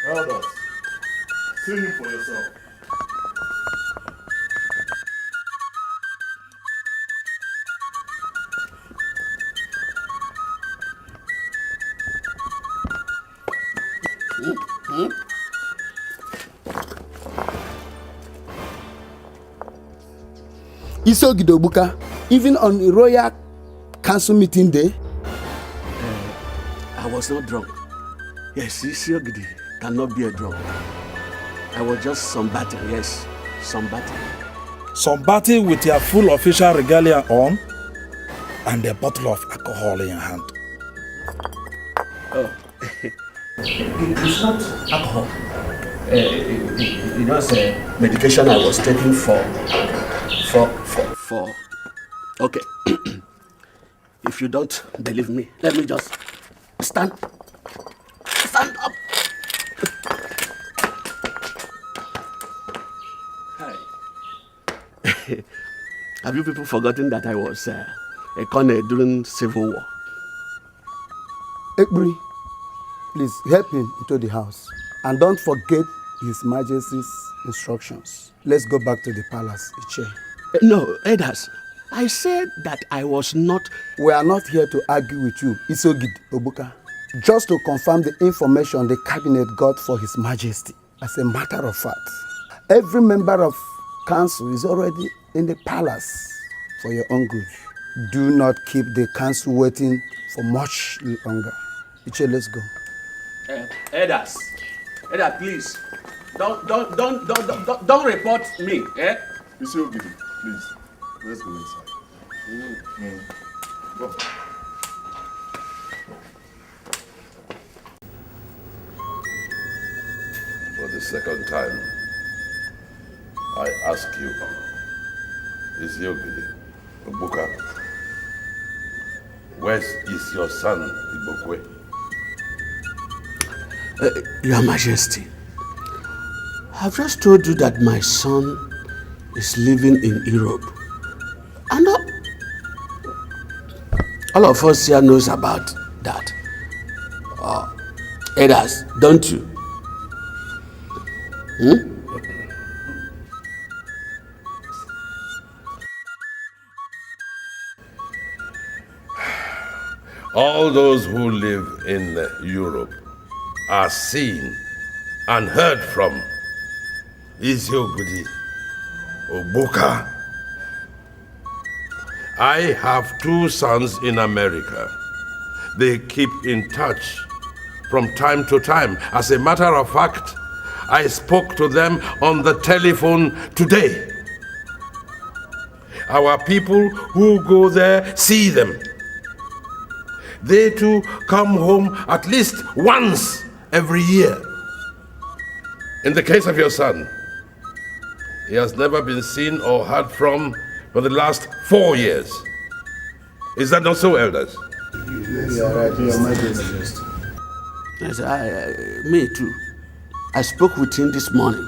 Elders, see him for yourself. Isogide Ogbuka, even on the Royal Council meeting day? I was not drunk. Yes, Isiogidi cannot be a drunk. I was just sunbathing, yes, sunbathing. Sunbathing with your full official regalia on and a bottle of alcohol in your hand. Oh, it's not alcohol. It's medication I was taking for. Okay. If you don't believe me, let me just stand up. Hi. Have you people forgotten that I was a colonel during Civil War? Ekburi, please help him into the house. And don't forget His Majesty's instructions. Let's go back to the palace, Iche. No, Elders, I said that I was not... We are not here to argue with you, Isogide Ogbuka. Just to confirm the information the cabinet got for His Majesty. As a matter of fact, every member of council is already in the palace for your own good. Do not keep the council waiting for much longer. Iche, let's go. Elders, please, don't report me, eh? Isiogidi, please, let's go inside. Go. For the second time, I ask you, Isiogidi, Ogbuka, where is your son, Ibokwe? Your Majesty, I've just told you that my son is living in Europe. And all of us here knows about that. Elders, don't you? All those who live in Europe are seen and heard from. Isiogidi Ogbuka. I have 2 sons in America. They keep in touch from time to time. As a matter of fact, I spoke to them on the telephone today. Our people who go there see them. They too come home at least once every year. In the case of your son, he has never been seen or heard from for the last 4 years. Is that not so, Elders? Yes, right, Your Majesty. Yes, me too. I spoke with him this morning.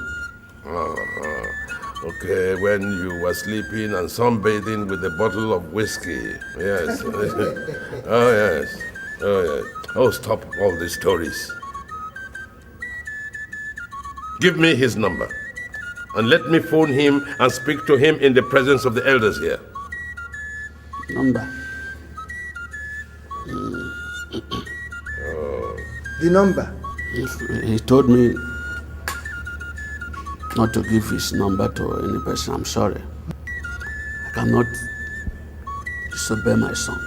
Okay, when you were sleeping and sunbathing with a bottle of whiskey. Yes. Oh, yes. Oh, yes. Oh, stop all these stories. Give me his number. And let me phone him and speak to him in the presence of the elders here. Number? The number? He told me not to give his number to any person. I'm sorry. I cannot disobey my son.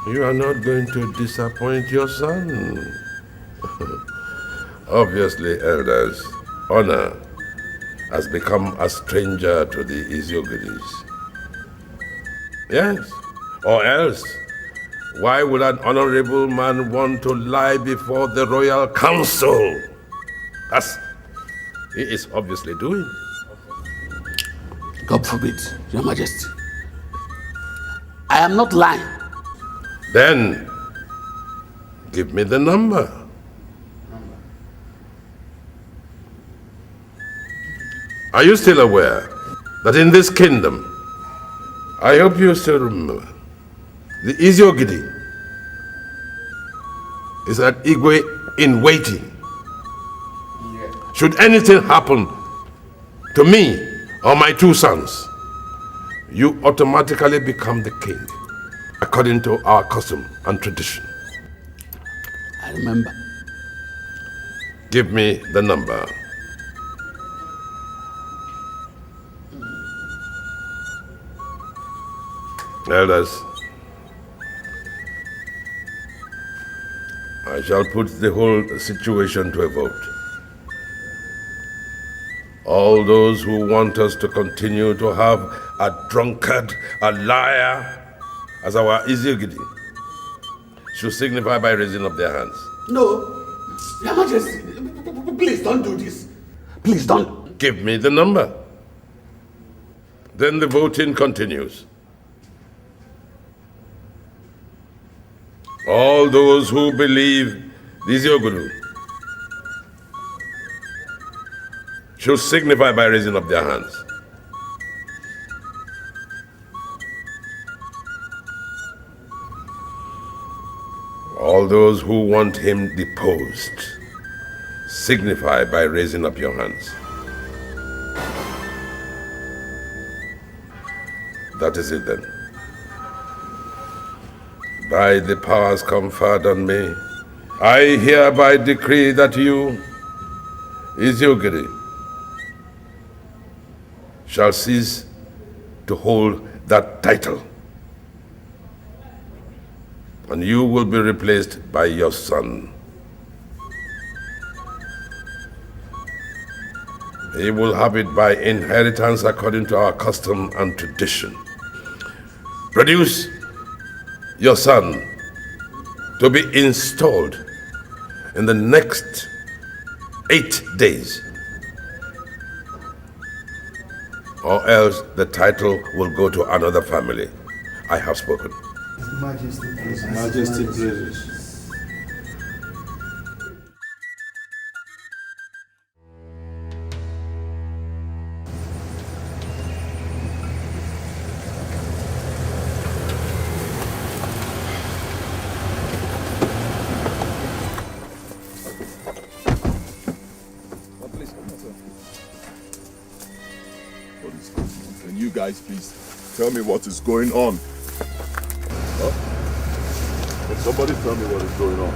You are not going to disappoint your son. Obviously, elders, honor has become a stranger to the Isiogidis. Yes, or else, why would an honorable man want to lie before the royal council? As he is obviously doing. God forbid, Your Majesty. I am not lying. Then, give me the number. Are you still aware that in this kingdom, I hope you still remember, the Isiogidi is an Igwe in waiting. Should anything happen to me or my 2 sons, you automatically become the king, according to our custom and tradition. I remember. Give me the number. Elders, I shall put the whole situation to a vote. All those who want us to continue to have a drunkard, a liar, as our Iziogidi, should signify by raising up their hands. No, Your Majesty, please don't do this. Please don't. Give me the number. Then the voting continues. All those who believe the Iziogidi should signify by raising up their hands. All those who want him deposed, signify by raising up your hands. That is it then. By the powers conferred on me, I hereby decree that you, Iziogidi, shall cease to hold that title, and you will be replaced by your son. He will have it by inheritance according to our custom and tradition. Produce your son to be installed in the next 8 days, or else the title will go to another family. I have spoken. Majesty pleases. Can you guys please tell me what is going on? Huh? Can somebody tell me what is going on?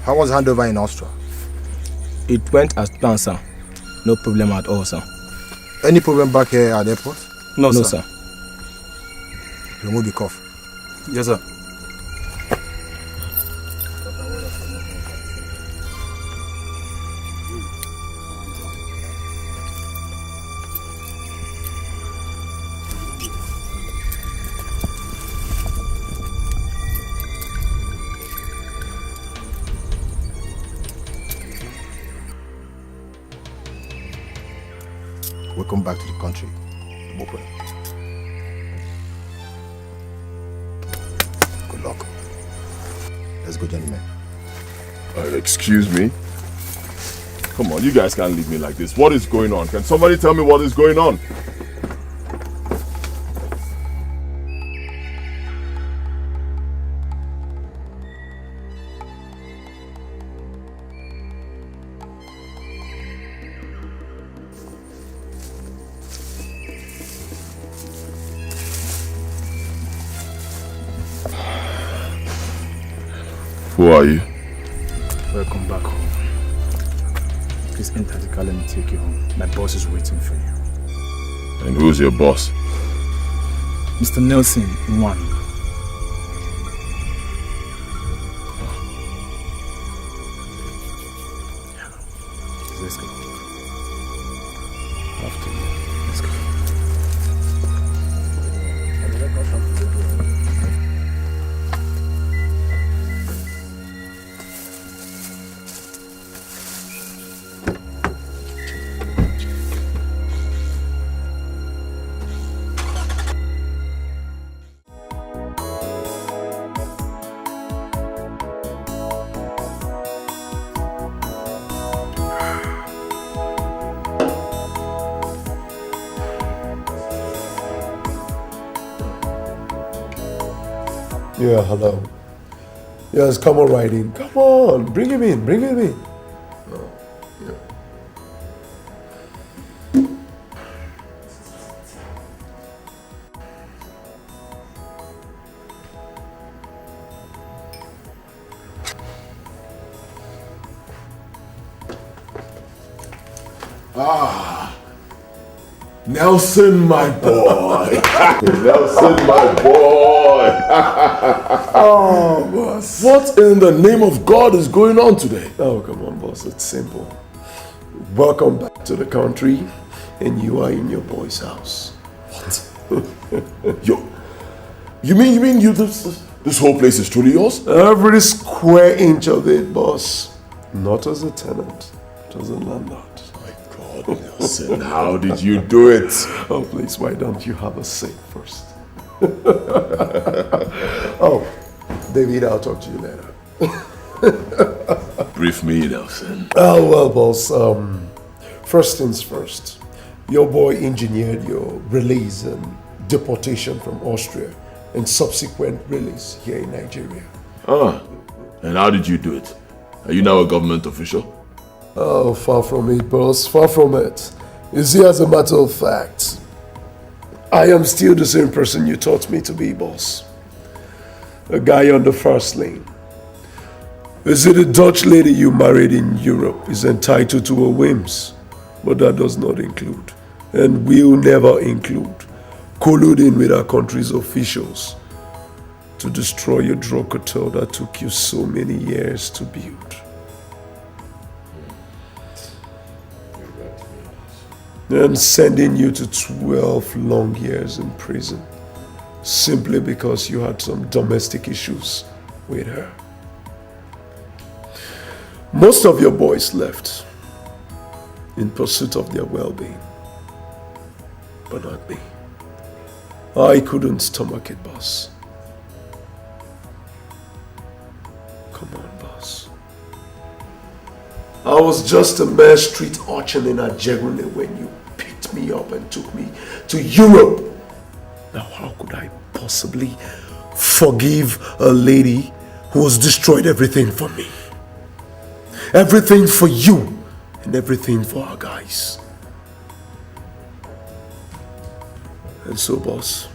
How was handover in Austria? It went as planned, sir. No problem at all, sir. Any problem back here at the airport? No, sir. Remove the cuff. Yes, sir. Welcome back to the country. Open. Good luck. Let's go, gentlemen. Excuse me? Come on, you guys can't leave me like this. What is going on? Can somebody tell me what is going on? Who are you? Welcome back home. Please enter the car, let me take you home. My boss is waiting for you. And who's your boss? Mr. Nelson, one. Let's go. After you. Let's go. Yeah, hello. Yes, come on right in. Come on, bring him in, bring him in. Yeah. Nelson, my boy. Nelson, my boy. Oh, boss. What in the name of God is going on today? Oh, come on, boss. It's simple. Welcome back to the country, and you are in your boy's house. You mean this whole place is truly yours? Every square inch of it, boss. Not as a tenant, but as a landlord. My God, Nelson, how did you do it? Oh, please, why don't you have a seat first? Oh, David, I'll talk to you later. Brief me, Nelson. Oh, well, boss, first things first. Your boy engineered your release and deportation from Austria and subsequent release here in Nigeria. And how did you do it? Are you now a government official? Oh, far from it, boss, far from it. You see, as a matter of fact, I am still the same person you taught me to be, boss. A guy on the first lane. You see, the Dutch lady you married in Europe is entitled to her whims, but that does not include, and will never include, colluding with our country's officials to destroy your drug cartel that took you so many years to build. And sending you to 12 long years in prison simply because you had some domestic issues with her. Most of your boys left in pursuit of their well-being, but not me. I couldn't stomach it, boss. Come on, boss. I was just a mere street urchin in Ajegunle when you picked me up and took me to Europe. Now, how could I possibly forgive a lady who has destroyed everything for me? Everything for you and everything for our guys. And so, boss,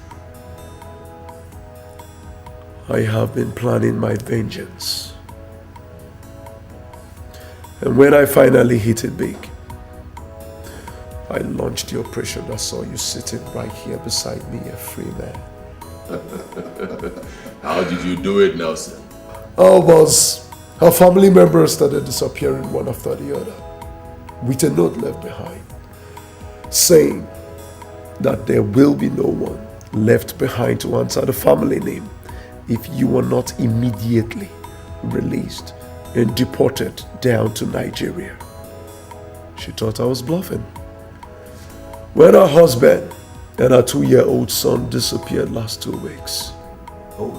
I have been planning my vengeance. And when I finally hit it big, I launched the operation that saw you sitting right here beside me, a free man. How did you do it, Nelson? Oh, boss, her family members started disappearing one after the other, with a note left behind, saying that there will be no one left behind to answer the family name if you are not immediately released and deported down to Nigeria. She thought I was bluffing. When her husband and her 2-year-old son disappeared last 2 weeks, oh,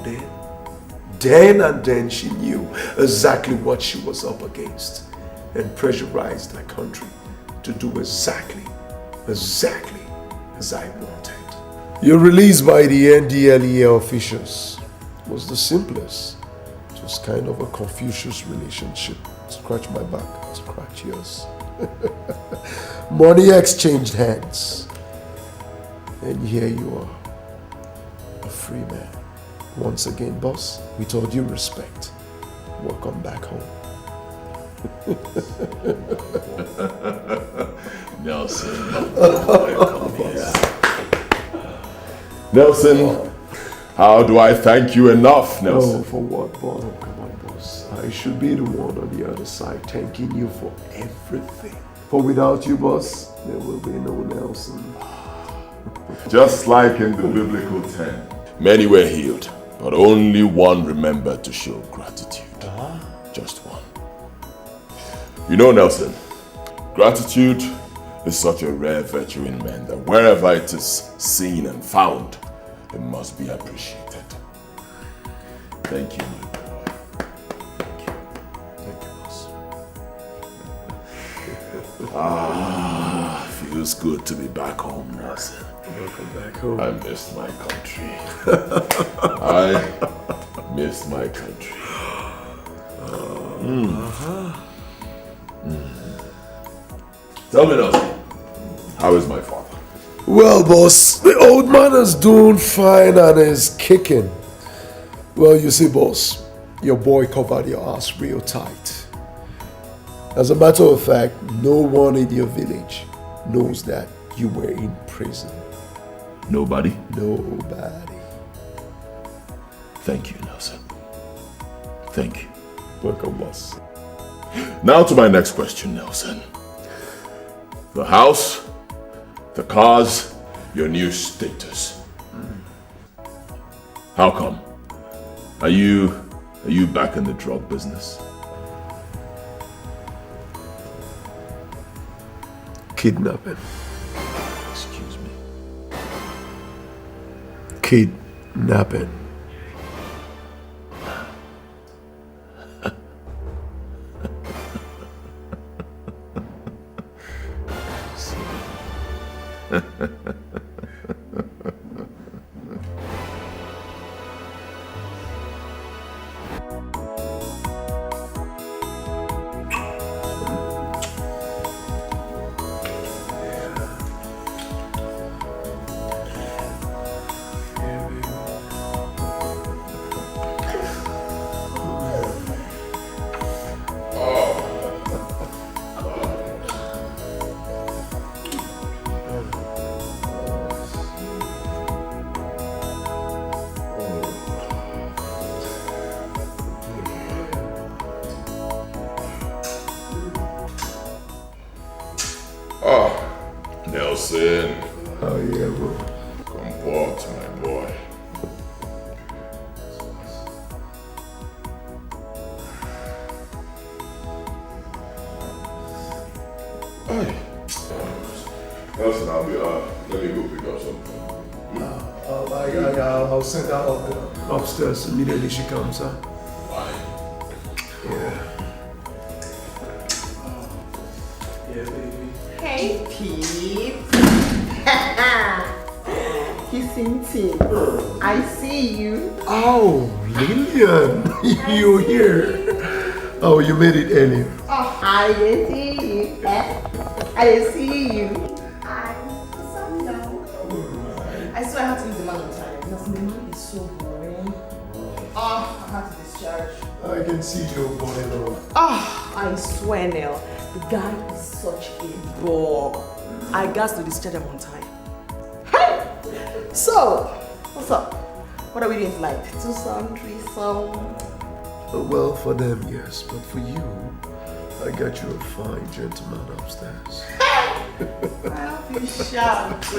then she knew exactly what she was up against and pressurized her country to do exactly as I wanted. Your release by the NDLEA officials was the simplest. It was kind of a Confucius relationship. Scratch my back, scratch yours. Money exchanged hands. And here you are, a free man. Once again, boss, with all due respect, welcome back home. Nelson, come here. Nelson, how do I thank you enough, Nelson? Oh, for what, boss? Oh, come on, boss. I should be the one on the other side thanking you for everything. For without you, boss, there will be no Nelson. Just like in the biblical 10. Many were healed, but only one remembered to show gratitude. Just one. You know, Nelson, gratitude is such a rare virtue in men that wherever it is seen and found, it must be appreciated. Thank you, my boy. Thank you. Thank you, Ah, boss. feels good to be back home, Nelson. Welcome back home. I missed my country. I miss my country. Tell me, Nelson, how is my father? Well, boss, the old man is doing fine and is kicking. Well, you see, boss, your boy covered your ass real tight. As a matter of fact, no one in your village knows that you were in prison? Nobody? Nobody. Thank you, Nelson. Thank you. Welcome, boss. Now to my next question, Nelson. The house, the cars, your new status. How come? Are you back in the drug business? Kidnapping. Excuse me. Kidnapping. Nelson. Oh yeah, bro. Comport, my boy. Hey. Nelson, I'll be let me go pick up something. I'll send her up upstairs immediately she comes, huh? Why? Yeah. Hey, Pete. Kissing team. I see you. Oh, Lillian, you're here. Oh, you made it early. Oh, I see you. I see you. I swear I had to leave the man on time. Because the man is so boring. Oh, I had to discharge. I can see your body now. Oh, I swear, Nell. The guy is such a bore. I got to discharge him on time. Hey! So, what's up? What are we doing tonight? Two-some, threesome? Well, for them, yes. But for you, I got you a fine gentleman upstairs. I'll be shocked.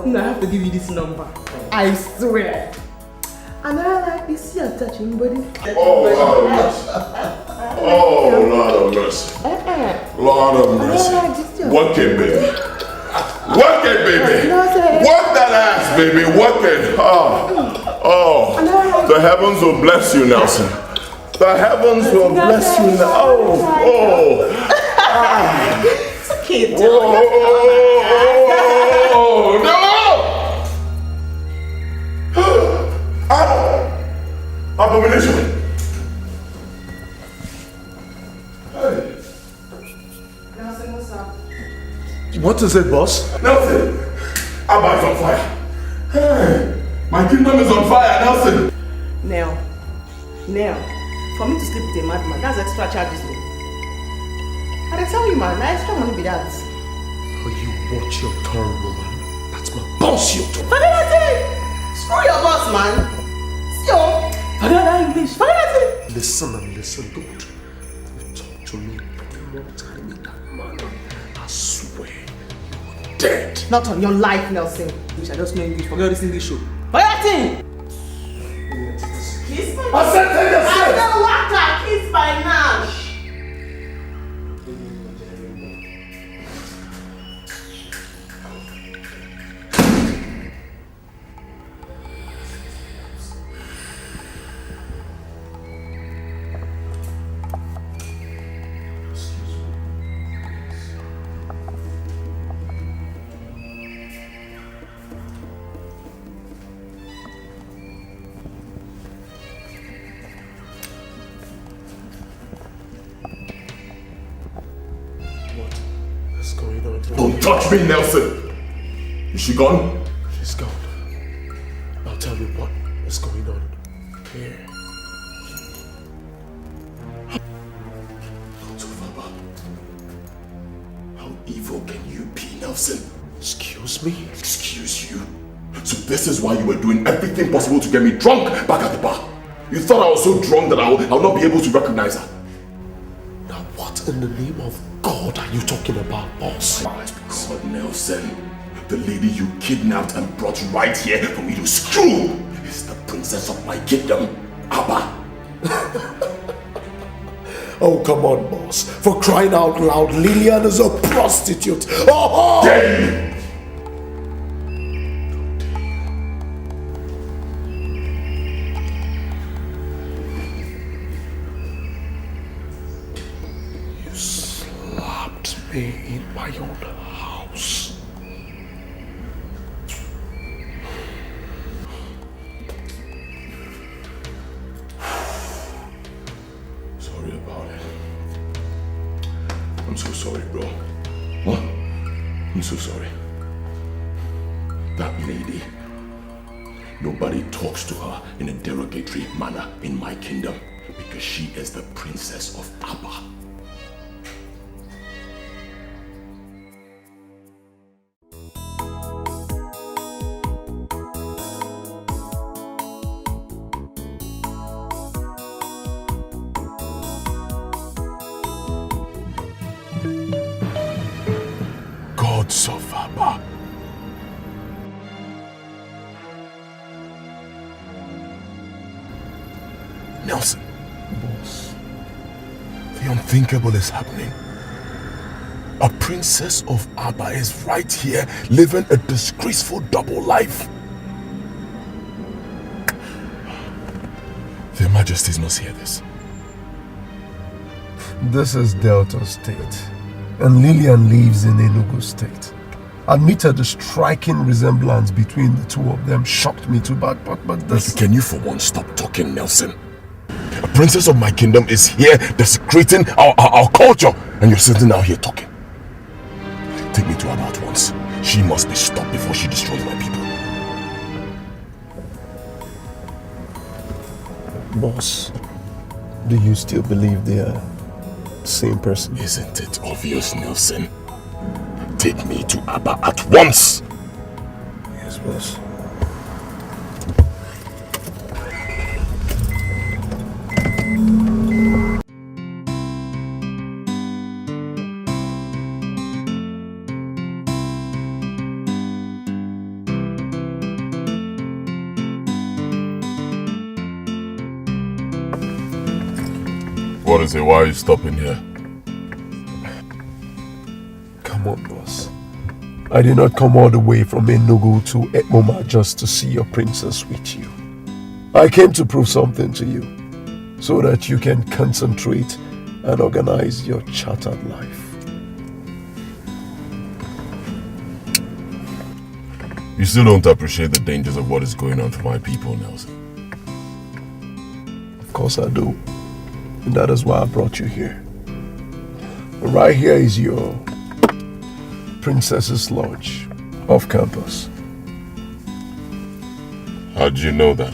No, I have to give you this number. I swear. And I like this your touching body. Oh, Lord of mercy. Oh, Lord of mercy. Lord of mercy. Work it, baby. Work it, baby. Work that ass, baby. Work it. Oh. The heavens will bless you, Nelson. The heavens will bless you now. Oh. It's okay, Oh, no! Abomination! Hey. Nelson, what's up? What is it, boss? Nelson! Abba is on fire! Hey! My kingdom is on fire, Nelson! Nell, for me to sleep with a madman, that's extra charges. I tell you, man, that extra money be that. Oh, you watch your tongue, woman. That's my boss, you talk. Forget that thing! Screw your boss, man! Yo! Forget that English! Forget that thing! Listen and listen, don't you talk to me one more time in that manner. I swear you're dead. Not on your life, Nelson. Wish I just know English. Forget this English show. Forget that thing! Kiss my I said take a I don't want to kiss my Nash! Don't touch me, Nelson! Is she gone? She's gone. I'll tell you what is going on here. Go to Papa. Nelson. Excuse me? Excuse you? So this is why you were doing everything possible to get me drunk back at the bar. You thought I was so drunk that I'll not be able to recognize her. Now what in the name of God are you talking about, boss? My God, Nelson. The lady you kidnapped and brought right here for me to screw is the princess of my kingdom, Abba. Oh, come on, boss. For crying out loud, Lillian is a prostitute. Oh! Damn! You slapped me in my own house. Sorry about it. I'm so sorry, bro. What? I'm so sorry. That lady, nobody talks to her in a derogatory manner in my kingdom because she is the princess of Abba. Gods of Abba. Nelson. Boss. The unthinkable is happening. A princess of Abba is right here living a disgraceful double life. Their Majesties must hear this. This is Delta State, and Lillian lives in Enugu State. Admitted the striking resemblance between the two of them shocked me too bad, but this... Can you for once stop talking, Nelson? A princess of my kingdom is here desecrating our culture, and you're sitting out here talking. Take me to her at once. She must be stopped before she destroys my people. Boss, do you still believe they are the same person? Isn't it obvious, Nelson? Take me to Abba at once! Yes, boss. What is it? Why are you stopping here? Come on, boss. I did not come all the way from Enugu to Ekmoma just to see your princess with you. I came to prove something to you so that you can concentrate and organize your chartered life. You still don't appreciate the dangers of what is going on to my people, Nelson. Of course I do. And that is why I brought you here. Right here is your Princess's Lodge off campus. How'd you know that?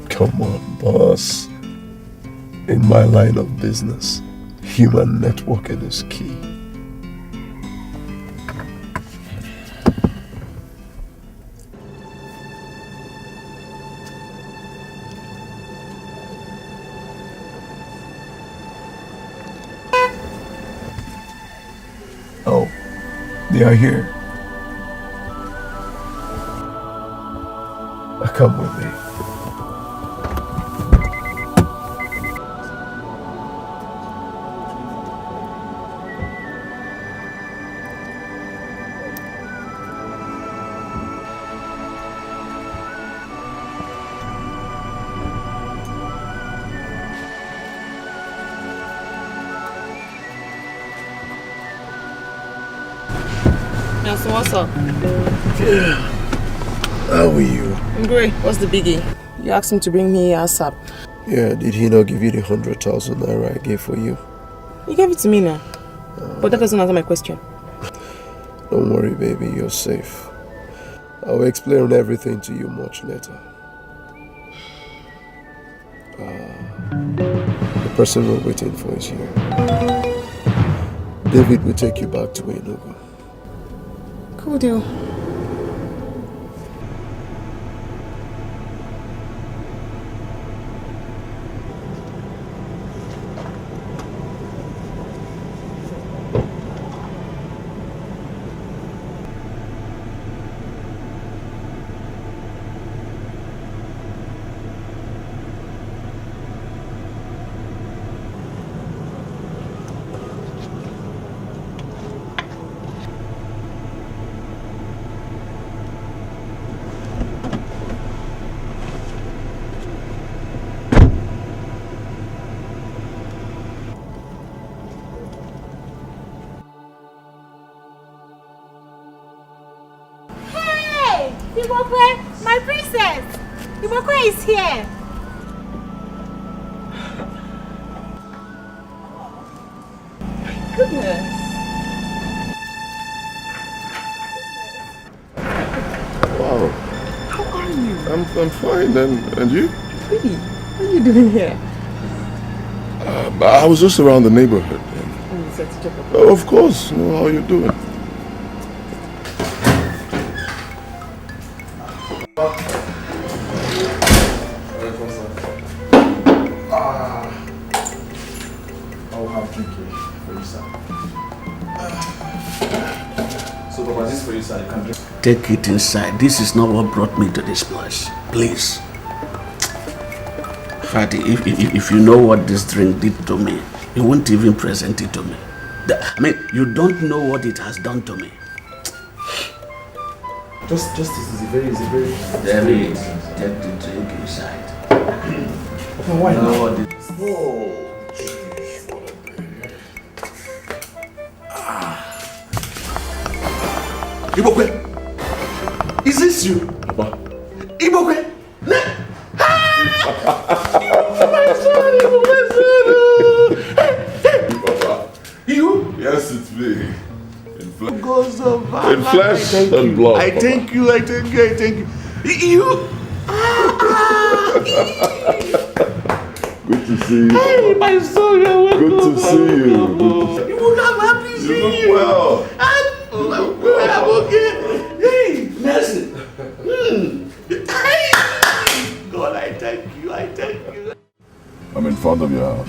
Come on, boss. In my line of business, human networking is key. Oh, they are here. Come with me. Nelson, what's up? Yeah. How are you? I'm great. What's the biggie? You asked him to bring me ASAP. Yeah, did he not give you the 100,000 naira I gave for you? He gave it to me now. But that doesn't answer my question. Don't worry, baby, you're safe. I'll explain everything to you much later. The person we're waiting for is here. David will take you back to Enugu. Cool deal. Ibokwe, my princess! Ibokwe is here! Goodness. Wow. How are you? I'm fine, and you? Really? What are you doing here? I was just around the neighborhood. Oh, you said to check up. Oh, of course. How are you doing? I'll have drink here for you, sir. So, Papa, this is for you, sir. You can drink. Take it inside. This is not what brought me to this place. Please. Fatty, if you know what this drink did to me, you won't even present it to me. I mean, you don't know what it has done to me. Just this is very easy. David, take the drink inside. Papa, why You know not? what it Ibokwe, is this you? Papa. Ibokwe, Papa. you? Yes, it's me. In Goes over. In flesh and blood. I Papa. thank you. You? Good to see you. Hey, my son, you're welcome. Good to see you. Good to see You would have happy you. seeing You look well. I'm okay. Hey, Nelson. Hey. God, I thank you. I'm in front of your house.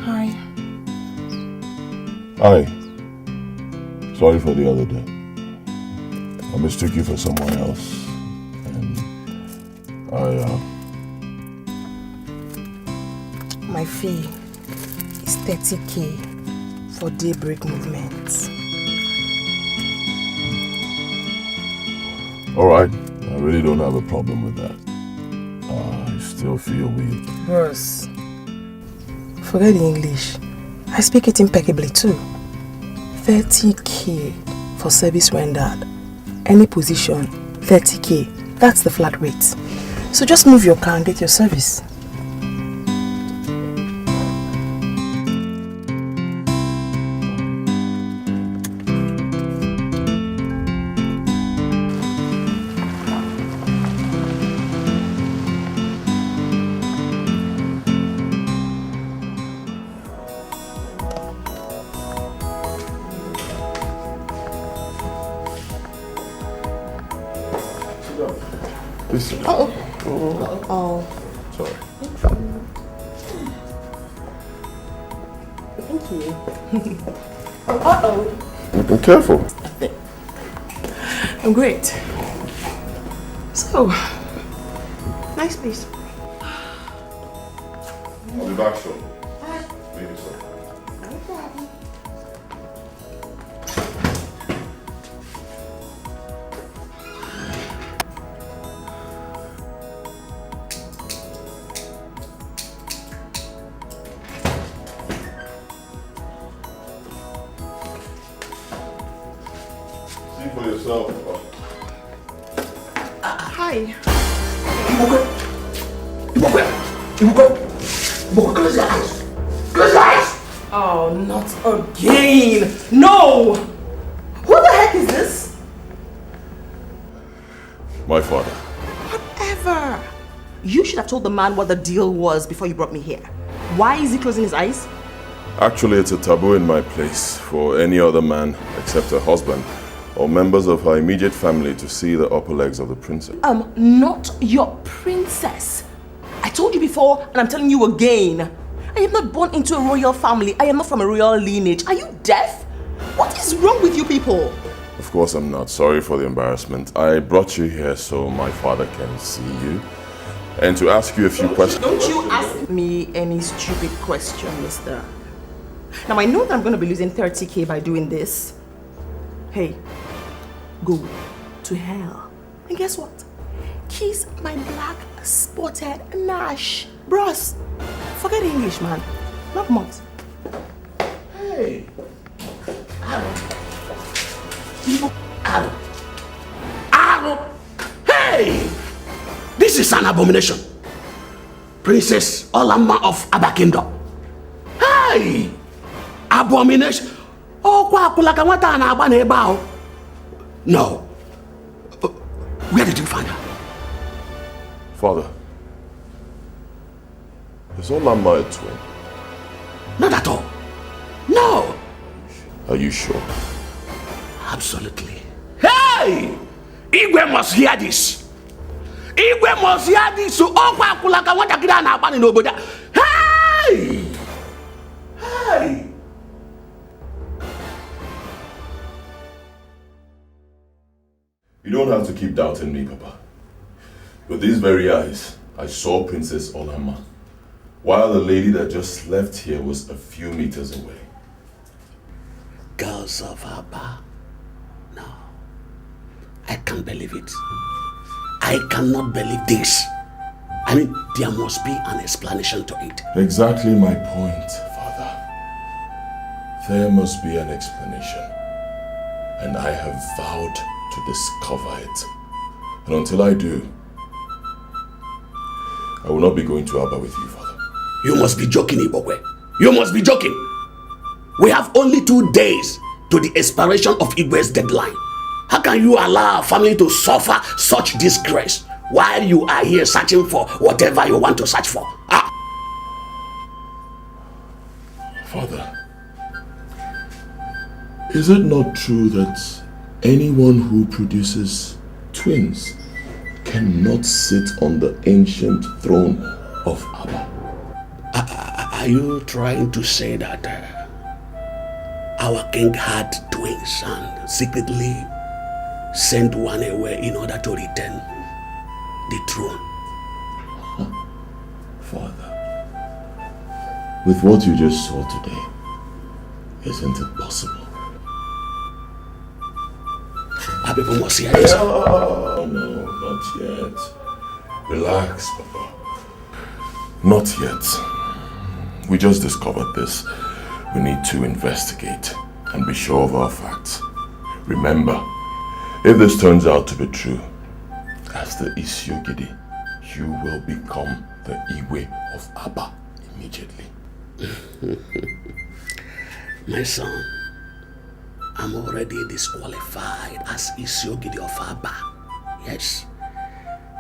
Hi. Hi. Sorry for the other day. I mistook you for someone else. And My fee is 30K for daybreak movements. Alright. I really don't have a problem with that. I still feel weak. Bros, forget the English. I speak it impeccably too. 30K for service rendered. Any position, 30K. That's the flat rate. So just move your car and get your service. Listen. Oh. Sorry. Thank you. Uh-oh. Be careful. I'm great. So, nice place. I'll be back soon. Maybe so. See for yourself. Hi. Close your eyes. Close your eyes. Oh, not again. No. Who the heck is this? My father. Whatever. You should have told the man what the deal was before you brought me here. Why is he closing his eyes? Actually, it's a taboo in my place for any other man except her husband or members of her immediate family to see the upper legs of the princess. Not your princess. I told you before, and I'm telling you again. I am not born into a royal family. I am not from a royal lineage. Are you deaf? What is wrong with you people? Of course I'm not. Sorry for the embarrassment. I brought you here so my father can see you and to ask you a few questions. Don't you ask me any stupid question, mister. Now I know that I'm going to be losing 30k by doing this. Hey, go to hell. And guess what? Kiss my black spotted Nash. Bros, forget English, man. Not much. Hey. Aaron. Hey! This is an abomination. Princess Olamma of Aba Kingdom. Hey! Abomination. Oh, no. Where did you find her? Father, is Olamma a twin? Not at all. No. Are you sure? Absolutely. Hey! Igwe must hear this. Igwe must hear this. So, hey! Hey! You don't have to keep doubting me, Papa. With these very eyes, I saw Princess Olamma, while the lady that just left here was a few meters away. Girls of Aba. No. I can't believe it. I cannot believe this. I mean, there must be an explanation to it. Exactly my point, Father. There must be an explanation. And I have vowed to discover it. And until I do, I will not be going to Aba with you, Father. You must be joking, Ibokwe. You must be joking. We have only 2 days to the expiration of Igwe's deadline. How can you allow our family to suffer such disgrace while you are here searching for whatever you want to search for? Father, is it not true that anyone who produces twins cannot sit on the ancient throne of Aba? Are you trying to say that our king had twins and secretly sent one away in order to return the throne? Father, with what you just saw today, isn't it possible? Our people must hear this. No, not yet. Relax, Papa. Not yet. We just discovered this. We need to investigate and be sure of our facts. Remember, if this turns out to be true, as the Isiogidi, you will become the Iwe of Aba immediately. My son, I'm already disqualified as Isiogidi of Aba. Yes.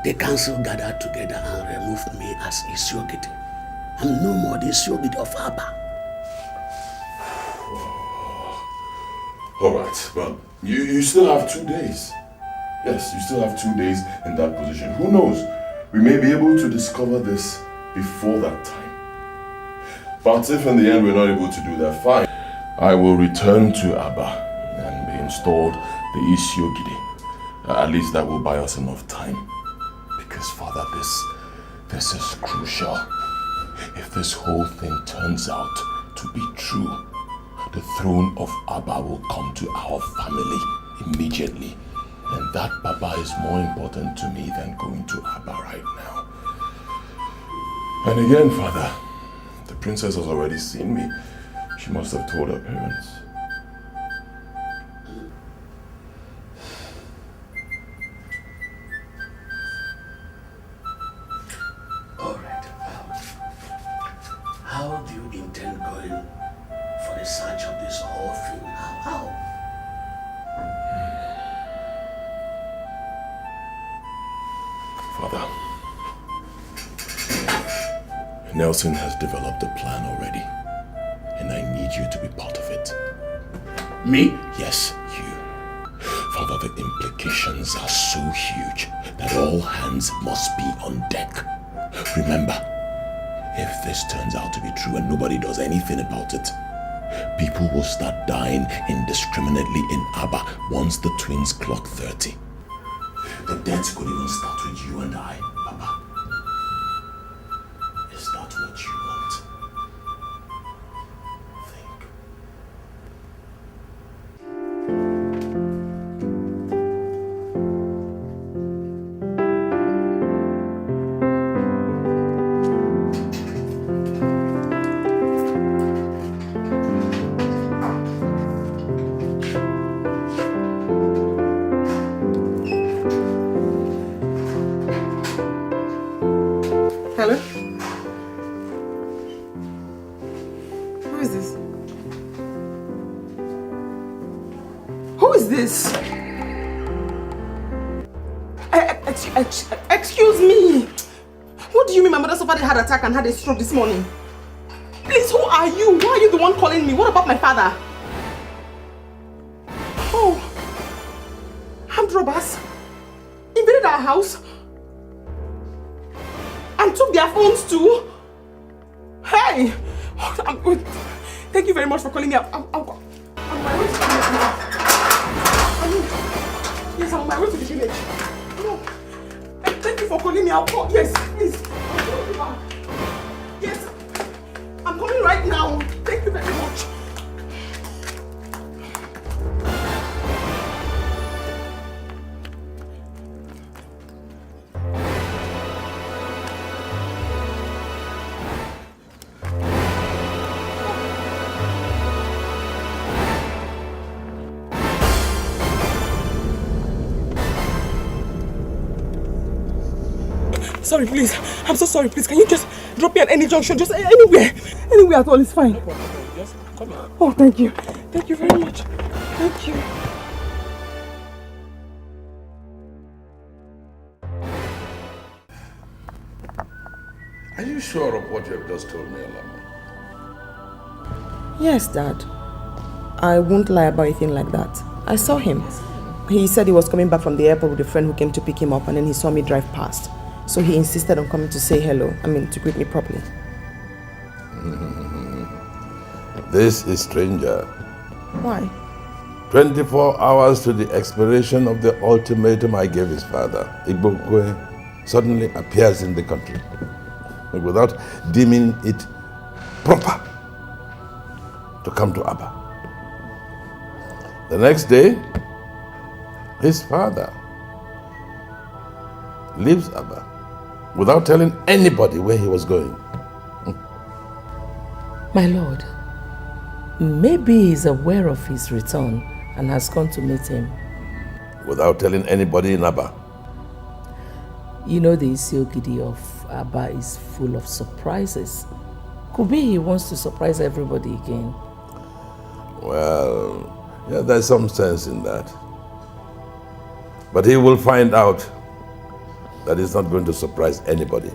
The council gathered together and removed me as Isiogidi. I'm no more the Isiogidi of Aba. Alright, but you still have 2 days. Yes, you still have 2 days in that position. Who knows? We may be able to discover this before that time. But if in the end we're not able to do that, fine. I will return to Aba and be installed the Isiogidi. At least that will buy us enough time. Because, Father, this is crucial. If this whole thing turns out to be true, the throne of Aba will come to our family immediately. And that, Papa, is more important to me than going to Aba right now. And again, Father, the princess has already seen me. She must have told her parents. How do you intend going for the search of this whole thing? How? Father, Nelson has developed a plan already, and I need you to be part of it. Me? Yes, you. Father, the implications are so huge that all hands must be on deck. Remember, if this turns out to be true and nobody does anything about it, people will start dying indiscriminately in Abba once the twins clock 30. The deaths could even start with you and I, Papa. Is that what you want? Think. Hello? Who is this? Who is this? Excuse me. What do you mean my mother suffered a heart attack and had a stroke this morning? Please, who are you? Why are you the one calling me? What about my father? Oh, armed robbers invaded our house and took their phones too. Hey! Thank you very much for calling me. I'm on my way to the village now. Yes, I'm on my way to the village. No. Thank you for calling me. I'll call. Yes, please. I'll call you back. Yes. I'm coming right now. Thank you very much. Sorry, please. I'm so sorry, please. Can you just drop me at any junction? Just anywhere. Anywhere at all is fine. No problem. Just come here. Oh, thank you. Thank you very much. Thank you. Are you sure of what you have just told me, Alama? Yes, Dad. I won't lie about anything like that. I saw him. He said he was coming back from the airport with a friend who came to pick him up, and then he saw me drive past. So he insisted on coming to say hello. To greet me properly. This is stranger. Why? 24 hours to the expiration of the ultimatum I gave his father, Igbokwe suddenly appears in the country without deeming it proper to come to Abba. The next day, his father leaves Abba without telling anybody where he was going. My lord, maybe he's aware of his return and has gone to meet him. Without telling anybody in Abba. You know the Isiogidi of Abba is full of surprises. Could be he wants to surprise everybody again. Well, yeah, there's some sense in that. But he will find out that he's not going to surprise anybody.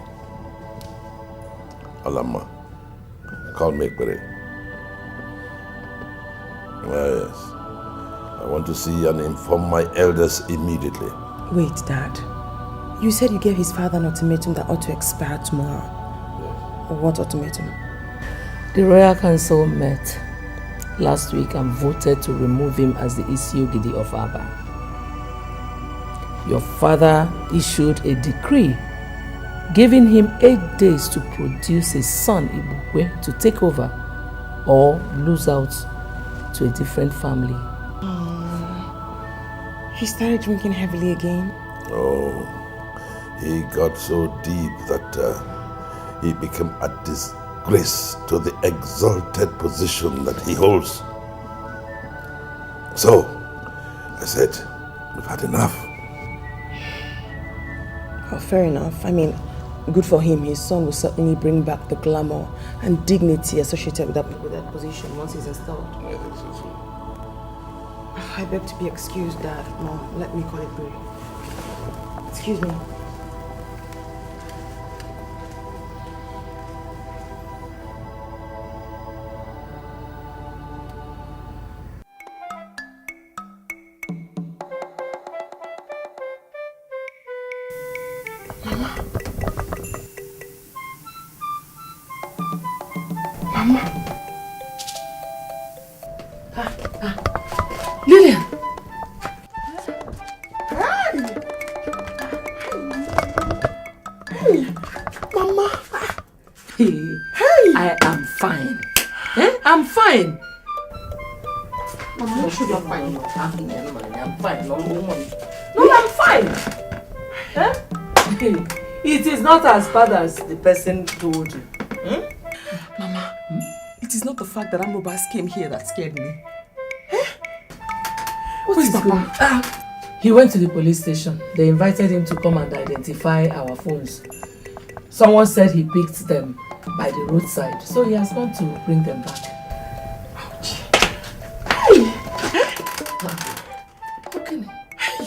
Alama, call me Ekpere. Yes. I want to see and inform my elders immediately. Wait, Dad. You said you gave his father an ultimatum that ought to expire tomorrow. Yes. What ultimatum? The Royal Council met last week and voted to remove him as the Isiogidi of Abba. Your father issued a decree giving him 8 days to produce his son Ibukwe to take over or lose out to a different family. He started drinking heavily again? Oh, he got so deep that he became a disgrace to the exalted position that he holds. So, I said, we've had enough. Well, fair enough. good for him. His son will certainly bring back the glamour and dignity associated with that position once he's installed. I think so too. I beg to be excused, Dad. Mom, let me call it brief. Excuse me. Lillian! Mama! Hey! I am fine. I'm fine. Mama, you should be fine. I'm fine. No, I'm fine. It is not as bad as the person told you. Mama, it is not the fact that Amrobas came here that scared me. What is Papa? He went to the police station. They invited him to come and identify our phones. Someone said he picked them by the roadside, so he has gone to bring them back. Ouch. Hey! Okay. Hey!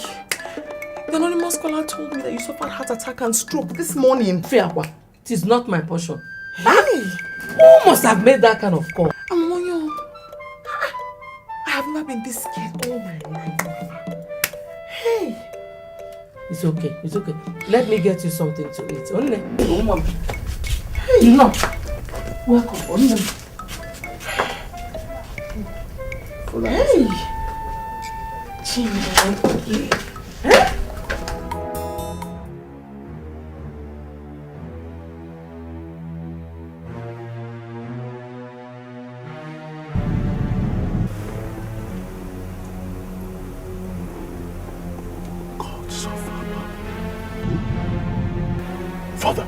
The anonymous caller told me that you suffered heart attack and stroke this morning. Fiakwa, it is not my portion. Hey! Who must have made that kind of call? Amonyo, I have never been this scared all my life. Hey! It's okay. Let me get you something to eat. Only. Hey! No. Welcome. Only. Hey! Chimney. Hey! Father.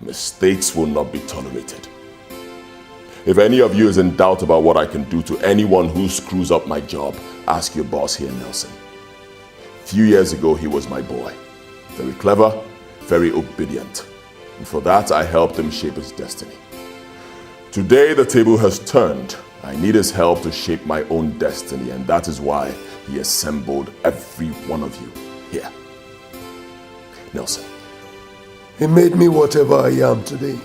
Mistakes will not be tolerated. If any of you is in doubt about what I can do to anyone who screws up my job, ask your boss here, Nelson. A few years ago, he was my boy. Very clever, very obedient. And for that, I helped him shape his destiny. Today, the table has turned. I need his help to shape my own destiny, and that is why he assembled every one of you here. Nelson. He made me whatever I am today,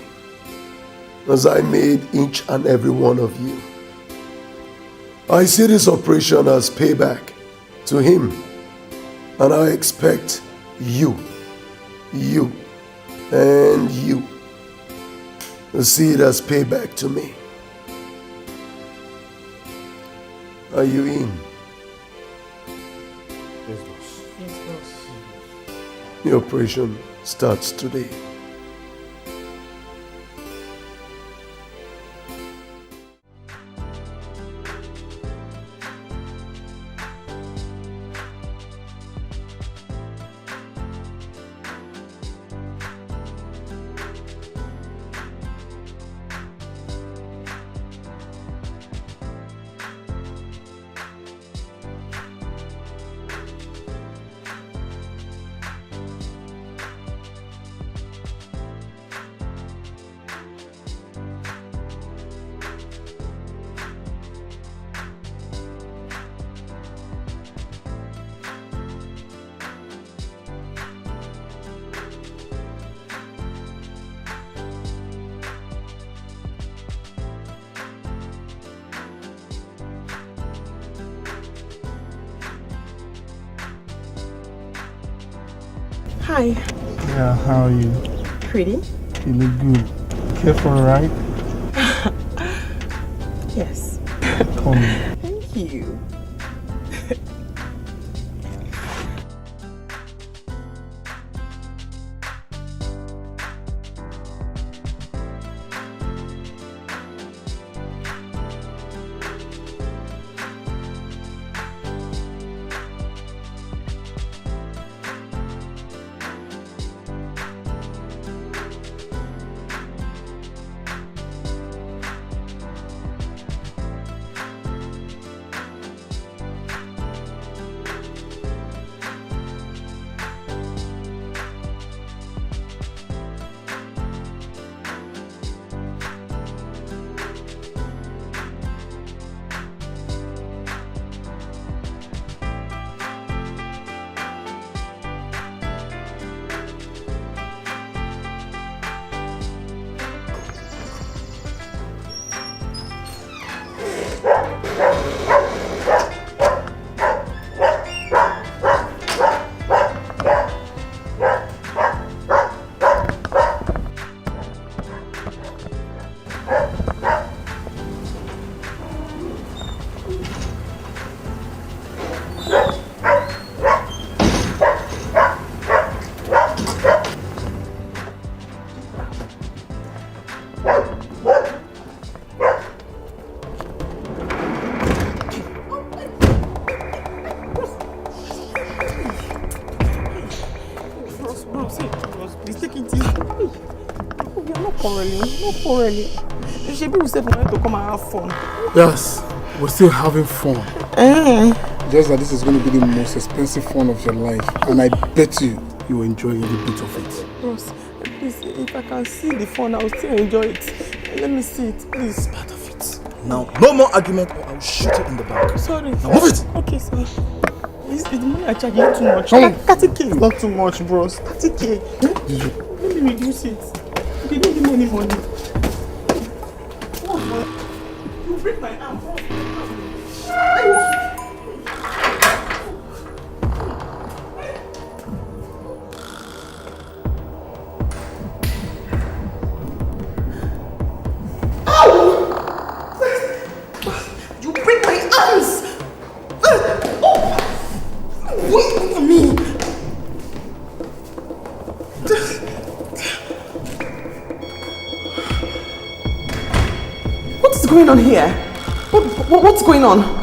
as I made each and every one of you. I see this operation as payback to him, and I expect you, and you to see it as payback to me. Are you in? Yes, boss. Yes, boss. The operation starts today. Hi. Yeah, how are you? Pretty? You look good. Care for a ride? Yes. Come on. Thank you. People said we wanted to come and have fun. Yes, we're still having fun. Just that this is going to be the most expensive fun of your life, and I bet you will enjoy every bit of it. Bros, please, if I can see the fun, I'll still enjoy it. Let me see it, please. It's part of it. Now, no more argument or I'll shoot you in the back. Sorry. Now move it! Okay, sorry. Is the money I charge you too much? 30k is not too much, bros. 30k. Let me reduce it. You didn't give me any money. You break my arm. You break my arms! Wait for me! What's going on here? What's going on?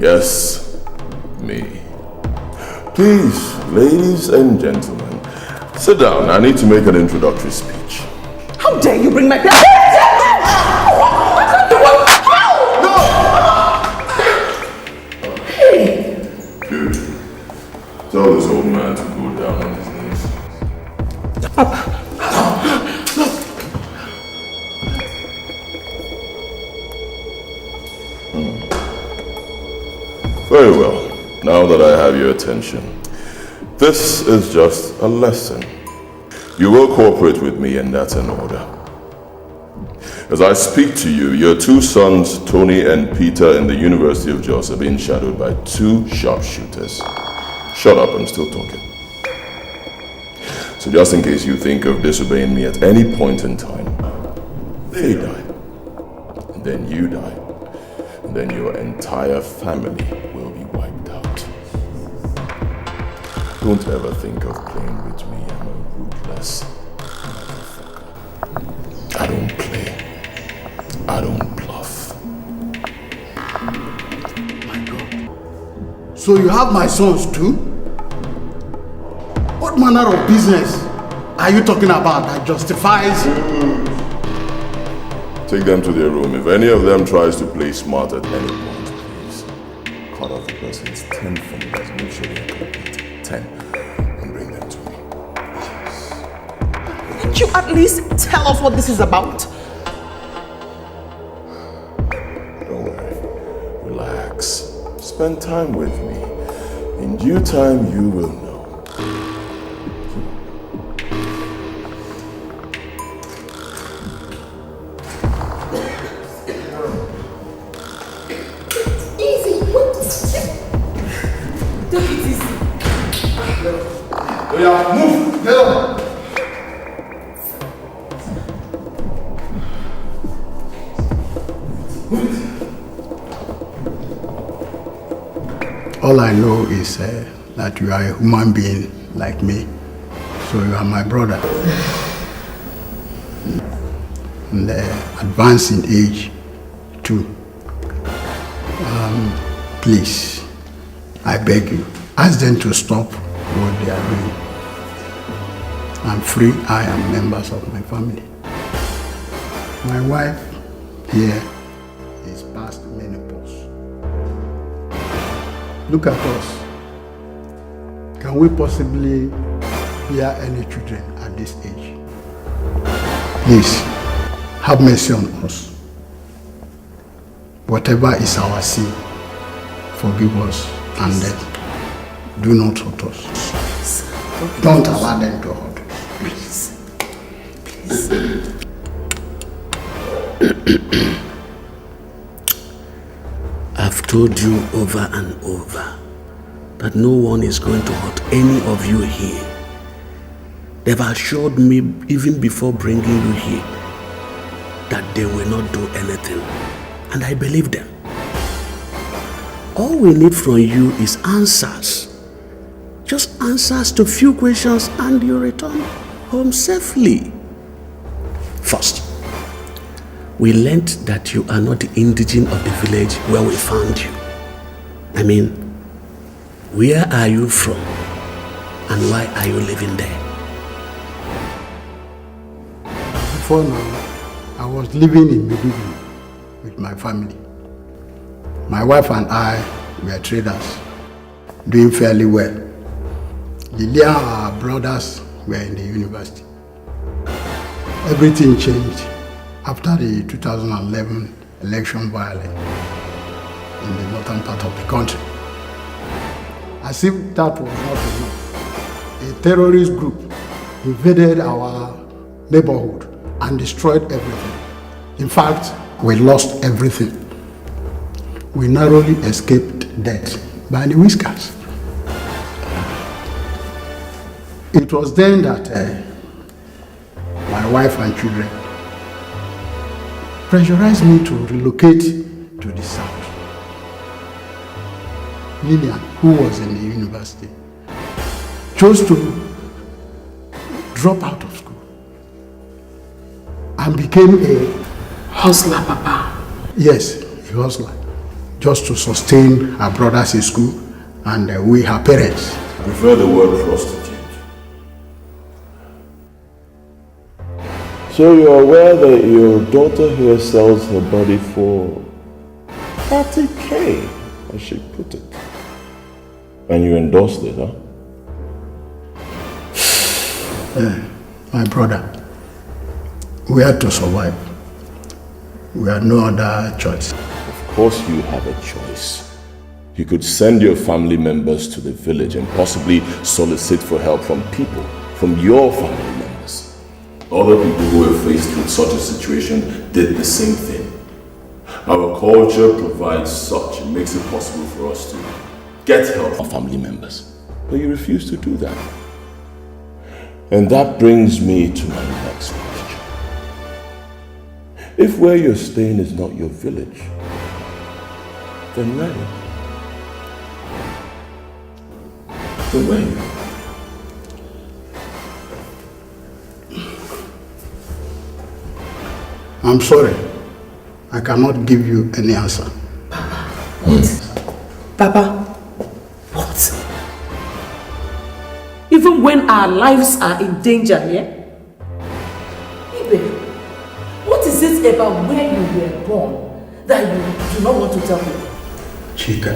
Yes, me. Please, ladies and gentlemen, sit down. I need to make an introductory speech. How dare you bring my... Dude, tell this old man to go down on his knees. Very well. Now that I have your attention, this is just a lesson. You will cooperate with me, and that's an order. As I speak to you, your two sons, Tony and Peter, in the University of Jos, are being shadowed by two sharpshooters. Shut up, I'm still talking. So just in case you think of disobeying me at any point in time, they die, and then you die, and then your entire family will be wiped out. Don't ever think of playing with me. I'm a ruthless motherfucker. I don't play. I don't bluff. My God. So you have my sons too? What manner of business are you talking about that justifies... Take them to their room. If any of them tries to play smart at any point, please cut of the person's 10 fingers, make sure they're complete. 10. And bring them to me. Can't you at least tell us what this is about? Don't worry. Relax. Spend time with me. In due time, you will know. Move! Get up! All I know is that you are a human being like me. So you are my brother. And advanced in age too. Please, I beg you, ask them to stop what they are doing. I'm free, I am members of my family. My wife here is past menopause. Look at us. Can we possibly bear any children at this age? Please, have mercy on us. Whatever is our sin, forgive us and do not hurt us. Don't allow them to hurt us. Please. I've told you over and over that no one is going to hurt any of you here. They've assured me even before bringing you here that they will not do anything, and I believe them. All we need from you is answers. Just answers to few questions and you return home safely. First, we learned that you are not the indigene of the village where we found you. I mean, where are you from and why are you living there? Before now, I was living in Maiduguri with my family. My wife and I were traders, doing fairly well. Lilian, our brothers, were in the university. Everything changed after the 2011 election violence in the northern part of the country. As if that was not enough, a terrorist group invaded our neighborhood and destroyed everything. In fact, we lost everything. We narrowly escaped death by the whiskers. It was then that my wife and children pressurized me to relocate to the south. Lilian, who was in the university, chose to drop out of school and became a hustler, Papa. Yes, a hustler, just to sustain her brothers in school and we, her parents. I prefer the word prostitute. So you're aware that your daughter here sells her body for 30K, as she put it. And you endorsed it, huh? My brother, we had to survive. We had no other choice. Of course you have a choice. You could send your family members to the village and possibly solicit for help from people, from your family members. Other people who were faced with such a situation did the same thing. Our culture provides such, it makes it possible for us to get help from family members. But you refuse to do that. And that brings me to my next question. If where you're staying is not your village, then where? Then where? I'm sorry. I cannot give you any answer. Papa, what? Even when our lives are in danger, yeah? Ibe, what is it about where you were born that you do not want to tell me? Chika,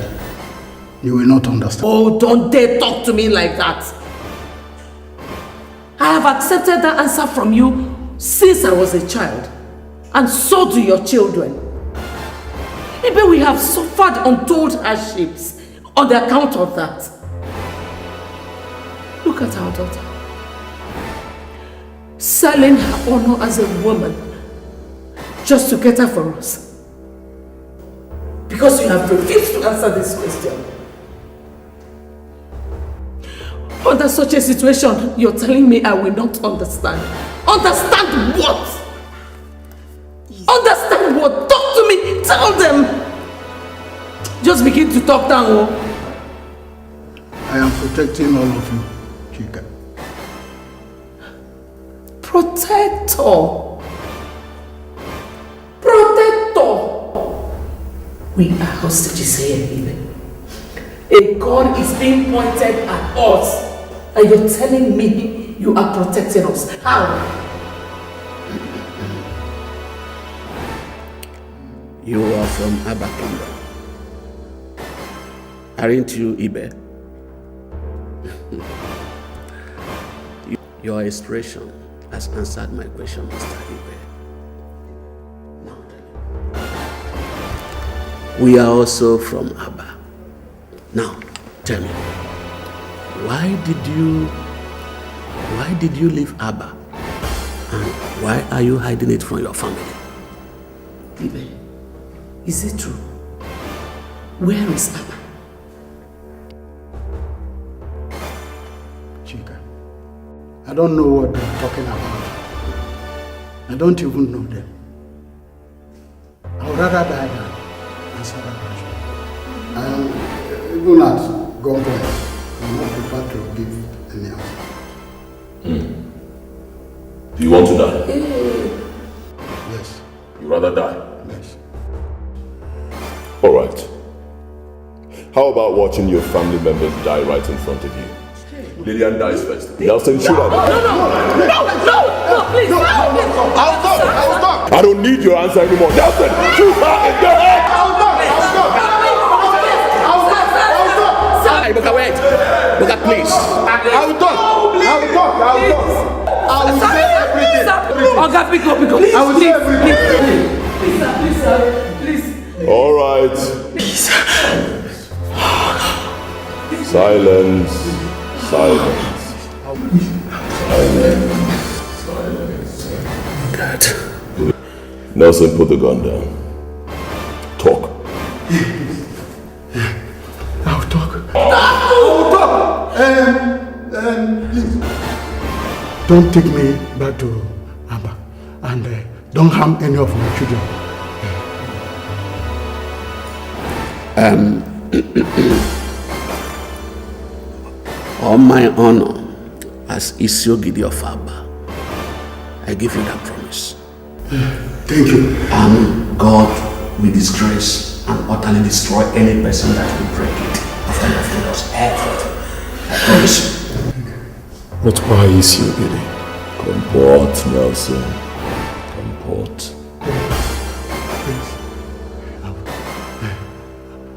You will not understand. Oh, don't dare talk to me like that. I have accepted that answer from you since I was a child. And so do your children. Maybe we have suffered untold hardships on the account of that. Look at our daughter. Selling her honor as a woman just to cater for us. Because you have refused to answer this question. Under such a situation, you're telling me I will not understand. Understand what? Understand what? Talk to me. Tell them. Just begin to talk down. Oh. I am protecting all of you, Chika. Protector. Protector. We are hostages here, even. A gun is being pointed at us. And you're telling me you are protecting us. How? You are from Abba Kingdom. Aren't you, Ibe? Your expression has answered my question, Mr. Ibe. Now tell me. We are also from Abba. Now, tell me, why did you leave Abba? And why are you hiding it from your family? Ibe, is it true? Where is Abba? Chika, I don't know what they're talking about. I don't even know them. I would rather die than answer that question. Even at gunpoint, I'm not prepared to give any answer. Do you want to die? Yes. You rather die? Yes. All right. How about watching your family members die right in front of you? Lillian dies first. Nelson, shoot her. No, please. I'll talk. I don't need your answer anymore. Nelson, shoot her in the head. Hey, Buka, wait. Buka, please. I will talk. I will say everything. Oga, pick up. Please, I will say everything. Please. All right. Silence. God. Nelson, put the gun down. Talk. I'll talk. Please. Don't take me back to Abba. And don't harm any of my children. On my honor as Isiogidi of Abba, I give you that promise. Thank you. And God will disgrace and utterly destroy any person that will break it after you have told us everything. I promise you. But why is you getting? Comport, Nelson. Comport.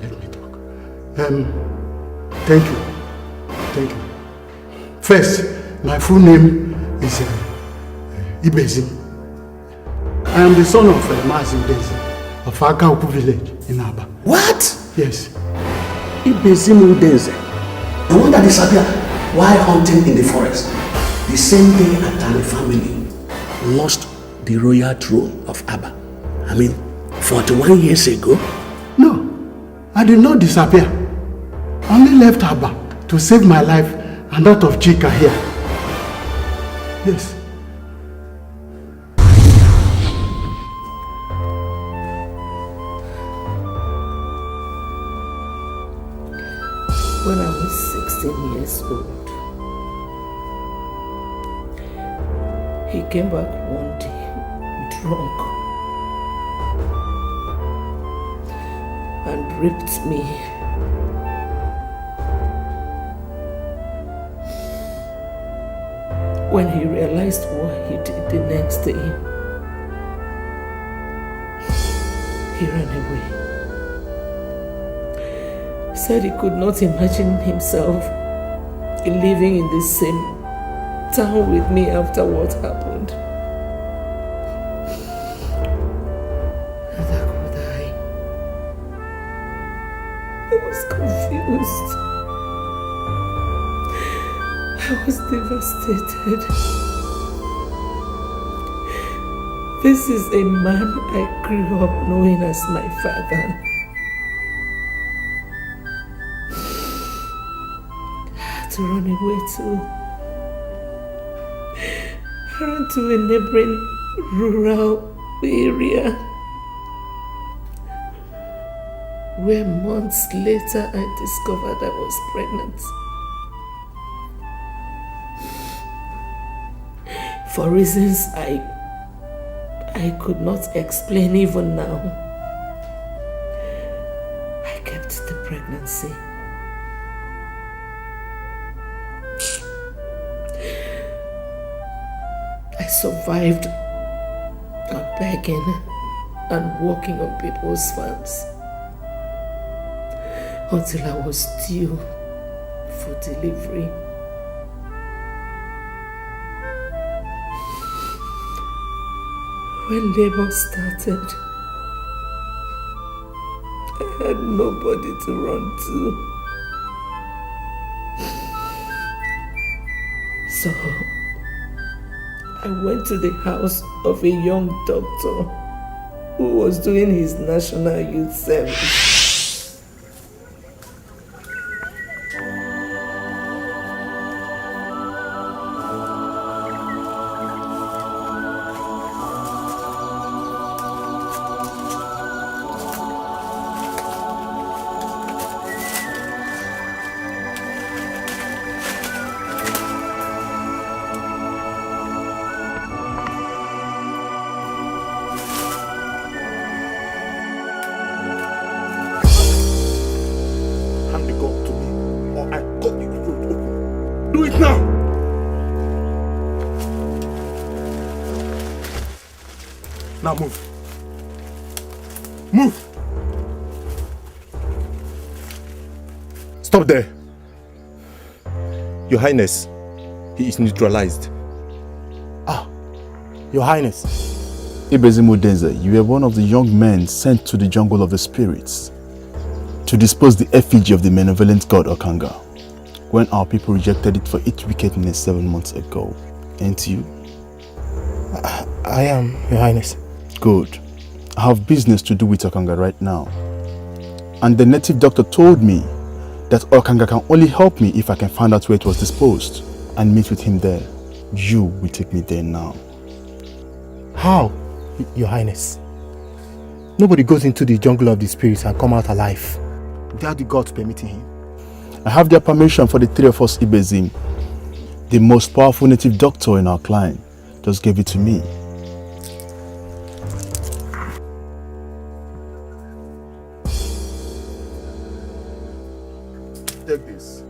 Let me talk. Thank you. First, my full name is Ibezim. I am the son of Mazim Dezi of Akauku village in Abba. What? Yes. Ibezim Udeze, the one that disappeared while hunting in the forest. The same day Atani family lost the royal throne of Abba. 41 years ago. No, I did not disappear. I only left Abba to save my life and that of Chika here. Yes. When I was 16 years old, he came back one day drunk and raped me. When he realized what he did the next day, he ran away. said he could not imagine himself living in the same town with me after what happened. Neither could I. I was confused. I was devastated. This is a man I grew up knowing as my father. I had to run away too. I ran to a neighboring rural area where months later I discovered I was pregnant. For reasons I could not explain even now, I kept the pregnancy. I survived on begging and working on people's farms until I was due for delivery. When labor started, I had nobody to run to. So, I went to the house of a young doctor who was doing his national youth service. Now move. Move! Stop there. Your Highness, he is neutralized. Ah, Your Highness. Ibezim Udenze, you were one of the young men sent to the jungle of the spirits to dispose the effigy of the malevolent god Okanga when our people rejected it for its wickedness 7 months ago. Ain't you? I am, Your Highness. Good. I have business to do with Okanga right now. And the native doctor told me that Okanga can only help me if I can find out where it was disposed and meet with him there. You will take me there now. How, Your Highness? Nobody goes into the jungle of the spirits and come out alive without the gods permitting him. I have their permission for the three of us Ibezim. The most powerful native doctor in our clan just gave it to me. Take this.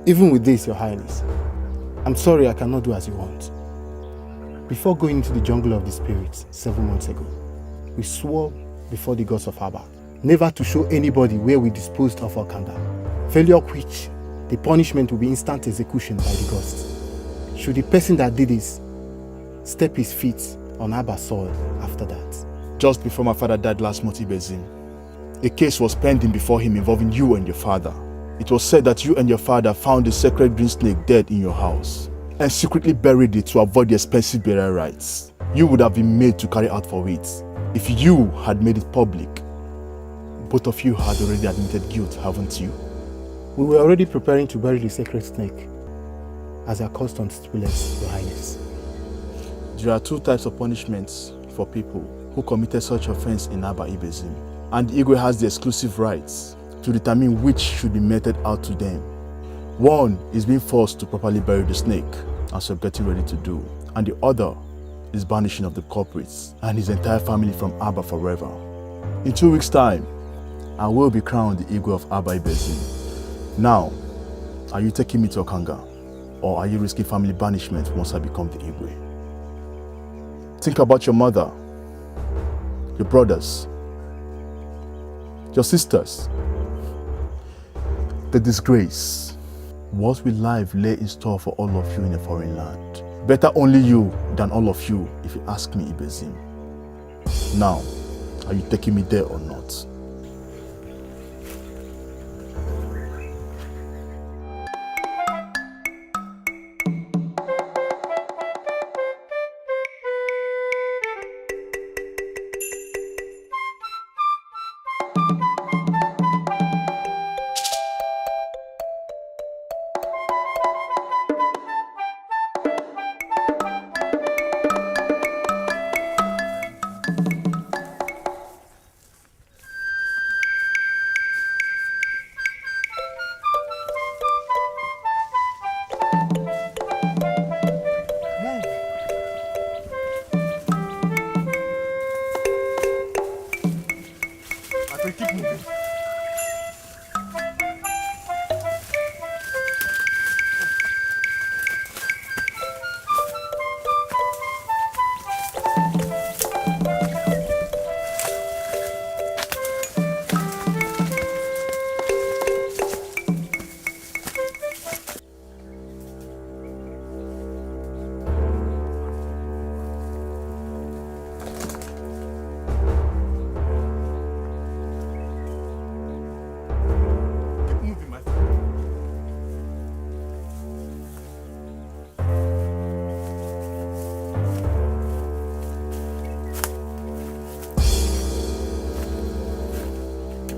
Even with this, Your Highness, I'm sorry I cannot do as you want. Before going into the jungle of the spirits 7 months ago, we swore before the gods of Aba never to show anybody where we disposed of Okanga, failure of which the punishment will be instant execution by the gods. Should the person that did this step his feet on Aba soil after that. Just before my father died last month, Ibezim, a case was pending before him involving you and your father. It was said that you and your father found the sacred green snake dead in your house and secretly buried it to avoid the expensive burial rites you would have been made to carry out for it. If you had made it public, both of you had already admitted guilt, haven't you? We were already preparing to bury the sacred snake, as our custom stipulates, Your Highness. There are two types of punishments for people who committed such offense in Aba Ibezim, and the Igwe has the exclusive rights to determine which should be meted out to them. One is being forced to properly bury the snake, as you're getting ready to do, and the other is banishing of the culprits and his entire family from Aba forever. In 2 weeks' time, I will be crowned the Igwe of Aba Ibezim. Now, are you taking me to Okanga, or are you risking family banishment once I become the Igwe? Think about your mother. your brothers, your sisters, the disgrace. What will life lay in store for all of you in a foreign land? Better only you than all of you, if you ask me, Ibezim. Now, are you taking me there or not?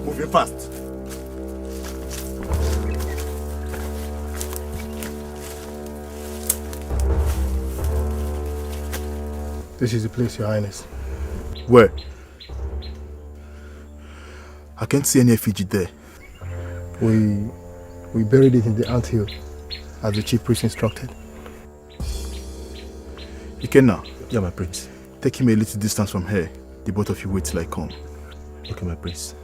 Moving fast. This is the place, Your Highness. Where? I can't see any effigy there. We buried it in the anthill, as the chief priest instructed. Ikenna. Yeah, my prince. Take him a little distance from here. The both of you wait till I come. Okay, my prince.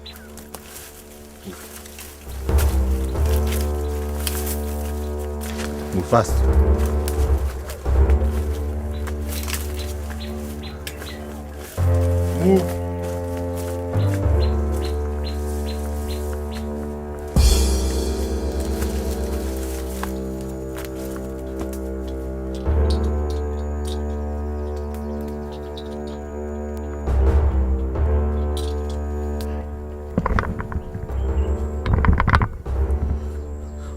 Move fast. Move.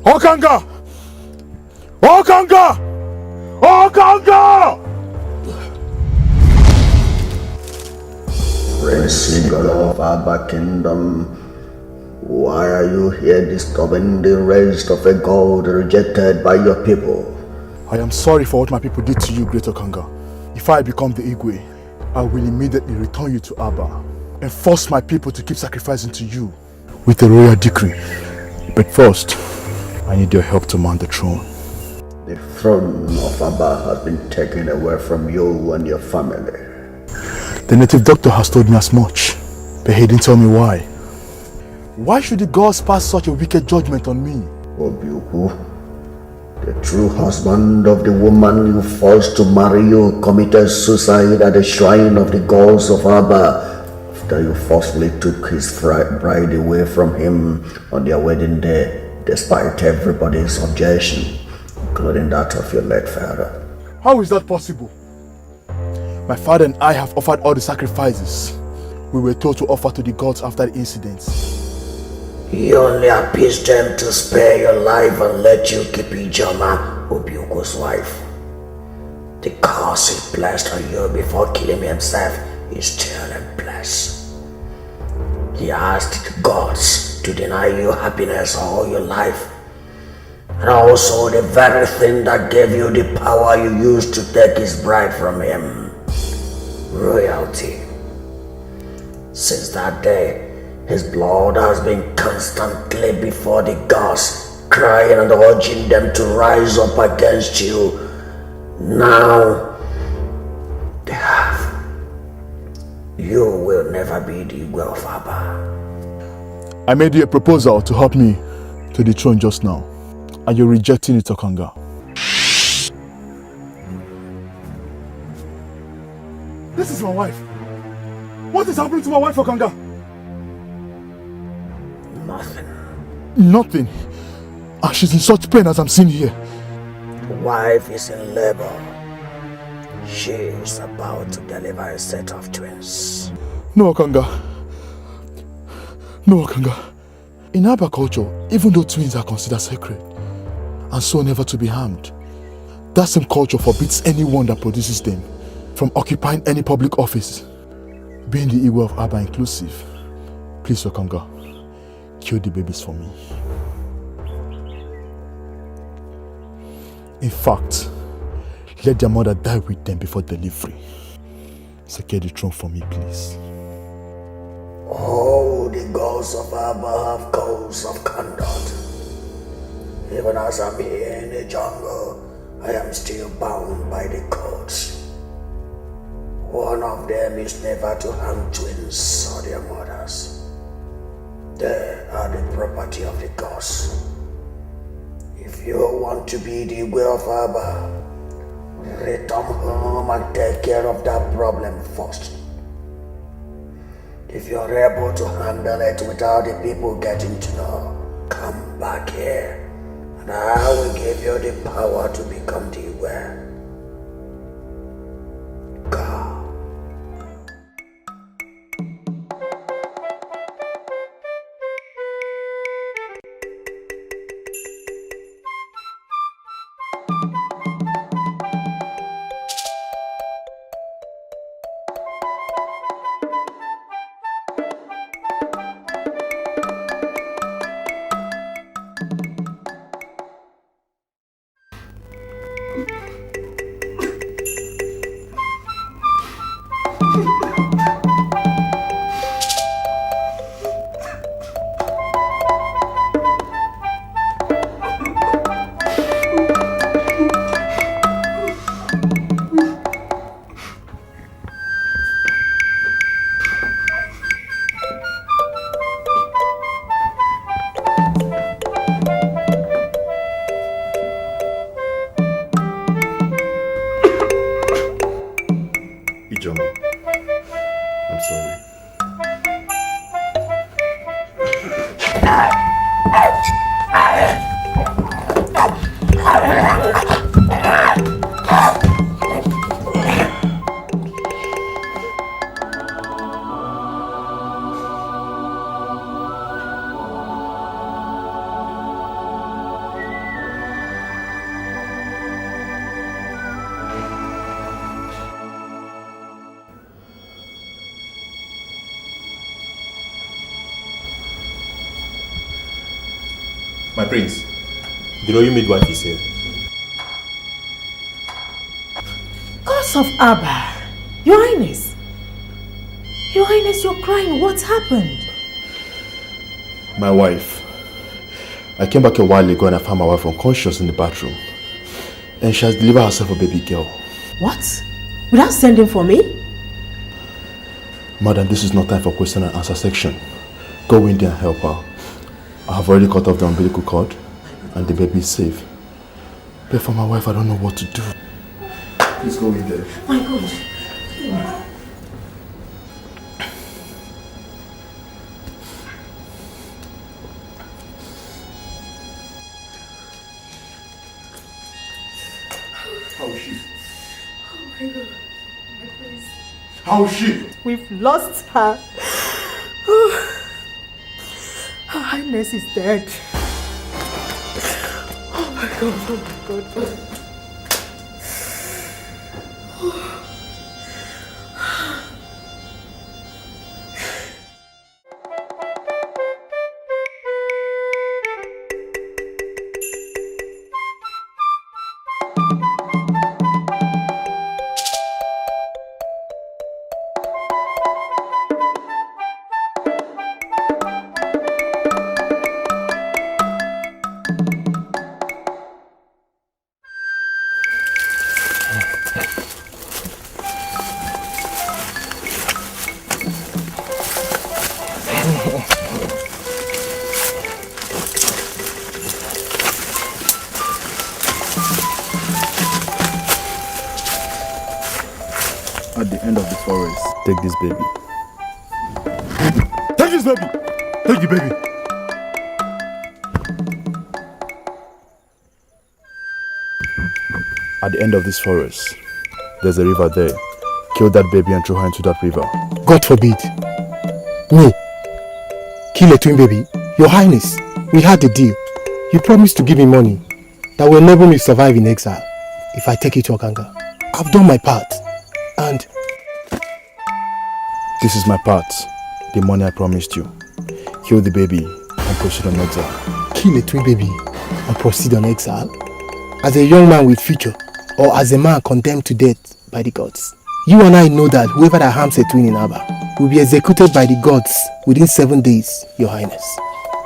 Okanga! Okanga! Okanga! Prince of Abba Kingdom, why are you here disturbing the rest of a God rejected by your people? I am sorry for what my people did to you, Great Okanga. If I become the Igwe, I will immediately return you to Abba and force my people to keep sacrificing to you with a royal decree. But first, I need your help to mount the throne. The throne of Abba has been taken away from you and your family. The native doctor has told me as much, but he didn't tell me why. Why should the gods pass such a wicked judgment on me? Obiuku, the true husband of the woman you forced to marry you committed suicide at the shrine of the gods of Abba after you forcefully took his bride away from him on their wedding day, despite everybody's objection, including that of your late father. How is that possible? My father and I have offered all the sacrifices we were told to offer to the gods after the incident. He only appeased them to spare your life and let you keep Ijoma, Obiuku's wife. The curse he placed on you before killing himself is still in place. He asked the gods to deny you happiness all your life, and also the very thing that gave you the power you used to take his bride from him, royalty. Since that day, his blood has been constantly before the gods, crying and urging them to rise up against you. Now, they have. You will never be the Igwe of Abba. I made you a proposal to help me to the throne just now, and you're rejecting it, Okanga. This is my wife. What is happening to my wife, Okanga? Nothing. Nothing. And she's in such pain as I'm seeing here. Wife is in labor. She is about to deliver a set of twins. No, Okanga. No, Okanga. In Aba culture, even though twins are considered sacred and so never to be harmed, that same culture forbids anyone that produces them from occupying any public office, being the Igwe of Aba inclusive. Please, Okanga, kill the babies for me. In fact, let their mother die with them before delivery. Secure the throne for me, please. Oh, the gods of Abba have codes of conduct. Even as I'm here in the jungle, I am still bound by the codes. One of them is never to harm twins or their mothers. They are the property of the gods. If you want to be the way of Abba, return home and take care of that problem first. If you're able to handle it without the people getting to know, come back here and I will give you the power to become the way. Go. My prince, the royal midwife is here. Gods of Abba, Your Highness. Your Highness, you're crying. What happened? My wife. I came back a while ago and I found my wife unconscious in the bathroom. And she has delivered herself a baby girl. What? Without sending for me? Madam, this is not time for question and answer section. Go in there and help her. I have already cut off the umbilical cord and the baby is safe. But for my wife, I don't know what to do. Please go in there. My God. How is she? Oh my God. My prince. How is she? We've lost her. Her Highness is dead. Oh my God, oh my God. At the end of the forest, take this baby this baby. Take the baby. At the end of this forest, there's a river there. Kill that baby and throw her into that river. God forbid. Me? Kill a twin baby? Your Highness, we had a deal. You promised to give me money that will enable me to survive in exile if I take you to Okanga. I've done my part. And this is my part. The money I promised you. Kill the baby and proceed on exile. Kill a twin baby and proceed on exile? As a young man with future, or as a man condemned to death by the gods? You and I know that whoever that harms a twin in Aba will be executed by the gods within 7 days, Your Highness.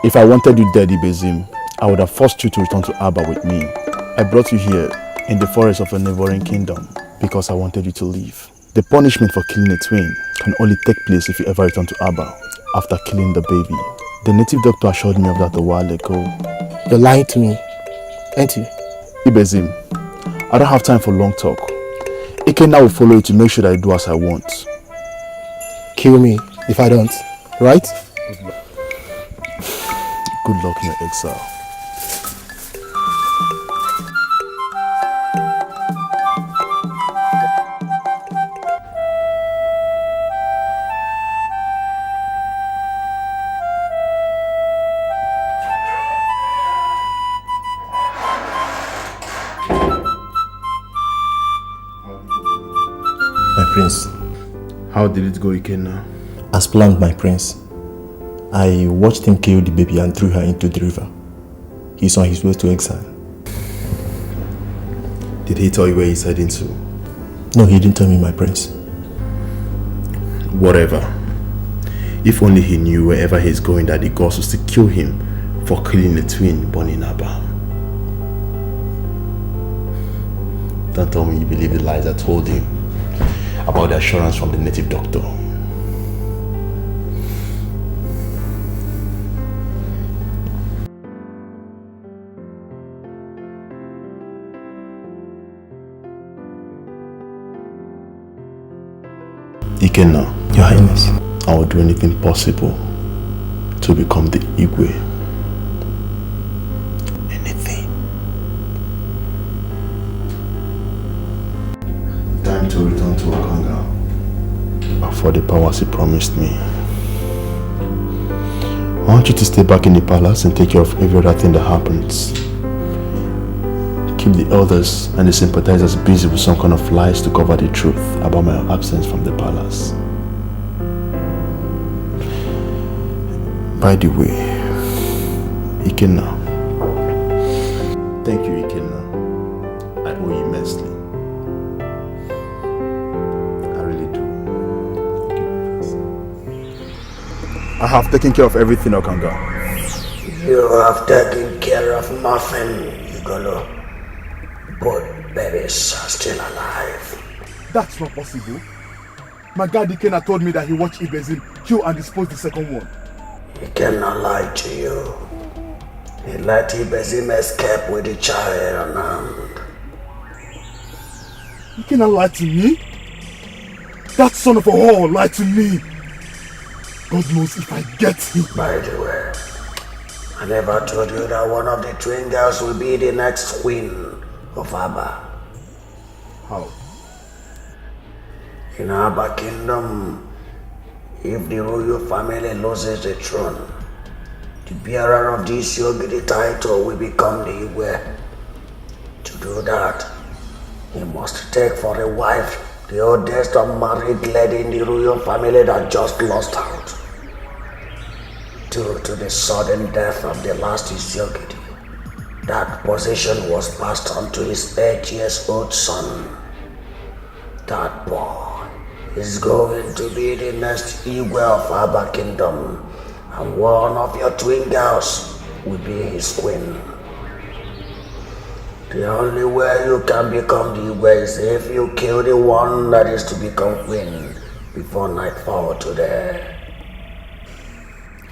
If I wanted you dead, Ibezim, I would have forced you to return to Aba with me. I brought you here in the forest of a neighboring kingdom because I wanted you to leave. The punishment for killing a twin can only take place if you ever return to Aba after killing the baby. The native doctor assured me of that a while ago. You're lying to me, aren't you? Ibezim, I don't have time for long talk. Ikenna will follow you to make sure that I do as I want. Kill me if I don't, right? Good luck in your exile. Prince. How did it go, Ikenna? As planned, my prince. I watched him kill the baby and threw her into the river. He's on his way to exile. Did he tell you where he's heading to? No, he didn't tell me, my prince. Whatever. If only he knew wherever he's going that the gods will still kill him for killing the twin born in Aba. Don't tell me you believe the lies I told him about the assurance from the native doctor. Ikenna, Your Highness, I will do anything possible to become the Igwe. Anything. Time to return to Okanga for the powers he promised me. I want you to stay back in the palace and take care of every other thing that happens. Keep the elders and the sympathizers busy with some kind of lies to cover the truth about my absence from the palace. By the way, Ikenna. Thank you, Ikenna. I owe you immensely. I really do. I have taken care of everything, Okanga. You have taken care of nothing, Igolo. Both babies are still alive. That's not possible. My guard Ikenna told me that he watched Ibezim kill and dispose the second one. He cannot lie to you. He let Ibezim escape with the child unharmed. Ikenna lied to me? That son of a whore lied to me. God knows if I get him. By the way, I never told you that one of the twin girls will be the next queen of Aba. How? In Aba Kingdom, if the royal family loses the throne, the bearer of this Yogiri title will become the Igwe. To do that, he must take for a wife the oldest unmarried lady in the royal family that just lost out. Due to the sudden death of the last Yogiri, that position was passed on to his 8-year-old son. That boy is going to be the next Igwe of Aba Kingdom, and one of your twin girls will be his queen. The only way you can become the Igwe is if you kill the one that is to become queen before nightfall today.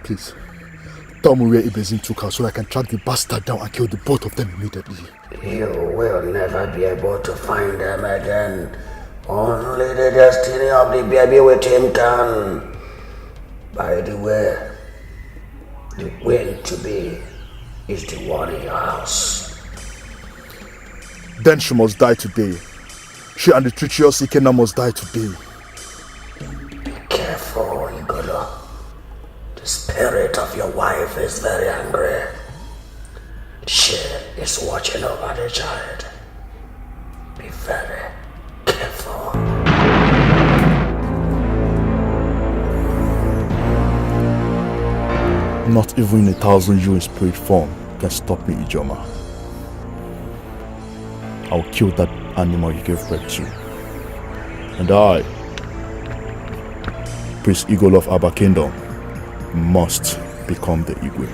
Please, tell me where Ibezim took her so I can track the bastard down and kill the both of them immediately. You will never be able to find them again. Only the destiny of the baby with him can. By the way, The will to be is the one in your house. Then she must die today. She and the treacherous Ikenna must die today. Be careful, Igolo. The spirit of your wife is very angry. She is watching over the child. Be very careful. Not even 1,000 you in spirit form can stop me, Ijoma. I'll kill that animal you gave birth to. And I, Prince Igolo of Aba Kingdom, must become the Igwe.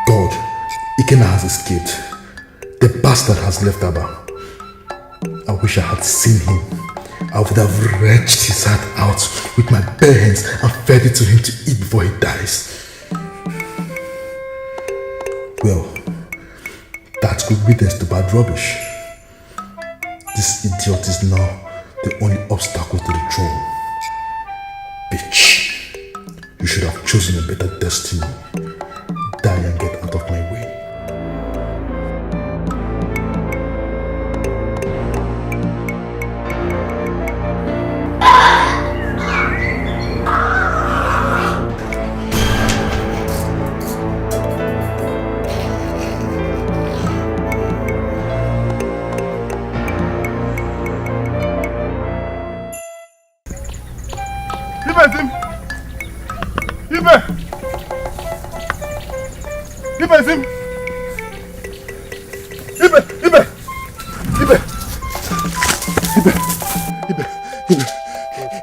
God, Ikenna has escaped. The bastard has left Aba. I wish I had seen him. I would have wrenched his heart out with my bare hands and fed it to him to eat before he dies. Well, that's good riddance to bad rubbish. This idiot is now the only obstacle to the throne. Bitch. You should have chosen a better destiny. Die and get out of my way.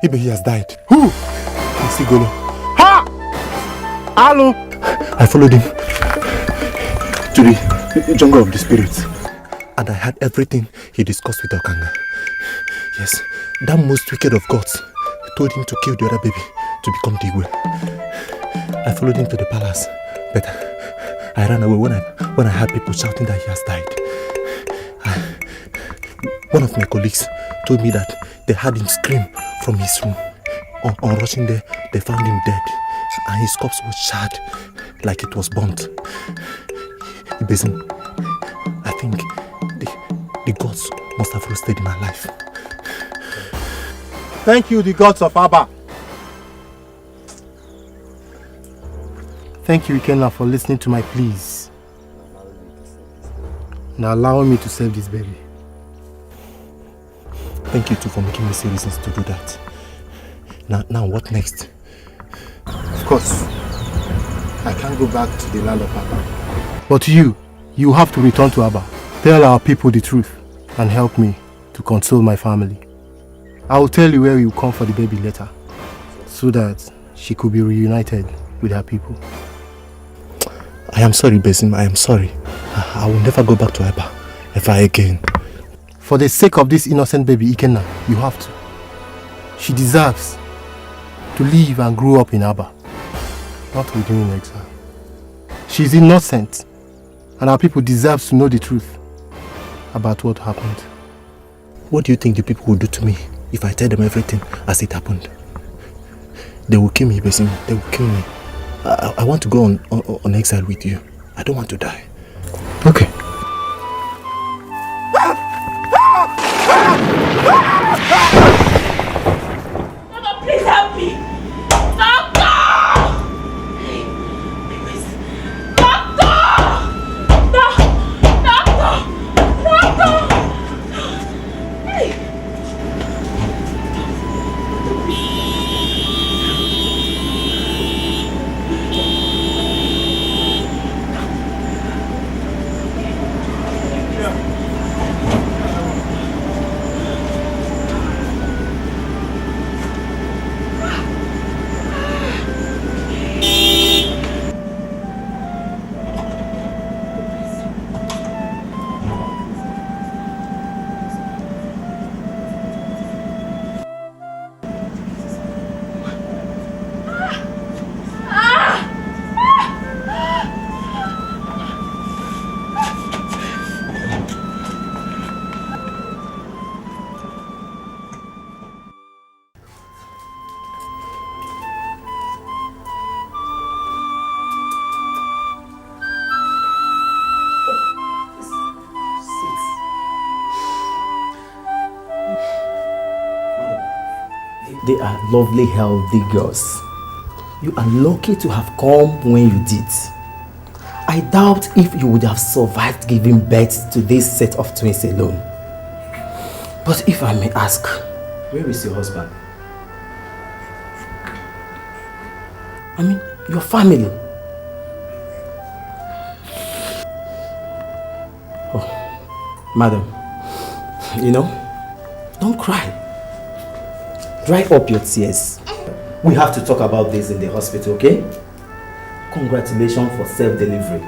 Ibe, he has died. Who? Prince Igolo. Ha! Hello! I followed him to the jungle of the spirits, and I heard everything he discussed with Okanga. Yes, that most wicked of gods told him to kill the other baby to become the Igwe. I followed him to the palace, but I ran away when I heard people shouting that he has died. One of my colleagues told me that they heard him scream from his room. On rushing there, they found him dead, and his corpse was charred like it was burnt. Ibezim, I think the gods must have roasted him alive. Thank you, the gods of Aba. Thank you, Ikenna, for listening to my pleas and allowing me to save this baby. Thank you too for making me see reasons to do that. Now what next? Of course, I can't go back to the land of Aba. But you have to return to Aba. Tell our people the truth and help me to console my family. I will tell you where you come for the baby later, so that she could be reunited with her people. I am sorry, Bezim, I am sorry. I will never go back to Aba ever again. For the sake of this innocent baby, Ikenna, you have to. She deserves to live and grow up in Aba, not with you in exile. She is innocent, and our people deserve to know the truth about what happened. What do you think the people will do to me if I tell them everything as it happened? They will kill me, Bezim. They will kill me. I want to go on exile with you. I don't want to die. Okay. Mama, please help me! Doctor! Doctor! Hey! They are lovely, healthy girls. You are lucky to have come when you did. I doubt if you would have survived giving birth to this set of twins alone. But if I may ask, where is your husband? I mean, your family. Oh, madam, you know, don't cry. Dry up your tears. We have to talk about this in the hospital, okay? Congratulations for self-delivery.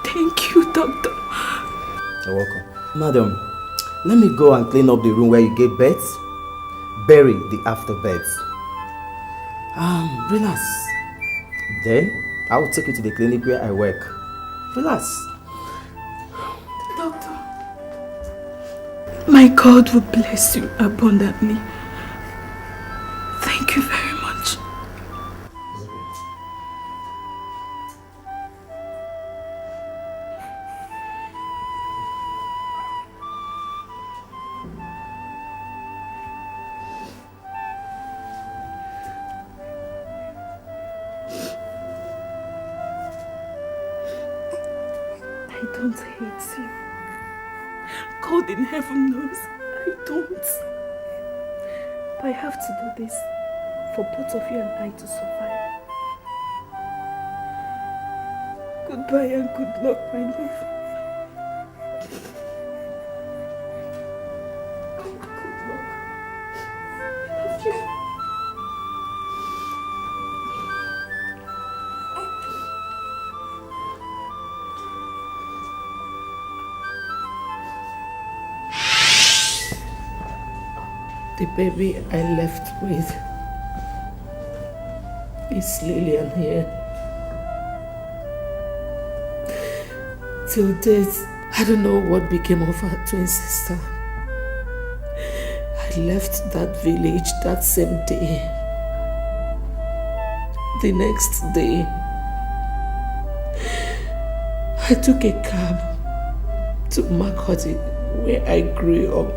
Thank you, doctor. You're welcome. Madam, let me go and clean up the room where you gave birth. Bury the afterbirth. Relax. Then, I will take you to the clinic where I work. Relax. Doctor, my God will bless you abundantly. Thank you very much. I don't hate you. God in heaven knows I don't. But I have to do this for both of you and I to survive. Goodbye and good luck, my love. Good luck. I love you. The baby I left with is Lillian here. Till death, I don't know what became of her twin sister. I left that village that same day. The next day, I took a cab to Makoti, where I grew up,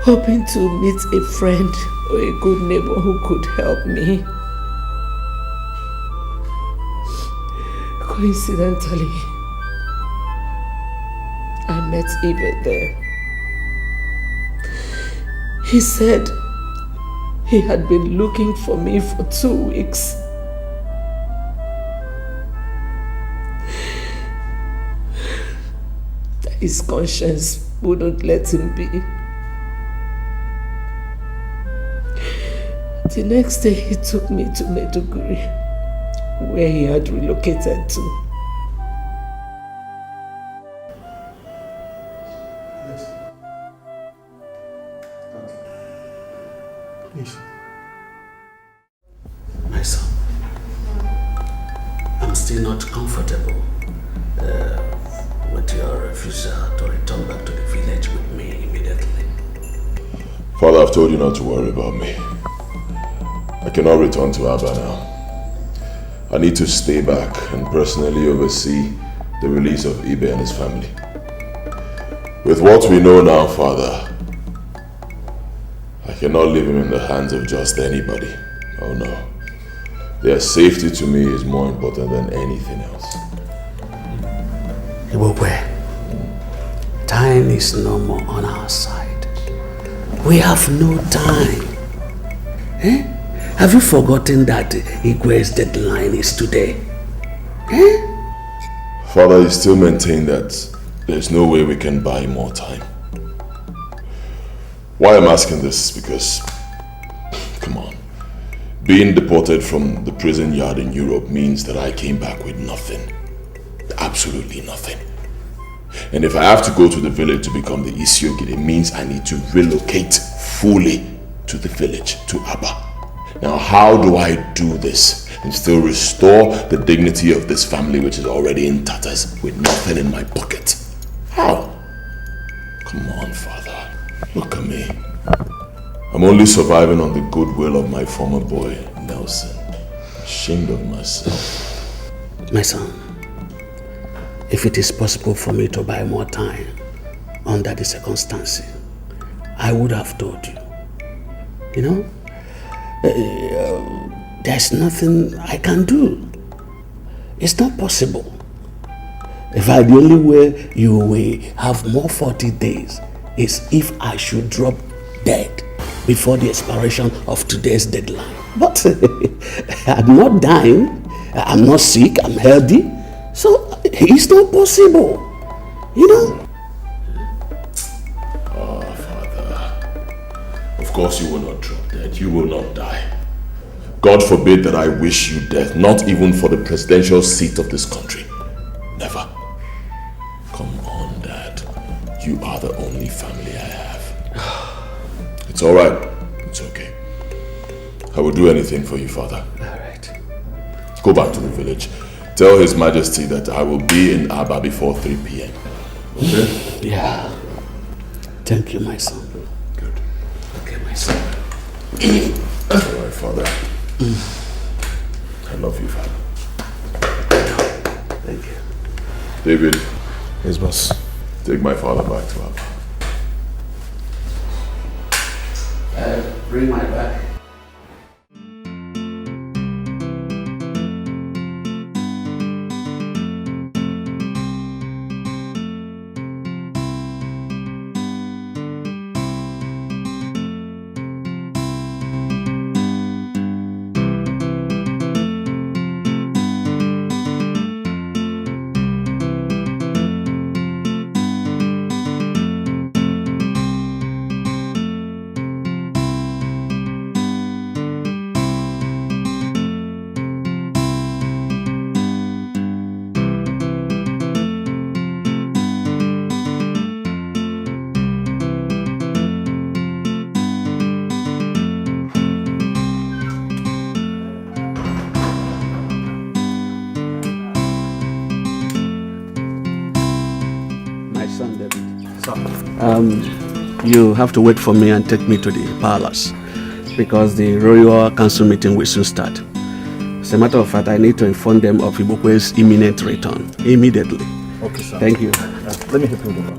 hoping to meet a friend or a good neighbor who could help me. Coincidentally, I met Ibe there. He said he had been looking for me for 2 weeks. That his conscience wouldn't let him be. The next day he took me to Maiduguri, where he had relocated to. Please. My son, I'm still not comfortable with your refusal to return back to the village with me immediately. Father, I've told you not to worry about me. I cannot return to Abba now. I need to stay back and personally oversee the release of Ibe and his family. With what we know now, Father, I cannot leave him in the hands of just anybody. Oh no. Their safety to me is more important than anything else. Ibokwe, time is no more on our side. We have no time. Eh? Have you forgotten that Igwe's deadline is today? Eh? Father, you still maintain that there's no way we can buy more time. Why I'm asking this is because, come on, being deported from the prison yard in Europe means that I came back with nothing. Absolutely nothing. And if I have to go to the village to become the Isiogid, it means I need to relocate fully to the village, to Abba. Now, how do I do this and still restore the dignity of this family which is already in tatters with nothing in my pocket? How? Come on, Father. Look at me. I'm only surviving on the goodwill of my former boy, Nelson. Ashamed of myself. My son, if it is possible for me to buy more time under the circumstances, I would have told you. You know, there's nothing I can do. It's not possible. In fact, the only way you will have more 40 days is if I should drop dead before the expiration of today's deadline. But I'm not dying, I'm not sick, I'm healthy, so it's not possible, you know. Oh, Father, of course you will not drop dead, you will not die. God forbid that I wish you death, not even for the presidential seat of this country. Never. Come on, Dad. You are the only family I have. It's all right. It's okay. I will do anything for you, Father. All right. Go back to the village. Tell His Majesty that I will be in Aba before 3 p.m. Okay? Yeah. Thank you, my son. Good. Okay, my son. All right, Father. I love you, Father. Thank you. David. Yes, boss. Take my father back to Aba. Bring my bag. You have to wait for me and take me to the palace because the royal council meeting will soon start. As a matter of fact, I need to inform them of Ibukwe's imminent return immediately. Okay, sir. Thank you. Let me help you with that.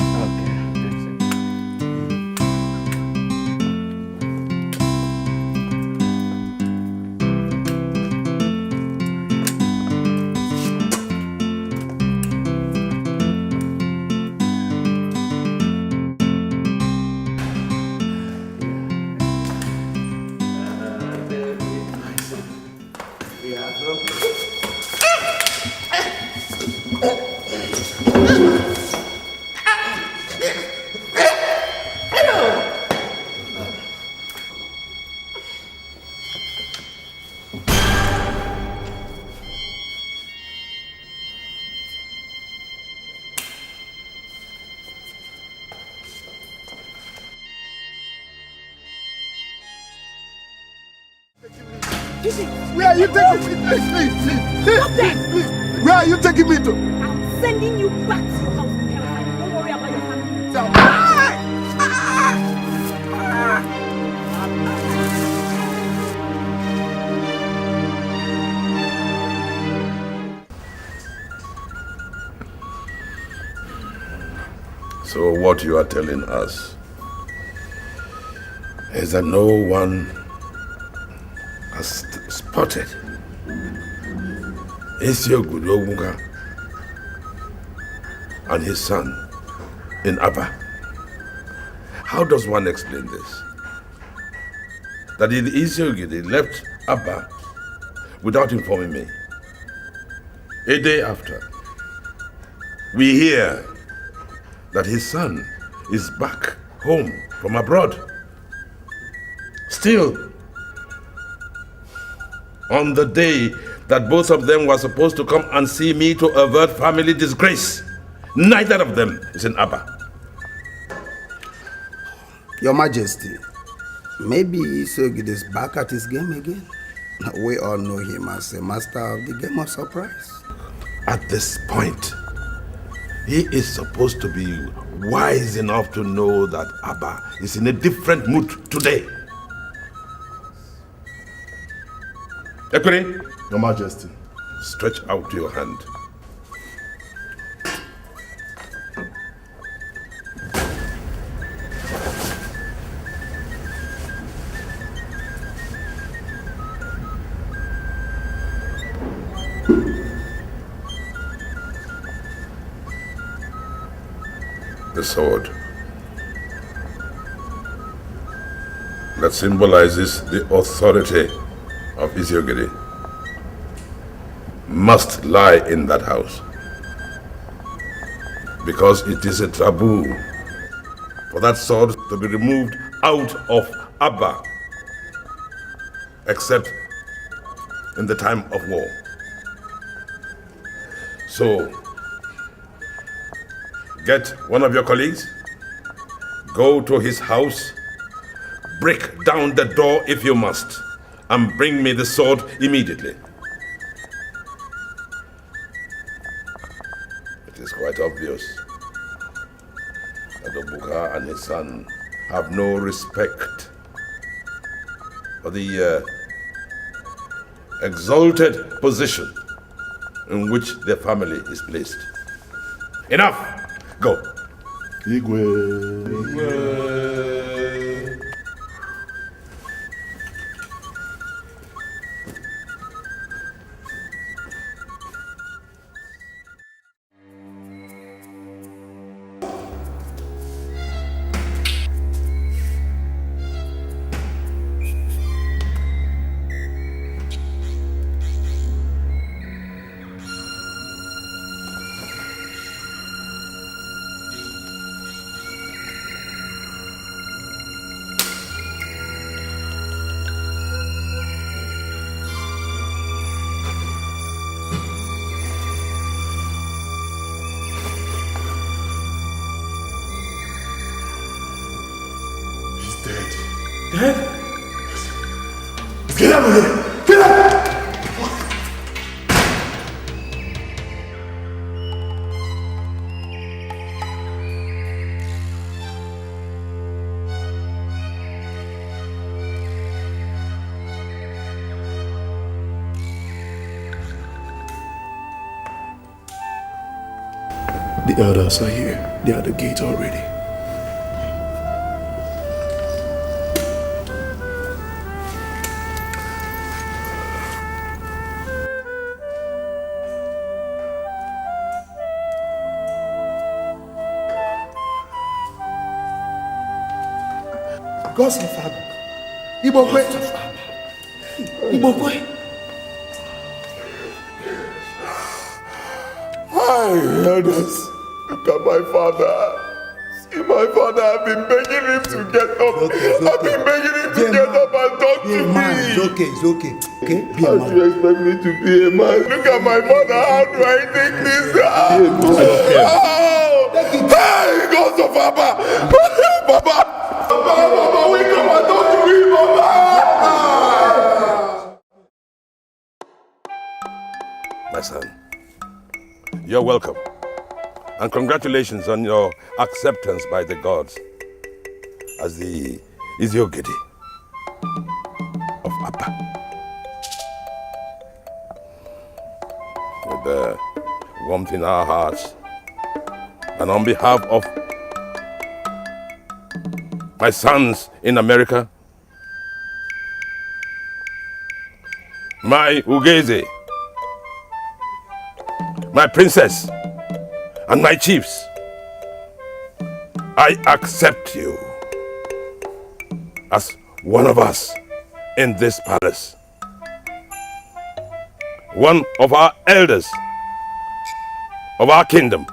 Where are you taking me? Please. Where are you taking me to? I'm sending you back to your house in Hellfire. Don't worry about your family. So what you are telling us is that no one has spotted Isiokwu Ogunka and his son in Aba. How does one explain this? That the Isiokwu left Aba without informing me. A day after, we hear that his son is back home from abroad. Still, on the day that both of them were supposed to come and see me to avert family disgrace, neither of them is in Aba. Your Majesty, maybe Isogide is back at his game again. We all know him as a master of the game of surprise. At this point, he is supposed to be wise enough to know that Aba is in a different mood today. Ekwere, Your Majesty. Stretch out your hand. the sword that symbolizes the authority of Isiogiri must lie in that house, because it is a taboo for that sword to be removed out of Abba, except in the time of war. So, get one of your colleagues, go to his house, break down the door if you must, and bring me the sword immediately. It is quite obvious that Obuka and his son have no respect for the exalted position in which their family is placed. Enough! Go! Igwe. Get out of here! Get out! The elders are here. They are at the gate already. God's of Abba. Ibokwe. Ibokwe. Hi, elders. Look at my father. See my father. I've been begging him to get up. I've been begging him to get up and talk to me. It's okay, it's okay. Okay? Be a How man. do you expect me to be a man? Look at my father. How do I take this? Hey, God of Abba. Baba. Baba, we come and talk to me, Baba. My son, you're welcome. And congratulations on your acceptance by the gods as the Isiogiri of Abba. With the warmth in our hearts, and on behalf of my sons in America, my Ugeze, my princess, and my chiefs, I accept you as one of us in this palace, one of our elders of our kingdom.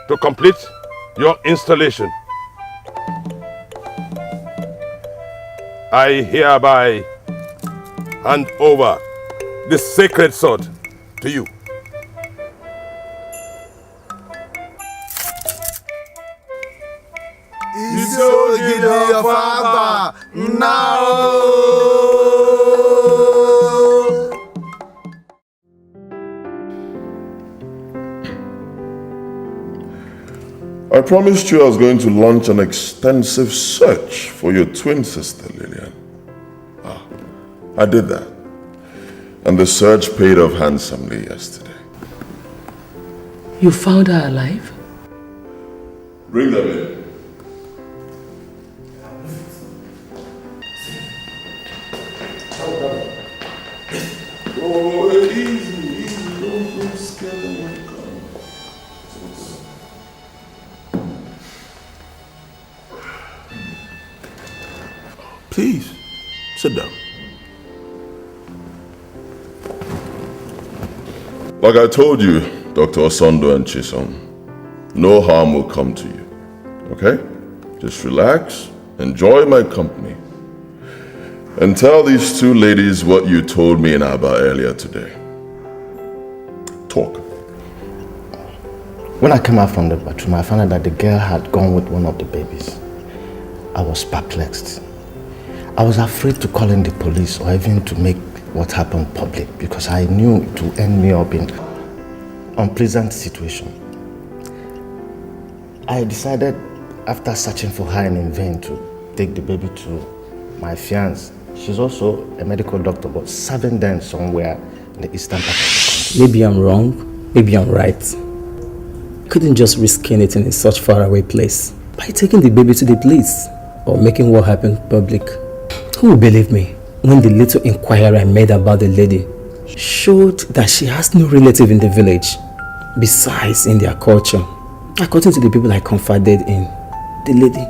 To complete your installation, I hereby hand over the sacred sword to you. Isiogiri of Abba, now. I promised you I was going to launch an extensive search for your twin sister, Lillian. I did that. And the search paid off handsomely yesterday. You found her alive? Bring them in. Oh, easy. Don't scare them when you come. Please, sit down. Like I told you, Dr. Osondo and Chisom, no harm will come to you, okay? Just relax, enjoy my company, and tell these two ladies what you told me in Aba earlier today. Talk. When I came out from the bathroom, I found out that the girl had gone with one of the babies. I was perplexed. I was afraid to call in the police or even to make what happened public because I knew it would end me up in an unpleasant situation. I decided, after searching for her in vain, to take the baby to my fiancée. She's also a medical doctor, but serving them somewhere in the eastern part of the country. Maybe I'm wrong, maybe I'm right. Couldn't just risk anything in such faraway place by taking the baby to the police or making what happened public. Who will believe me when the little inquiry I made about the lady showed that she has no relative in the village? Besides, in their culture, according to the people I confided in, the lady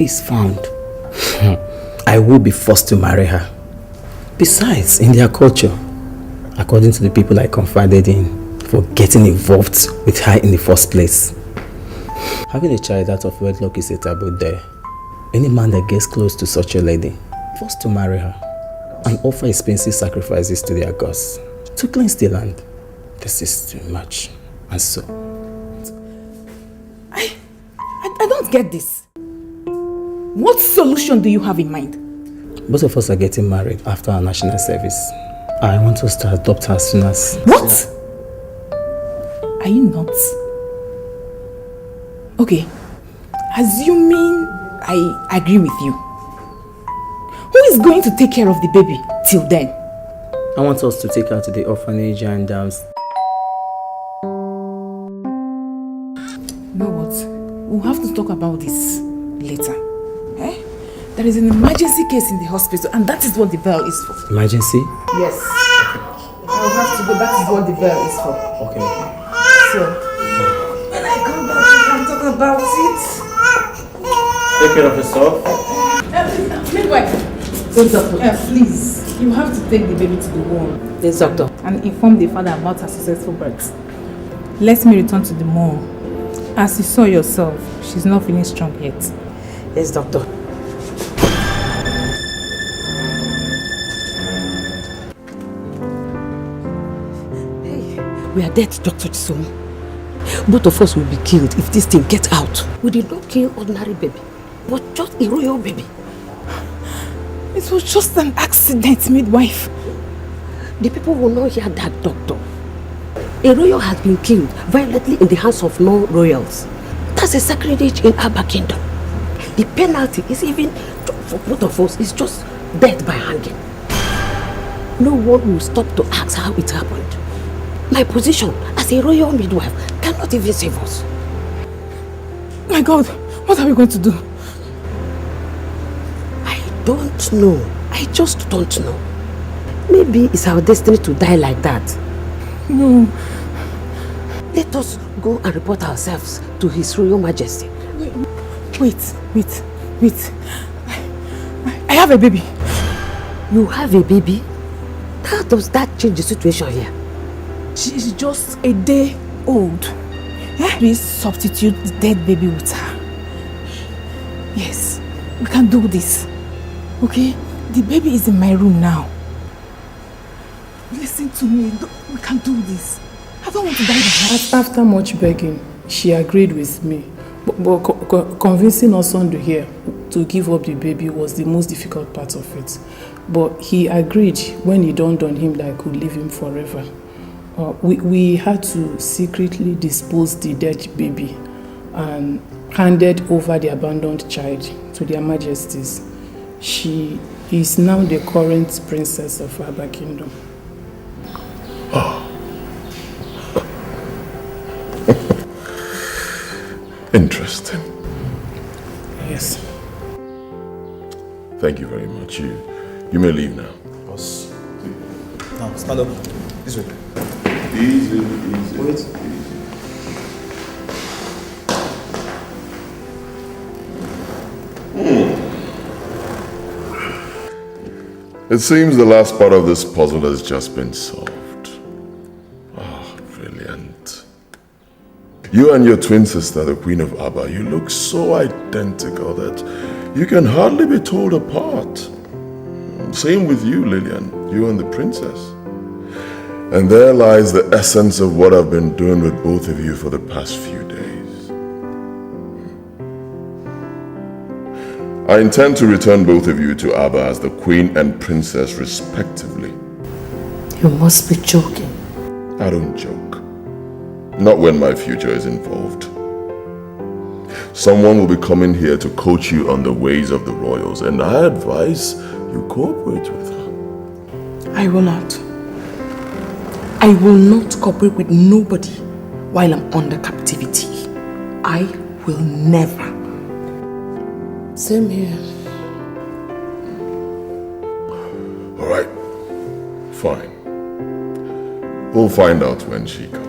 is found. I will be forced to marry her. Besides, in their culture, according to the people I confided in, for getting involved with her in the first place. Having a child out of wedlock is a taboo there. Any man that gets close to such a lady, forced to marry her and offer expensive sacrifices to their gods to cleanse the land. This is too much. And so, I don't get this. What solution do you have in mind? both of us are getting married after our national service. I want us to adopt her as soon as... What? Are you nuts? Okay, assuming I agree with you, who is going to take care of the baby till then? I want us to take her to the orphanage and You know what? We'll have to talk about this later. Eh? There is an emergency case in the hospital and that is what the bell is for. Emergency? Yes. I'll have to go. That is what the bell is for. Okay. So, when I come back, we can talk about it. Take care of yourself. Midwife. Yes, doctor. Please, you have to take the baby to the ward. Yes, doctor. And inform the father about her successful birth. Let me return to the mall. As you saw yourself, she's not feeling strong yet. Yes, doctor. We are dead, Dr. Chisom. Both of us will be killed if this thing gets out. We did not kill ordinary baby, but just a royal baby. It was just an accident, midwife. The people will not hear that, doctor. A royal has been killed violently in the hands of non-royals. That's a sacrilege in Aba Kingdom. The penalty is even, for both of us, is just death by hanging. No one will stop to ask how it happened. My position as a royal midwife cannot even save us. My God, what are we going to do? I don't know. I just don't know. Maybe it's our destiny to die like that. No. Let us go and report ourselves to His Royal Majesty. Wait. I have a baby. You have a baby? How does that change the situation here? She is just a day old. Please substitute the dead baby with her. Yes, we can do this. Okay? The baby is in my room now. Listen to me. We can do this. I don't want to die by her. After much begging, she agreed with me. But convincing Osondo here to give up the baby was the most difficult part of it. But he agreed when it dawned on him that I could leave him forever. We had to secretly dispose the dead baby and handed over the abandoned child to their majesties. She is now the current princess of Aba Kingdom. Oh. Interesting. Yes. Thank you very much. You may leave now. Boss. Now, stand up. This way. Easy. Wait. It seems the last part of this puzzle has just been solved. Oh, brilliant. You and your twin sister, the Queen of Abba, you look so identical that you can hardly be told apart. Same with you, Lillian, you and the princess. And there lies the essence of what I've been doing with both of you for the past few days. I intend to return both of you to Abba as the Queen and Princess respectively. You must be joking. I don't joke. Not when my future is involved. Someone will be coming here to coach you on the ways of the royals, and I advise you cooperate with her. I will not. I will not cooperate with nobody while I'm under captivity. I will never. Same here. All right. Fine. We'll find out when she comes.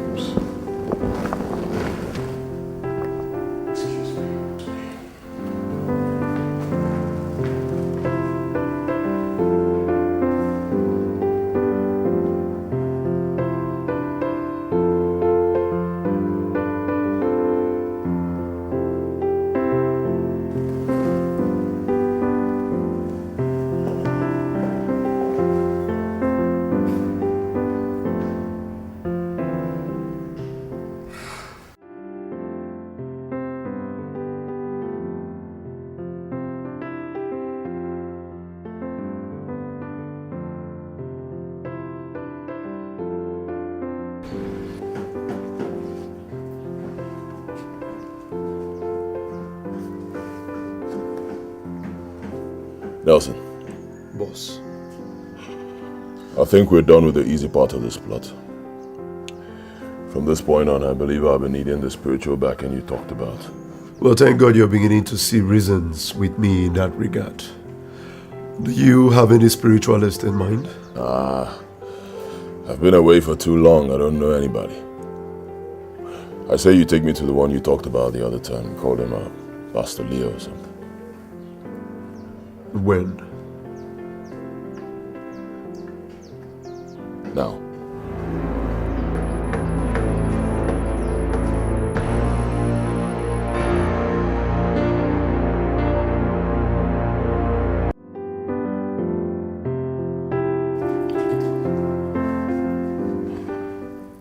Nelson. Boss. I think we're done with the easy part of this plot. From this point on, I believe I'll be needing the spiritual backing you talked about. Well, thank God you're beginning to see reasons with me in that regard. Do you have any spiritualist in mind? I've been away for too long. I don't know anybody. I say you take me to the one you talked about the other time. You called him Pastor Leo or something. When? Now.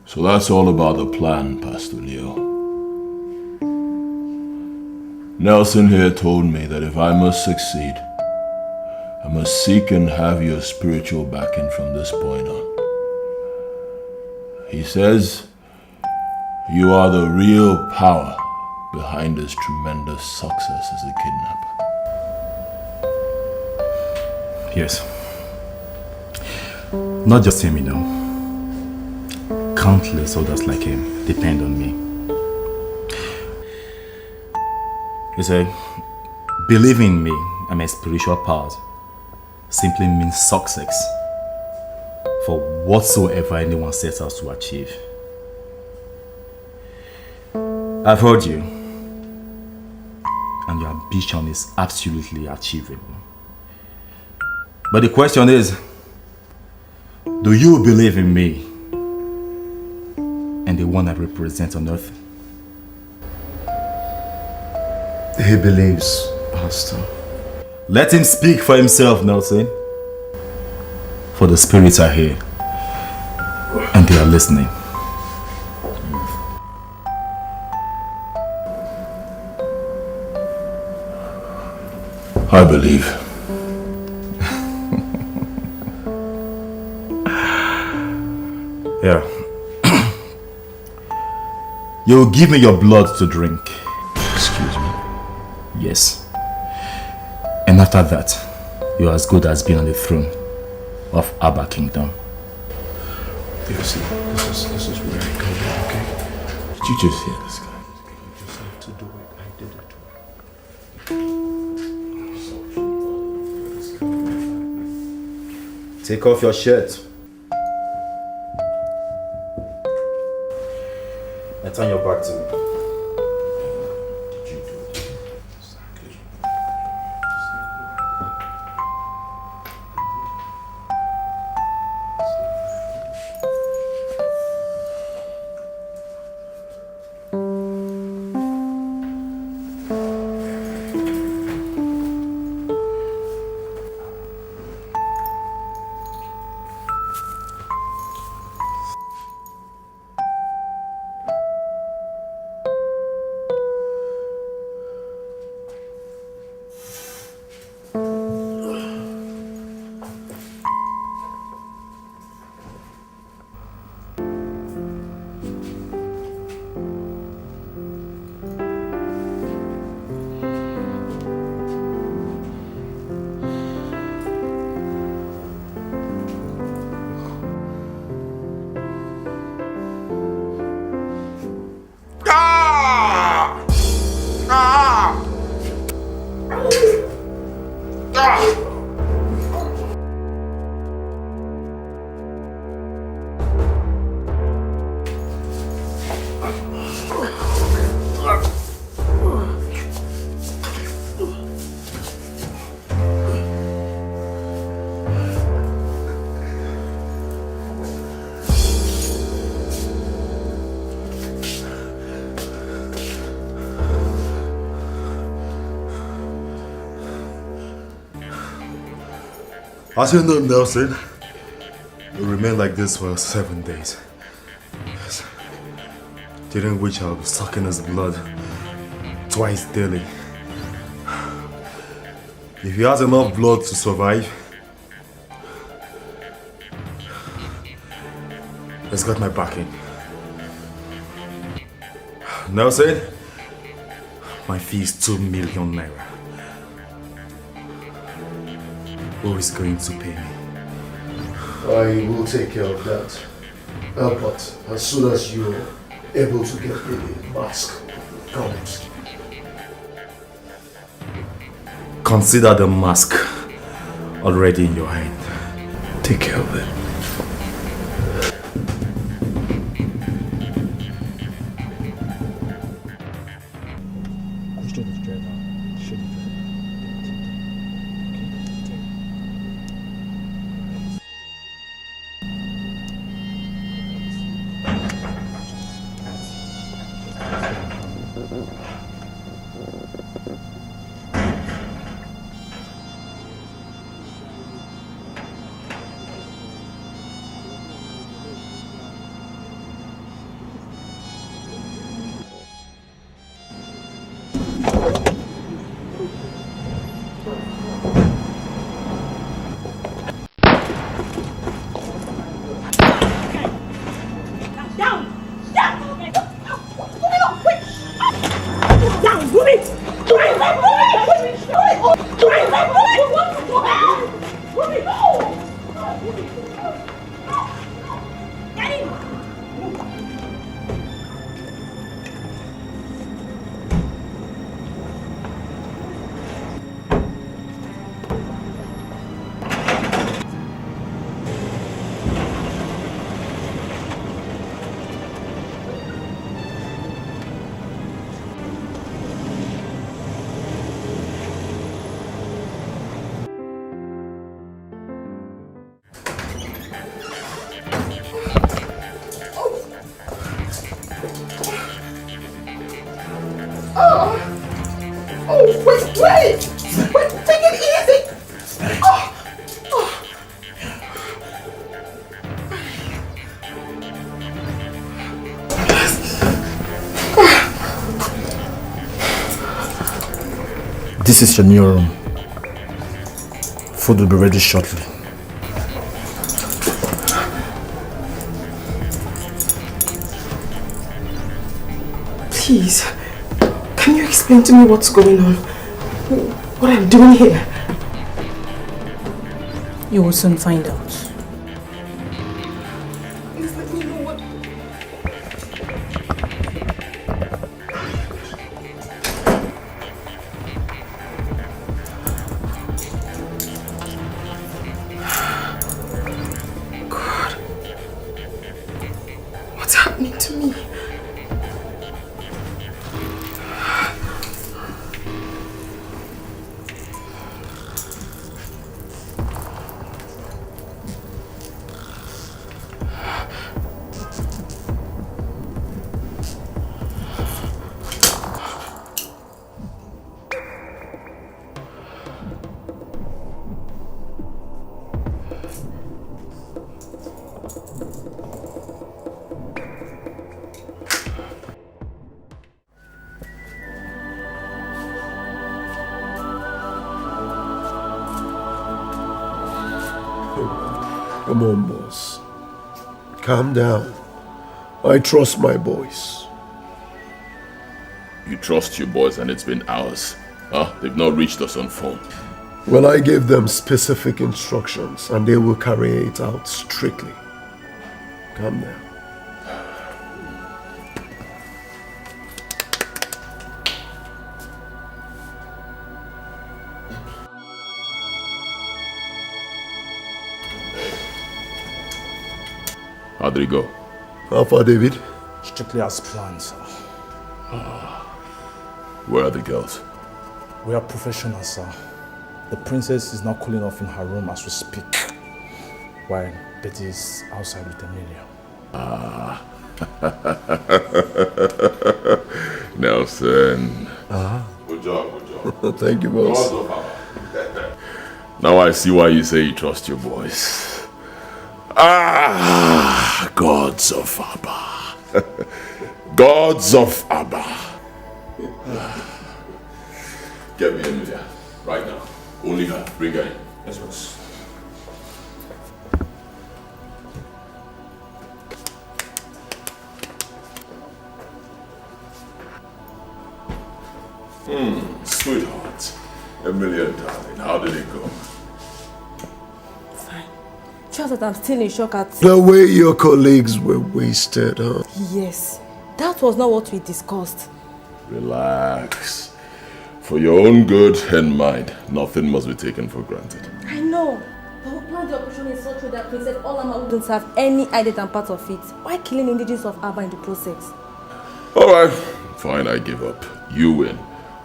So that's all about the plan, Pastor Leo. Nelson here told me that if I must succeed, I must seek and have your spiritual backing from this point on. He says you are the real power behind this tremendous success as a kidnapper. Yes. Not just him, you know. Countless others like him depend on me. You say, believing in me and my spiritual powers simply means success for whatsoever anyone sets out to achieve. I've heard you, and your ambition is absolutely achievable. But the question is, do you believe in me and the one I represent on earth? He believes, Pastor. Let him speak for himself, Nelson. For the spirits are here, and they are listening. I believe. Yeah. You'll give me your blood to drink. Excuse me? Yes. And after that, you're as good as being on the throne of Abba Kingdom. This is where I come in, okay? Did you just hear this guy? You just have to do it. I did it. Take off your shirt. and turn your back to me. As you know, Nelson, it remained like this for 7 days. Yes. During which I'll be sucking his blood twice daily. If he has enough blood to survive, he's got my backing. Nelson, my fee is 2 million naira. Who is going to pay me? I will take care of that. But as soon as you're able to get the mask comes. Consider the mask already in your hand. Take care of it. This is your new room. Food will be ready shortly. Please, can you explain to me what's going on? What I'm doing here? You will soon find out. Please let me know what... God. What's happening to me? Come on, boss. Calm down. I trust my boys. You trust your boys and it's been hours. Huh? They've not reached us on phone. Well, I gave them specific instructions and they will carry it out strictly. Calm down. How did it go? How far, David? Strictly as planned, sir. Where are the girls? We are professionals, sir. The princess is now cooling off in her room as we speak, while Betty is outside with Emilia. Nelson. Good job, good job. Thank you, boss. Now I see why you say you trust your boys. Gods of Abba. Gods of Abba. Get me Emilia, right now. Only her. Bring her in. Yes, boss. Sweetheart. Emilia, darling, how did it go? Just that I'm still in shock at... The way your colleagues were wasted, huh? Yes. That was not what we discussed. Relax. For your own good and mine, nothing must be taken for granted. I know. But we planned the operation in such a way that Princess Olama wouldn't have any idea and part of it. Why killing indigenous of Abba in the process? Alright, fine, I give up. You win.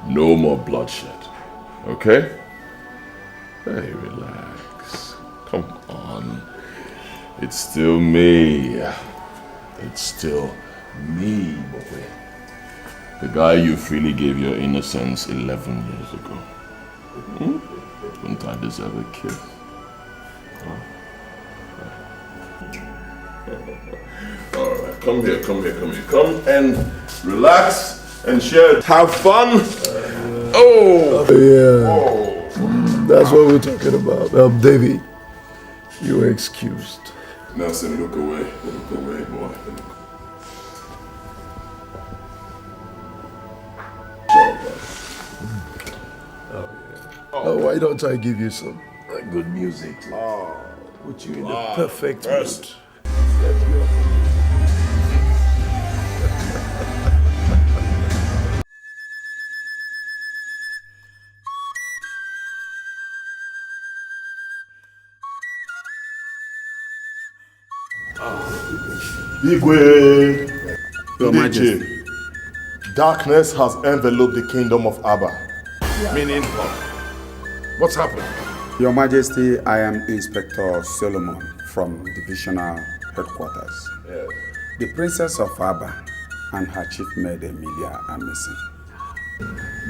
No more bloodshed. Okay? Hey, relax. Come on. It's still me. It's still me, boy. The guy you freely gave your innocence 11 years ago. Wouldn't I deserve a kiss? Alright, come here. Come and relax and share it. Have fun. That's what we're talking about. David, you're excused. Nelson, look away. Look away, boy. Why don't I give you some good music to put you in the perfect mood? Let's go. Igwe, Your Majesty, darkness has enveloped the kingdom of Abba. Meaning what? What's happened? Your Majesty, I am Inspector Solomon from Divisional Headquarters. Yes. The Princess of Abba and her chief maid Emilia are missing.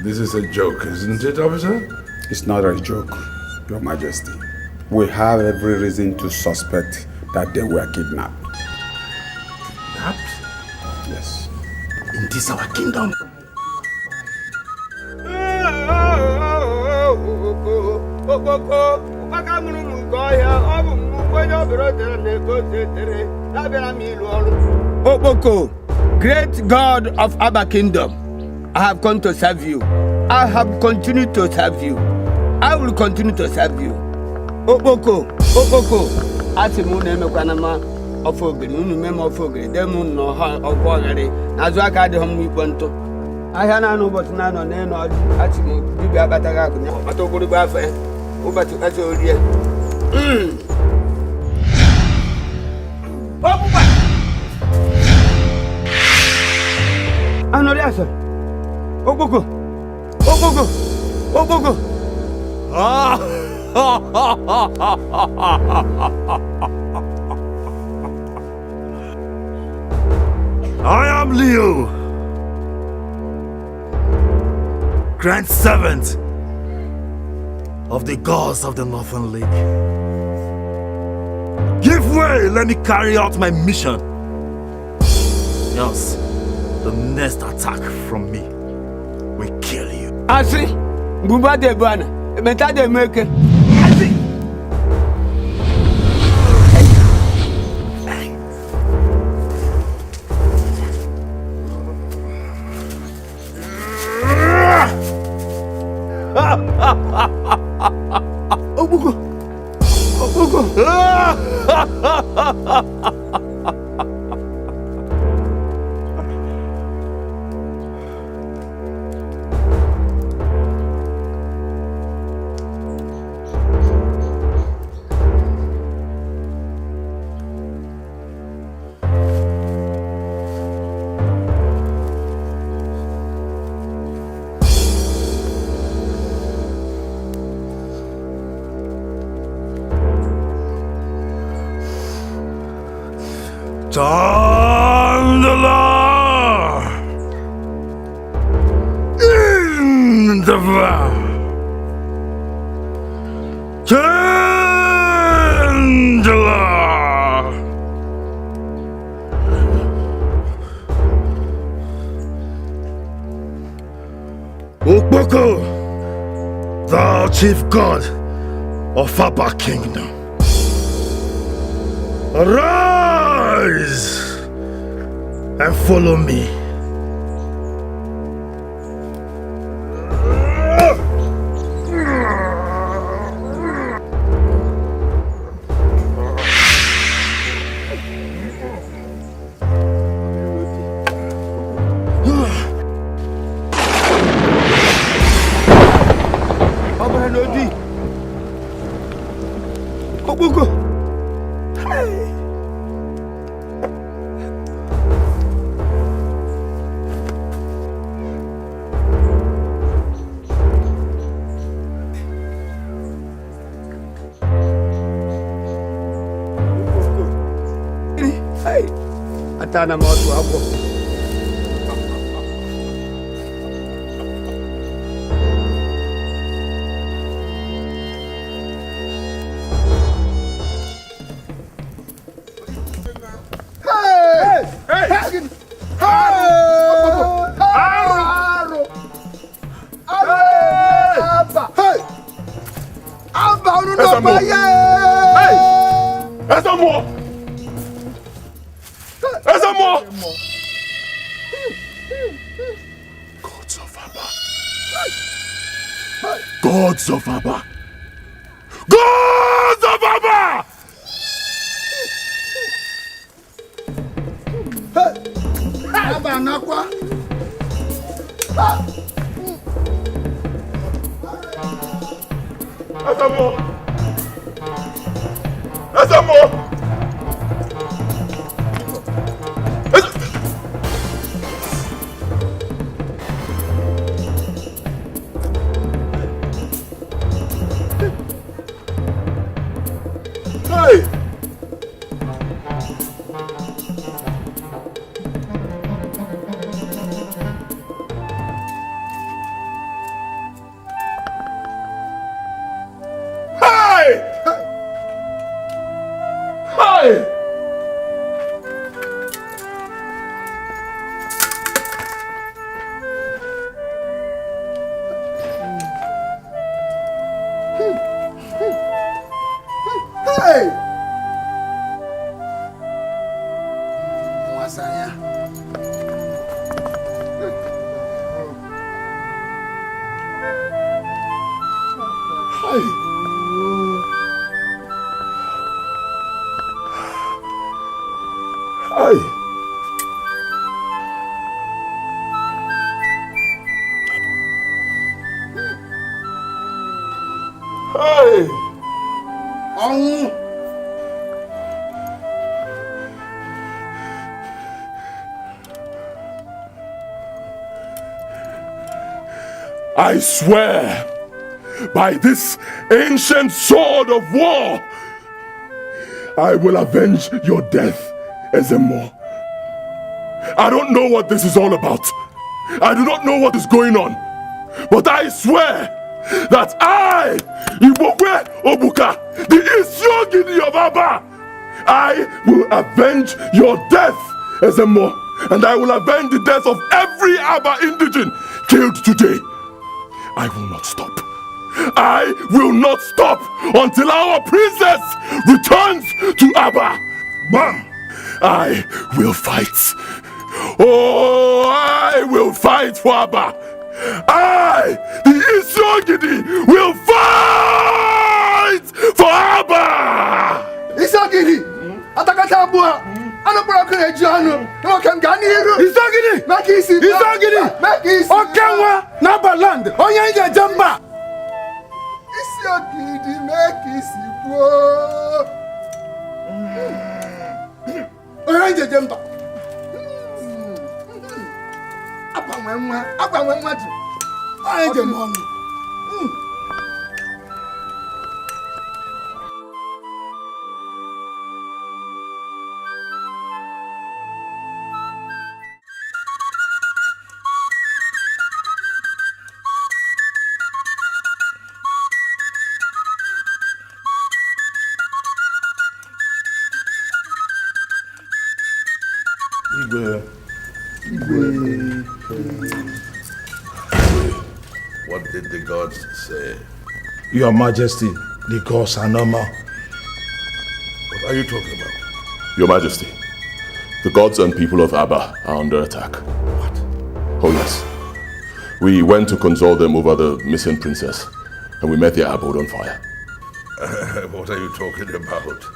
This is a joke, isn't it, officer? It's not a joke, Your Majesty. We have every reason to suspect that they were kidnapped. Yes. In this our kingdom. Okpoko, great God of Abba Kingdom, I have come to serve you. I have continued to serve you. I will continue to serve you. Okpoko, asimu na emekwanama ofogiri, unu mema ofogiri, demu no ha ofogiri. Nazu aka de hom ikpo nto. Ahia na no but na no na no asimu bibi abata ga kunya. Atoguru ba fa. Ubatu kasi orie. Opupa. Anori asa. Okpoko. I am Leo, Grand Servant of the gods of the Northern Lake. Give way, let me carry out my mission. Else, the next attack from me will kill you. Asi, buba de bana, meta de meke. Chandler! In the vow! Chandler! Ukboko, thou chief god of Abba Kingdom, arise and follow me. Atana moto hapo. Gods of Abba! Gods of Abba! Abba nakwa. Asamo! Asamo! I swear by this ancient sword of war, I will avenge your death, Ezemo. I don't know what this is all about. I do not know what is going on. But I swear that I, Ibokwe Obuka, the Isiogidi of Abba, I will avenge your death, Ezemo. And I will avenge the death of every Abba indigene killed today. I will not stop. I will not stop until our princess returns to Abba. Bam! I will fight. Oh, I will fight for Abba. I, the Isiogidi, will fight for Abba. Isiogidi, atakata abua. Anopura kure jano. No kan ganiru. Isiogidi, makisi. Isiogidi, makisi. Okanwa naba land. Onya jamba. Isiogidi, makisi bo. Onya jamba. Apa mwenwa tu. Onya jamba. What did the gods say? Your Majesty, the gods are normal. What are you talking about? Your Majesty, the gods and people of Abba are under attack. What? Oh yes. We went to console them over the missing princess, and we met their abode on fire. What are you talking about?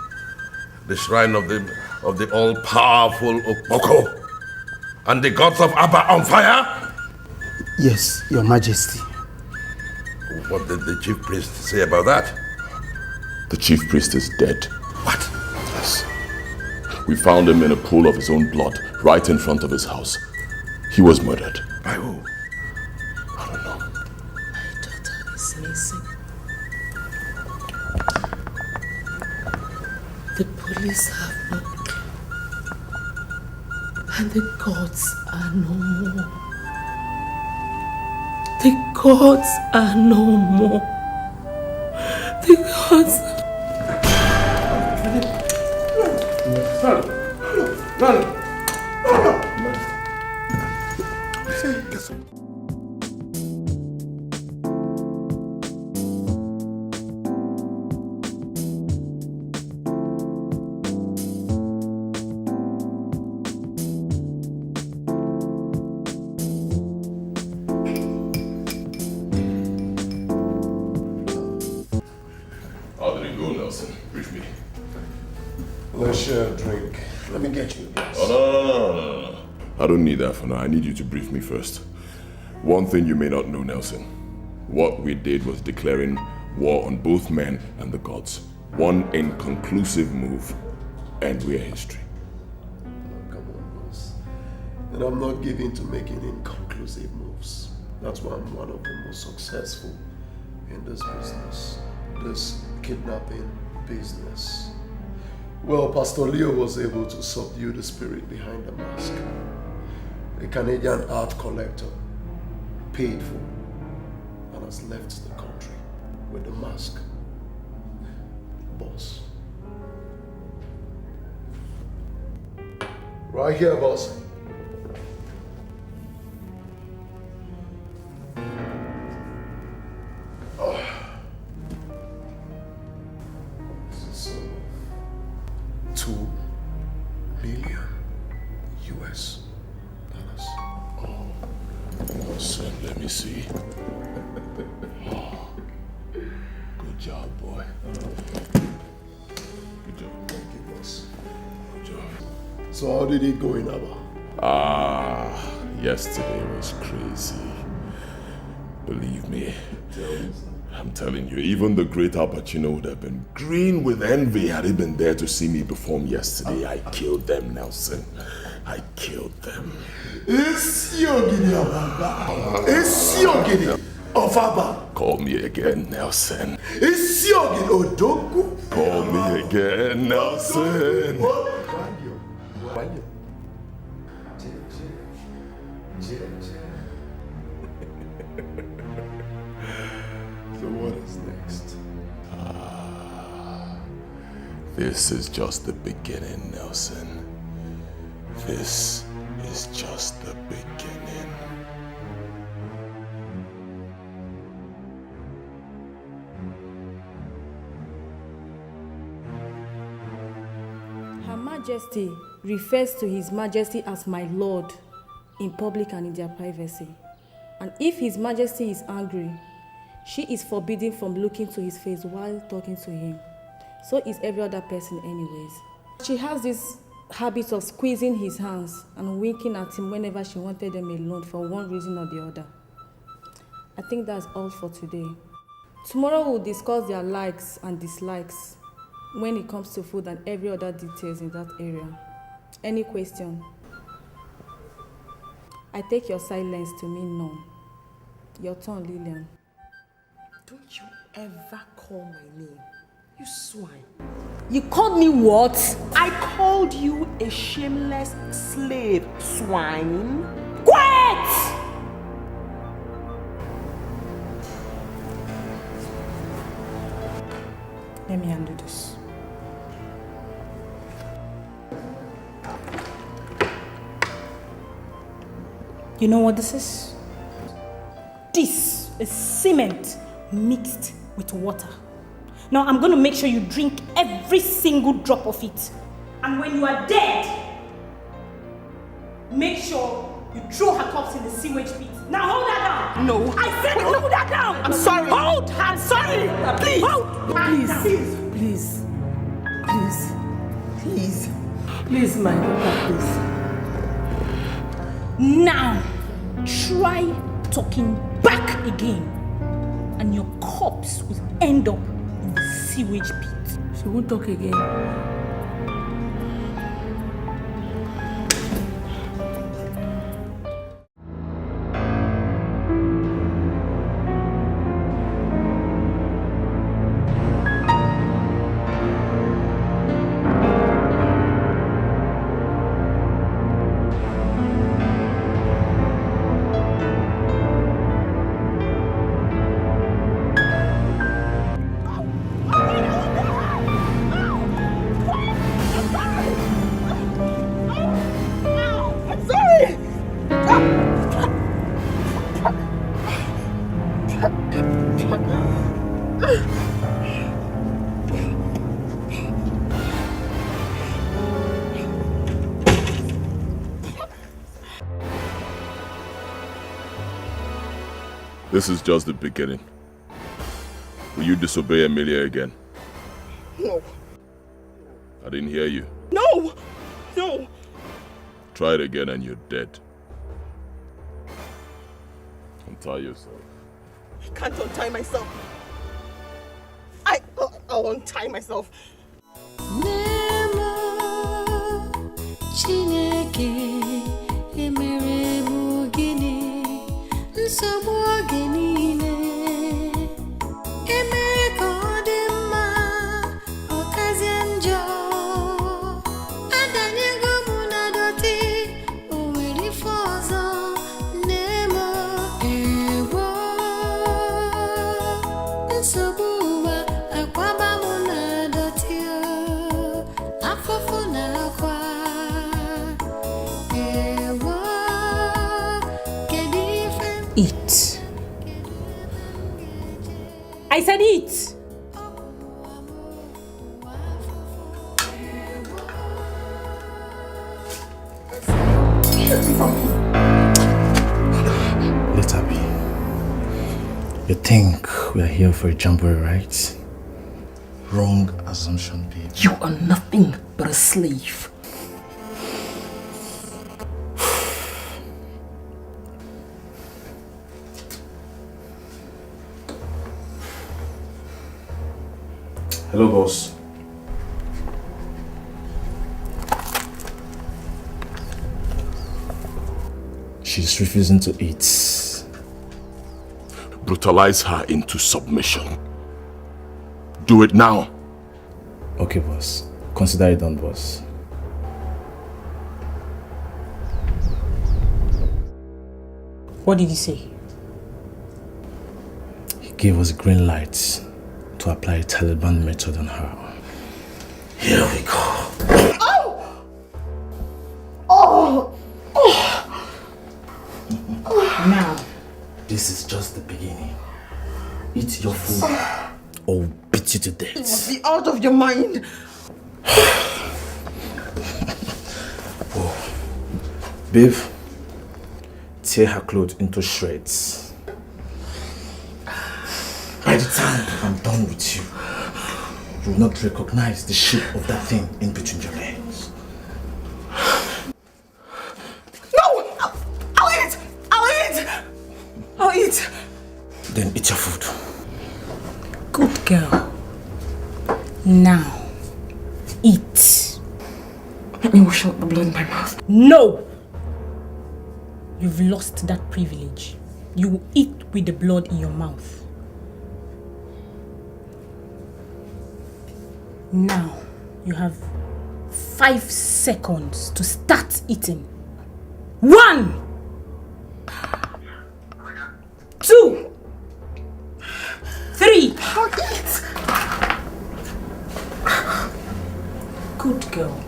The shrine of the all-powerful Okpoko and the gods of Abba on fire? Yes, Your Majesty. What did the chief priest say about that? The chief priest is dead. What? Yes. We found him in a pool of his own blood, right in front of his house. He was murdered. By who? I don't know. My daughter is missing. The police have no clue. And the gods are no more. The gods are no more. The gods. How did it go, Nelson? Brief me. Let's share a drink. Let me get you a glass. Oh, no. I don't need that for now. I need you to brief me first. One thing you may not know, Nelson. What we did was declaring war on both men and the gods. One inconclusive move, and we're history. Oh, come on, boss. And I'm not given to making inconclusive moves. That's why I'm one of the most successful in this business. This kidnapping business. Well, Pastor Leo was able to subdue the spirit behind the mask. A Canadian art collector, paid for, and has left the country with the mask. Boss. Right here, boss. This is 2 million US dollars. Oh, son, let me see. Oh, good job, boy. Good job. Thank you, boss. Good job. So how did it go in Abba? Yesterday was crazy. Believe me. I'm telling you, even the great Al Pacino would have been green with envy had he been there to see me perform yesterday. I killed them, Nelson. I killed them. It's Yogini Abba. It's Yogini of Abba. Call me again, Nelson. It's Yogini Odogu. Call me again, Nelson. So what is next? This is just the beginning, Nelson. This is just the beginning. Her Majesty refers to His Majesty as my Lord in public and in their privacy. And if His Majesty is angry, she is forbidden from looking to his face while talking to him. So is every other person anyways. She has this habit of squeezing his hands and winking at him whenever she wanted them alone for one reason or the other. I think that's all for today. Tomorrow we'll discuss their likes and dislikes when it comes to food and every other details in that area. Any question? I take your silence to mean none. Your turn, Lillian. Don't you ever call my name, you swine. You called me what? I called you a shameless slave, swine. Quiet! Let me undo this. You know what this is? This is cement mixed with water. Now I'm going to make sure you drink every single drop of it. And when you are dead, make sure you throw her corpse in the sewage pit. Now hold her down. No. I said hold her down. I'm sorry. Hold her. I'm sorry. Please. Hold her. Please. Please, my daughter, please. Now, try talking back again, and your corpse will end up in the sewage pit. She won't talk again. This is just the beginning. Will you disobey Emilia again? No. I didn't hear you. No. Try it again and you're dead. Untie yourself. I can't untie myself. I'll untie myself. Eat. I said eat. Let her be. You think we are here for a jamboree, right? Wrong assumption, babe. You are nothing but a slave. Hello, boss. She's refusing to eat. Brutalize her into submission. Do it now. Okay, boss. Consider it done, boss. What did he say? He gave us green light to apply a Taliban method on her. Here we go. Now. This is just the beginning. Eat your food or we'll beat you to You death. must be out of your mind. Babe, tear her clothes into shreds. By the time I'm done with you, you will not recognize the shape of that thing in between your legs. No! I'll eat! I'll eat! Then eat your food. Good girl. Now, eat. Let me wash out the blood in my mouth. No! You've lost that privilege. You will eat with the blood in your mouth. Now, you have 5 seconds to start eating. 1, 2, 3. Good girl.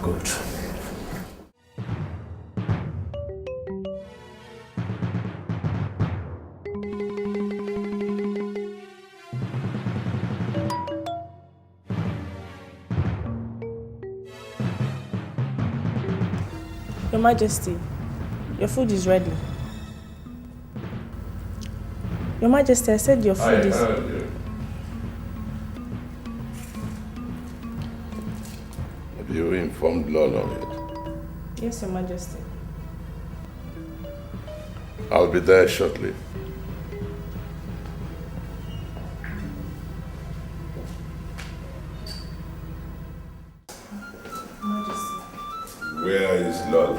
Good. Your Majesty, your food is ready. Your Majesty, I said your food is... Have you informed Lolo yet? Yes, Your Majesty. I'll be there shortly. Majesty. Where is Lolo?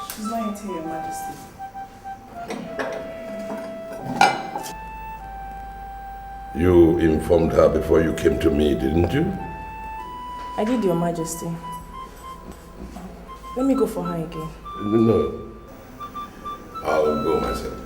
She's not yet here, Your Majesty. You informed her before you came to me, didn't you? I did, Your Majesty. Let me go for her again. No. I'll go myself.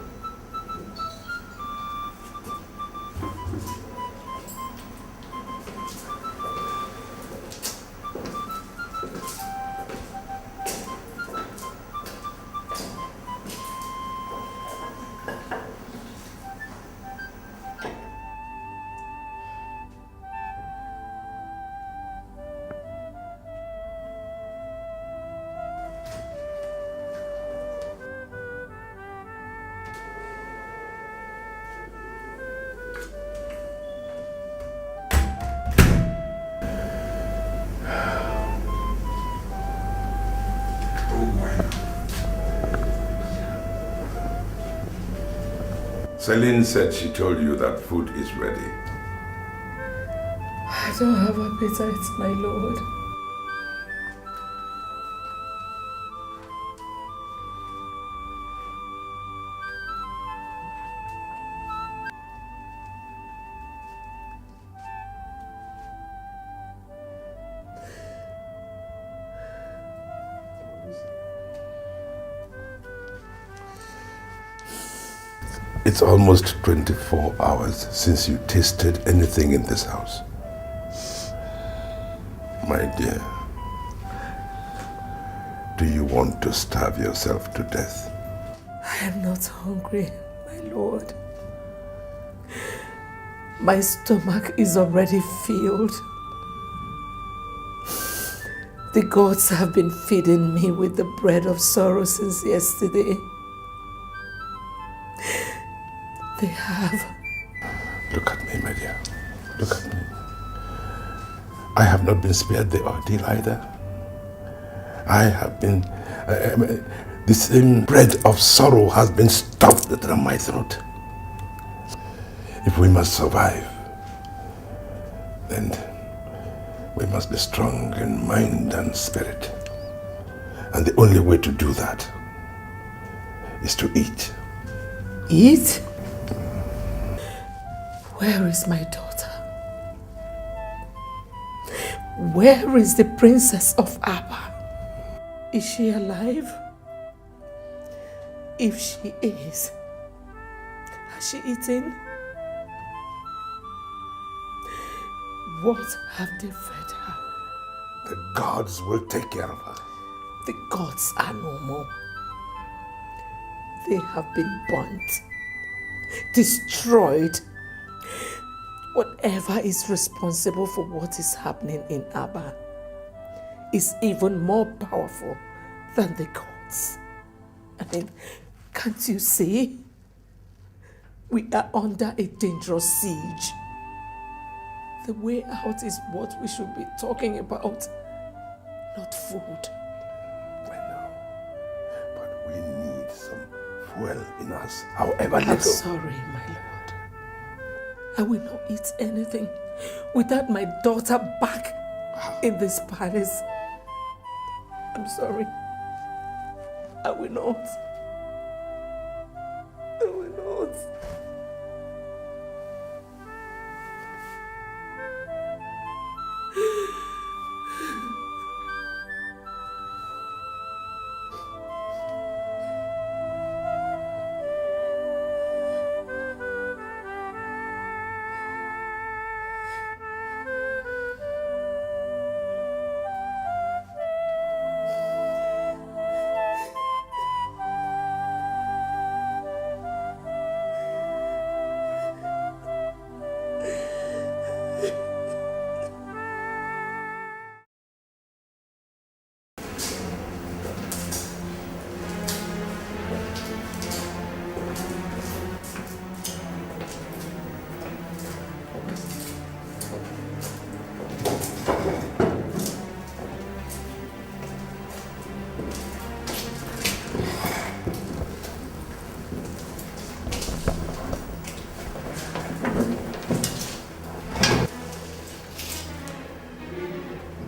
Celine said she told you that food is ready. I don't have appetite, my lord. It's almost 24 hours since you tasted anything in this house. My dear, do you want to starve yourself to death? I am not hungry, my lord. My stomach is already filled. The gods have been feeding me with the bread of sorrow since yesterday. They have. Look at me, my dear. Look at me. I have not been spared the ordeal either. I have been... the same bread of sorrow has been stuffed down my throat. If we must survive, then we must be strong in mind and spirit. And the only way to do that is to eat. Eat? Where is my daughter? Where is the princess of Abba? Is she alive? If she is, has she eaten? What have they fed her? The gods will take care of her. The gods are no more. They have been burnt, destroyed. Whatever is responsible for what is happening in Abba is even more powerful than the gods. I mean, can't you see? We are under a dangerous siege. The way out is what we should be talking about, not food. I know, but we need some fuel in us, however little. I'm sorry, my lord. I will not eat anything without my daughter back in this palace. I'm sorry. I will not. I will not.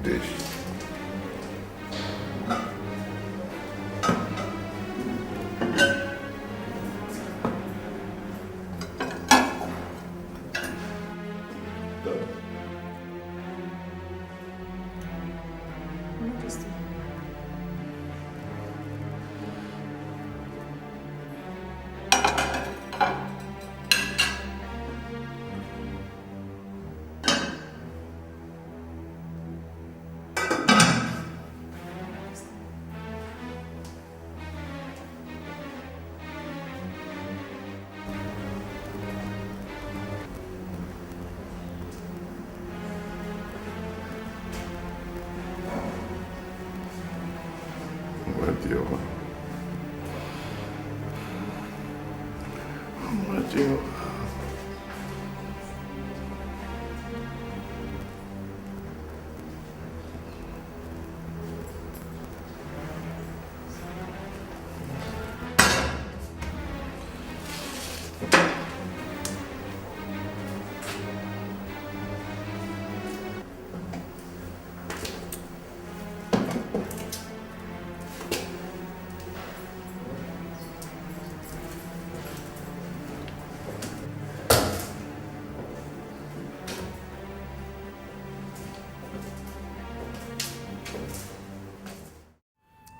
dish.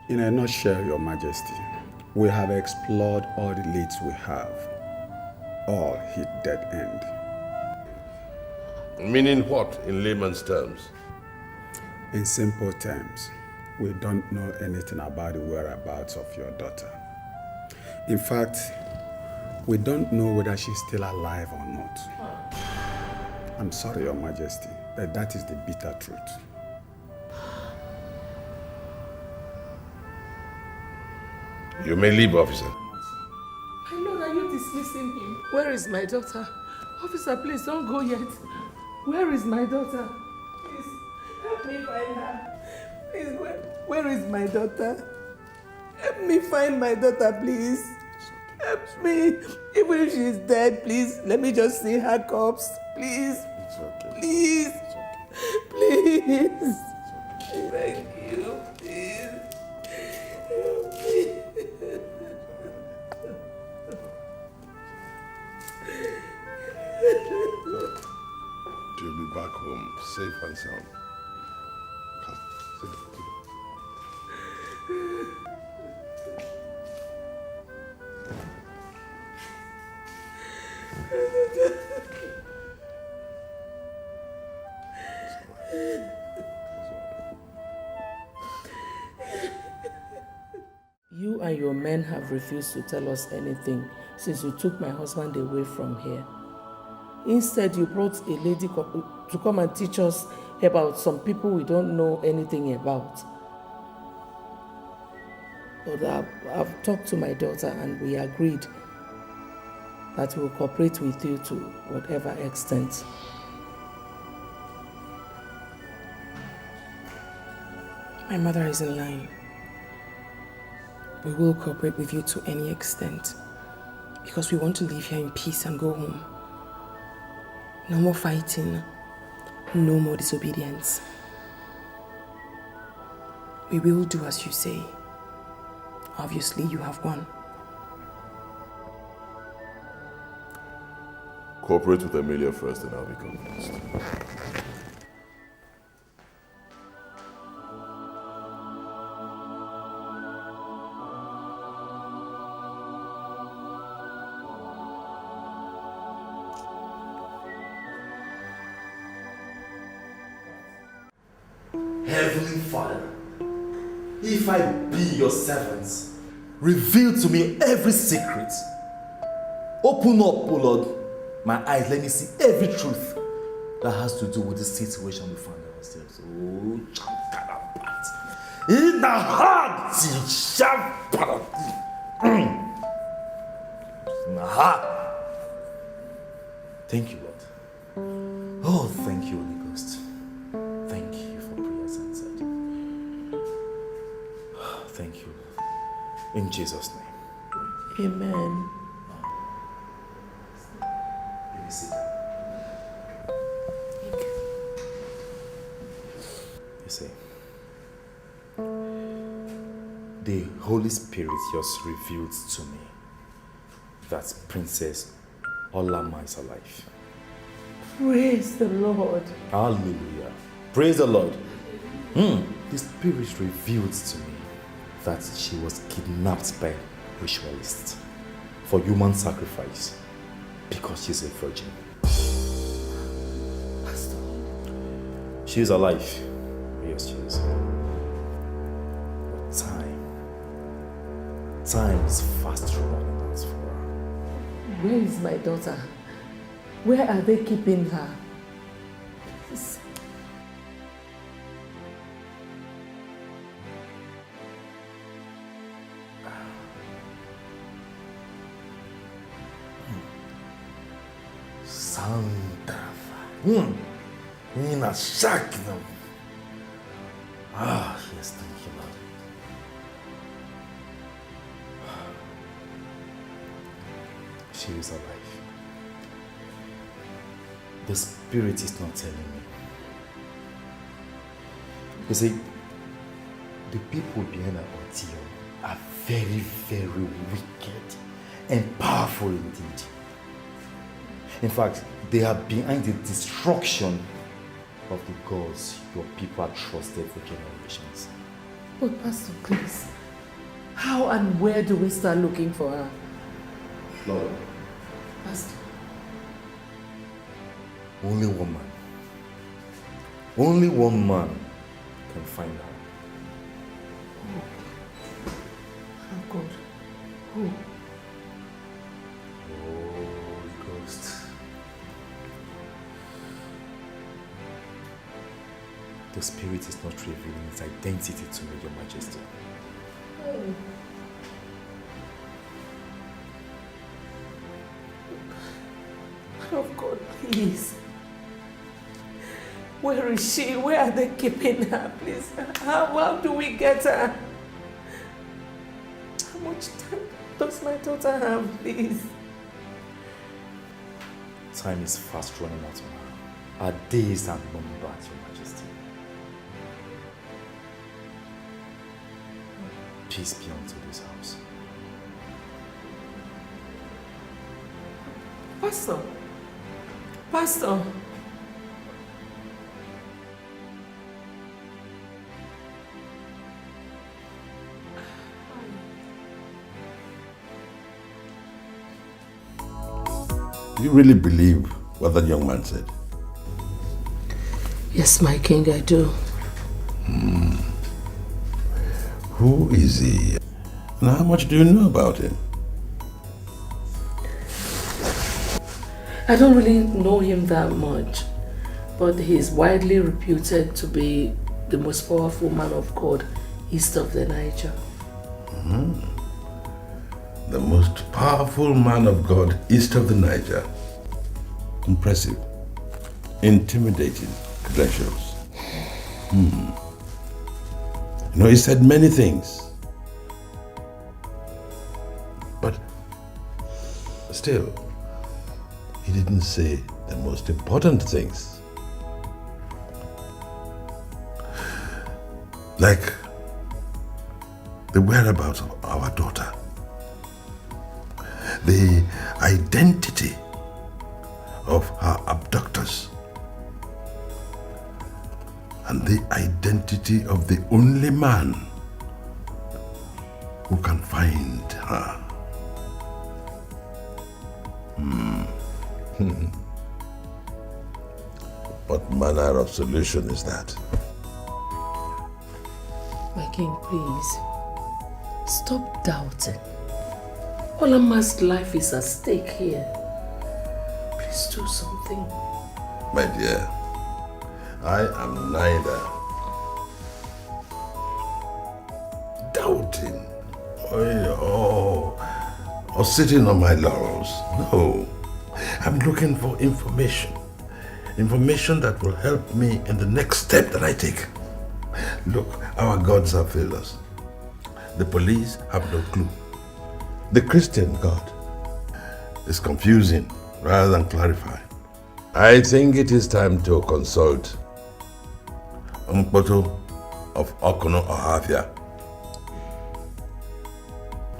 In a nutshell, Your Majesty, we have explored all the leads we have. All hit dead end. Meaning what, in layman's terms? In simple terms, we don't know anything about the whereabouts of your daughter. In fact, we don't know whether she's still alive or not. I'm sorry, Your Majesty, but that is the bitter truth. You may leave, officer. My lord, are you dismissing him? Where is my daughter? Officer, please don't go yet. Where is my daughter? Please, help me find her. Please, where is my daughter? Help me find my daughter, please. Help me. Even if she's dead, please, let me just see her corpse. Please. It's okay. Please. Please. Thank you. Please. Help me. She'll be back home, safe and sound. Come, sit down. You and your men have refused to tell us anything since you took my husband away from here. Instead, you brought a lady to come and teach us about some people we don't know anything about. But I've talked to my daughter and we agreed that we'll cooperate with you to whatever extent. My mother is in line. We will cooperate with you to any extent because we want to live here in peace and go home. No more fighting, no more disobedience. We will do as you say. Obviously, you have won. Cooperate with Emilia first and I'll be convinced. Heavenly Father, if I be your servant, reveal to me every secret. Open up, O Lord, my eyes, let me see every truth that has to do with this situation we find ourselves. Oh, Chankarapat. In the heart, in the heart. Thank you, Lord. Oh, thank you, Holy Ghost. Thank you for prayers answered. Thank you. In Jesus' name. Amen. Let me see. You say, The Holy Spirit just revealed to me that Princess Olama is alive. Praise the Lord. Hallelujah. Praise the Lord. The Spirit revealed to me that she was kidnapped by ritualists for human sacrifice because she's a virgin. Pastor. She is alive. Yes, she is. But time is fast running out for her. Where is my daughter? Where are they keeping her? Please. Sandrafa. Nina Shaknam. Ah, yes, thank you, Lord. She is alive. The Spirit is not telling me. You see, the people behind our ordeal are very, very wicked and powerful indeed. In fact, they are behind the destruction of the gods your people have trusted for generations. But Pastor, please, how and where do we start looking for her? Lord, Pastor. only one man can find her. Oh God. Who? Holy Ghost. The Spirit is not revealing its identity to me, Your Majesty. Oh. Oh God, please. Where is she? Where are they keeping her, please? How do we get her? How much time does my daughter have, please? Time is fast running out on her. Our days are numbered, Your Majesty. Peace be unto this house. Pastor. Pastor. Do you really believe what that young man said? Yes, my king, I do. Who is he? And how much do you know about him? I don't really know him that much, but he's widely reputed to be the most powerful man of God east of the Niger. The most powerful man of God east of the Niger. Impressive. Intimidating credentials. You know, he said many things. But still, he didn't say the most important things. Like the whereabouts of our daughter. The identity of her abductors. And the identity of the only man who can find her. What manner of solution is that? My king, please, stop doubting. Olama's life is at stake here. Please do something. My dear, I am neither doubting or sitting on my laurels. No, I'm looking for information. Information that will help me in the next step that I take. Look, our gods have failed us. The police have no clue. The Christian God is confusing rather than clarifying. I think it is time to consult Mkpoto of Okono Ohafia.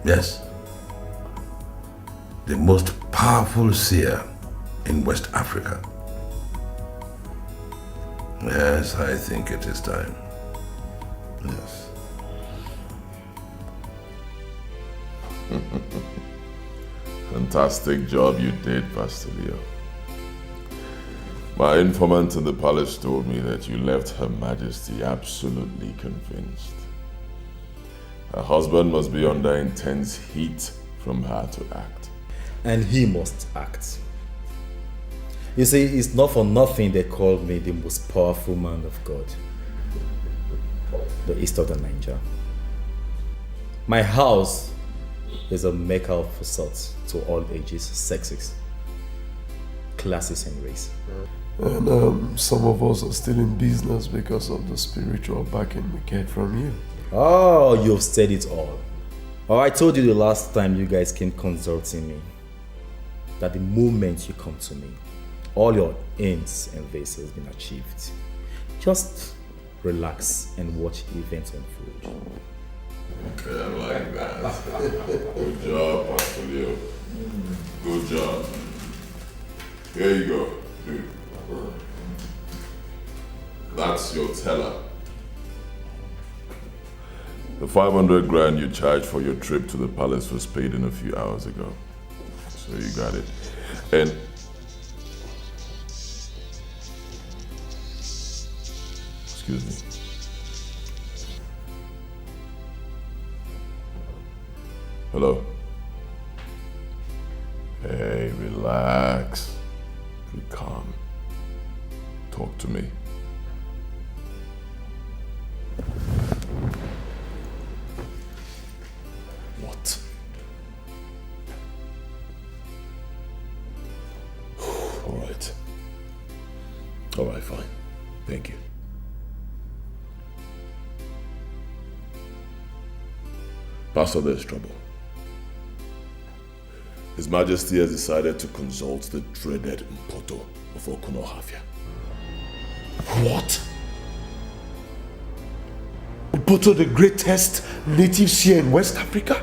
Yes. The most powerful seer in West Africa. Yes, I think it is time. Yes. Fantastic job you did, Pastor Leo. My informant in the palace told me that you left Her Majesty absolutely convinced. Her husband must be under intense heat from her to act. And he must act. You see, it's not for nothing they called me the most powerful man of God. The east of the Niger. My house is a mecca of sorts to all ages, sexes, classes and race. And some of us are still in business because of the spiritual backing we get from you. Oh, you've said it all. Oh, I told you the last time you guys came consulting me that the moment you come to me, all your ends and this has been achieved. Just relax and watch events unfold. Okay, I like that. Good job, Pastor Leo. Good job. Here you go. That's your teller. The 500 grand you charged for your trip to the palace was paid in a few hours ago. So you got it. And excuse me. Hello? Hey, relax. Be calm. Talk to me. What? Alright. Alright, fine. Thank you. Pastor, there's trouble. His Majesty has decided to consult the dreaded Mpoto of Okunohafia. What? Mpoto, the greatest native seer in West Africa?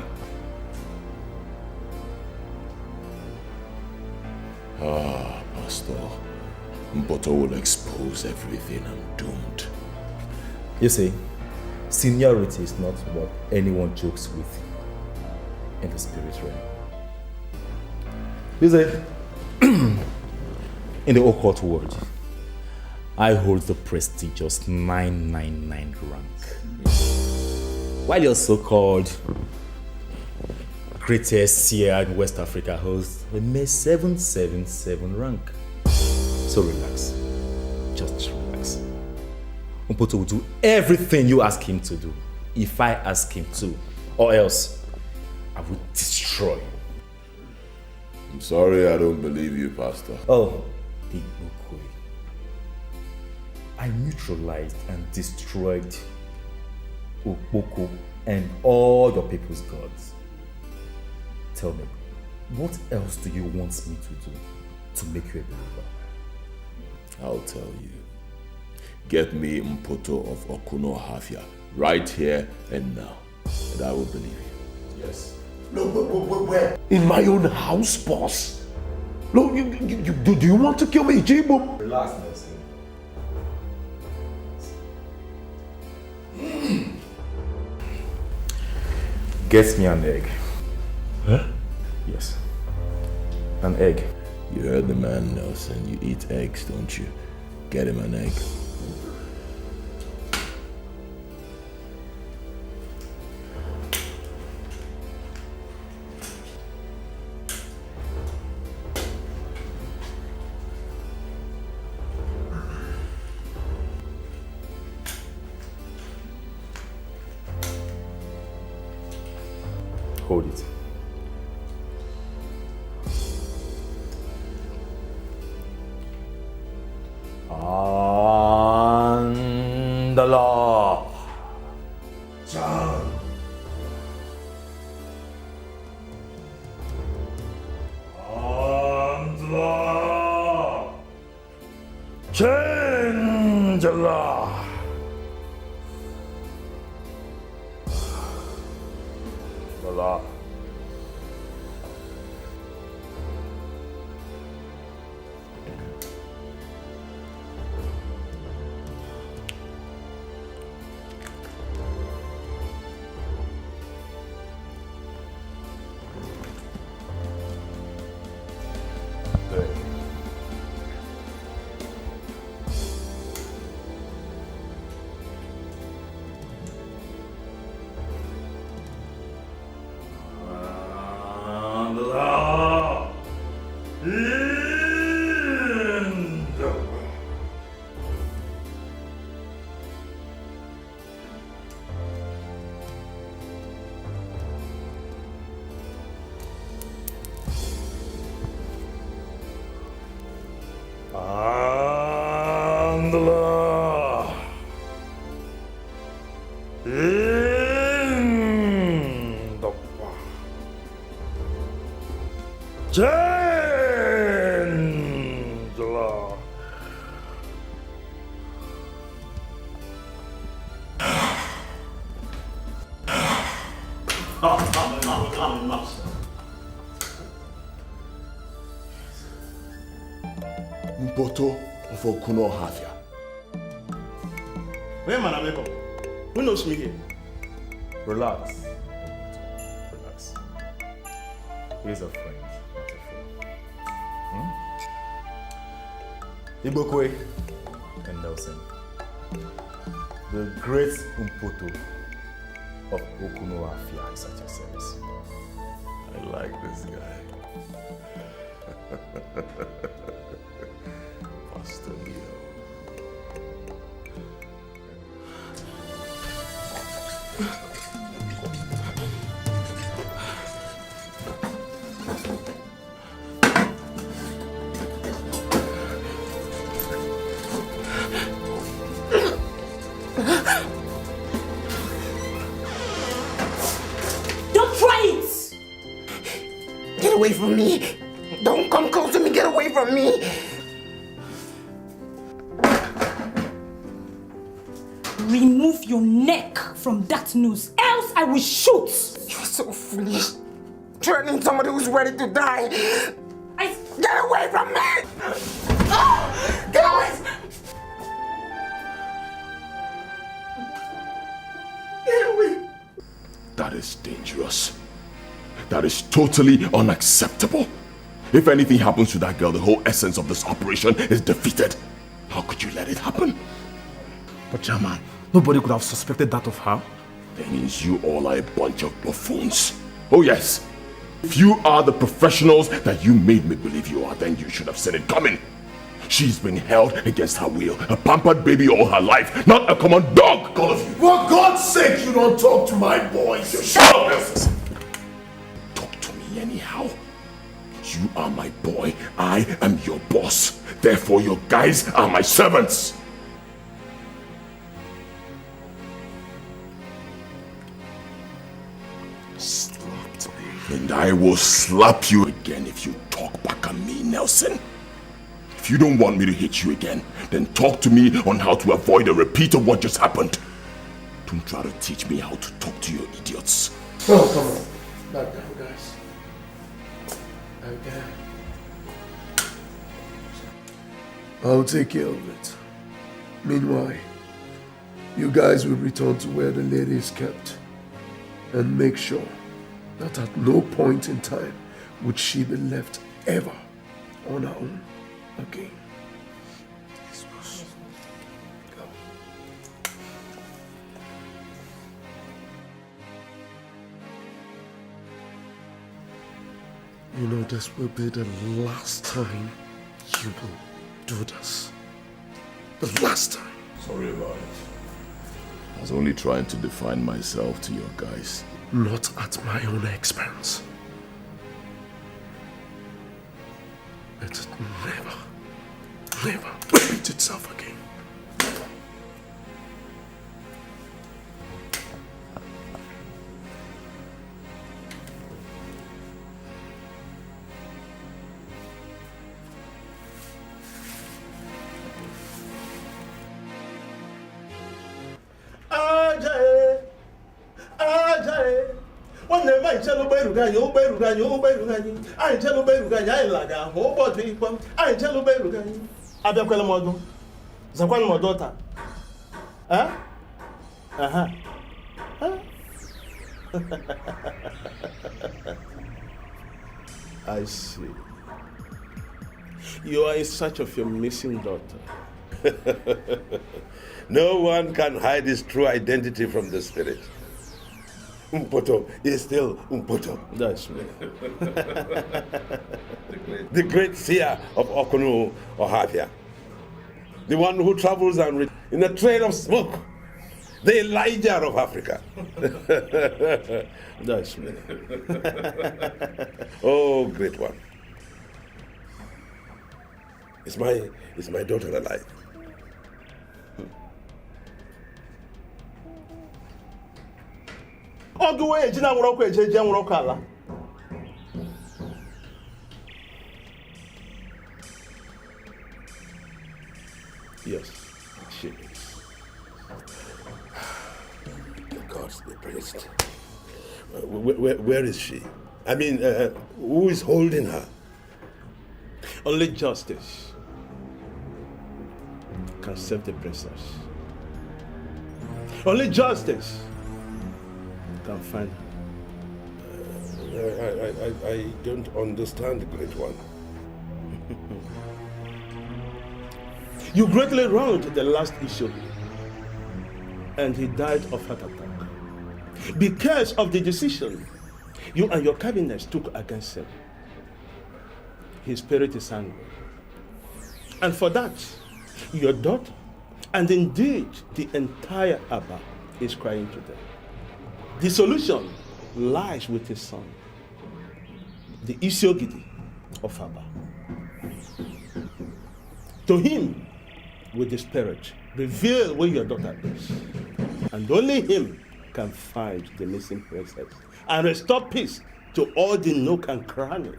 Ah, Pastor. Mpoto will expose everything. I'm doomed. You see, seniority is not what anyone jokes with in the spirit realm. You see, in the occult world, I hold the prestigious 999 rank. While your so-called greatest seer in West Africa holds a mere 777 rank. So relax. Just relax. Mpoto will do everything you ask him to do, if I ask him to, or else I will destroy him. I'm sorry I don't believe you, Pastor. Oh, Big Okwe. I neutralized and destroyed Okpoko and all your people's gods. Tell me, what else do you want me to do to make you a believer? I'll tell you. Get me Mpoto of Okunohafia right here and now, and I will believe you. Yes. No, where? In my own house, boss? No, do you want to kill me, Jibo? Relax, Nelson. Get me an egg. Huh? Yes. An egg. You heard the man, Nelson. You eat eggs, don't you? Get him an egg. Hold it. Andala. John. Andala. Chandala. Andala. the law. In the power. Change the law. Mpoto of Okuno Havia. Where man am I come? Who knows me here? Relax. Relax. He's a friend, not a fool. Ibokwe and Nelson. The great Mpoto of Okuno Havia is at your service. I like this guy. Pastor Leo. Don't try it! Get away from me! Don't come close to me! Get away from me! Remove your neck from that noose, else I will shoot! You're so foolish. Threatening somebody who's ready to die. Get away from me! Get away! Get away! That is dangerous. That is totally unacceptable. If anything happens to that girl, the whole essence of this operation is defeated. How could you let it happen? But Chairman, nobody could have suspected that of her. That means you all are a bunch of buffoons. Oh yes. If you are the professionals that you made me believe you are, then you should have seen it coming. She's been held against her will, a pampered baby all her life, not a common dog, all of you. For God's sake, you don't talk to my boys. Shut up, Elvis. Talk to me anyhow. You are my boy, I am your boss. Therefore, your guys are my servants. Slapped me. And I will slap you again if you talk back at me, Nelson. If you don't want me to hit you again, then talk to me on how to avoid a repeat of what just happened. Don't try to teach me how to talk to your idiots. Oh, come on. Back down, guys. Okay. I'll take care of it. Meanwhile, you guys will return to where the lady is kept and make sure that at no point in time would she be left ever on her own again. Go. You know, this will be the last time you will do this. The last time. Sorry about it. I was only trying to define myself to your guys. Not at my own expense. Let it never repeat itself again. One never I tell Berugan, you Berugan, you Berugan. I tell Berugan, I laga, who bought me. I tell Berugan. Abaquela Modo. Zakwan Modota. Huh? Uh huh. I see. You are in search of your missing daughter. No one can hide his true identity from the spirit. Mpoto is still Mpoto. That's me. The great seer of Okuno Havia. The one who travels and in a trail of smoke. The Elijah of Africa. That's me. Oh, great one. Is my daughter alive? Ogu ejina nwuroko ejeje nwuroko ala. Yes, she is. The gods be praised. Where is she? I mean, who is holding her? Only justice can save the princess. Only justice can find her. I don't understand, Great One. You greatly wronged the last issue, and he died of heart attack because of the decision you and your cabinet took against him. His spirit is angry, and for that, your daughter, and indeed the entire Abba, is crying to them. The solution lies with his son, the Isiogidi of Abba. To him, with the spirit, reveal where your daughter is, and only him can find the missing princess and restore peace to all the nook and cranny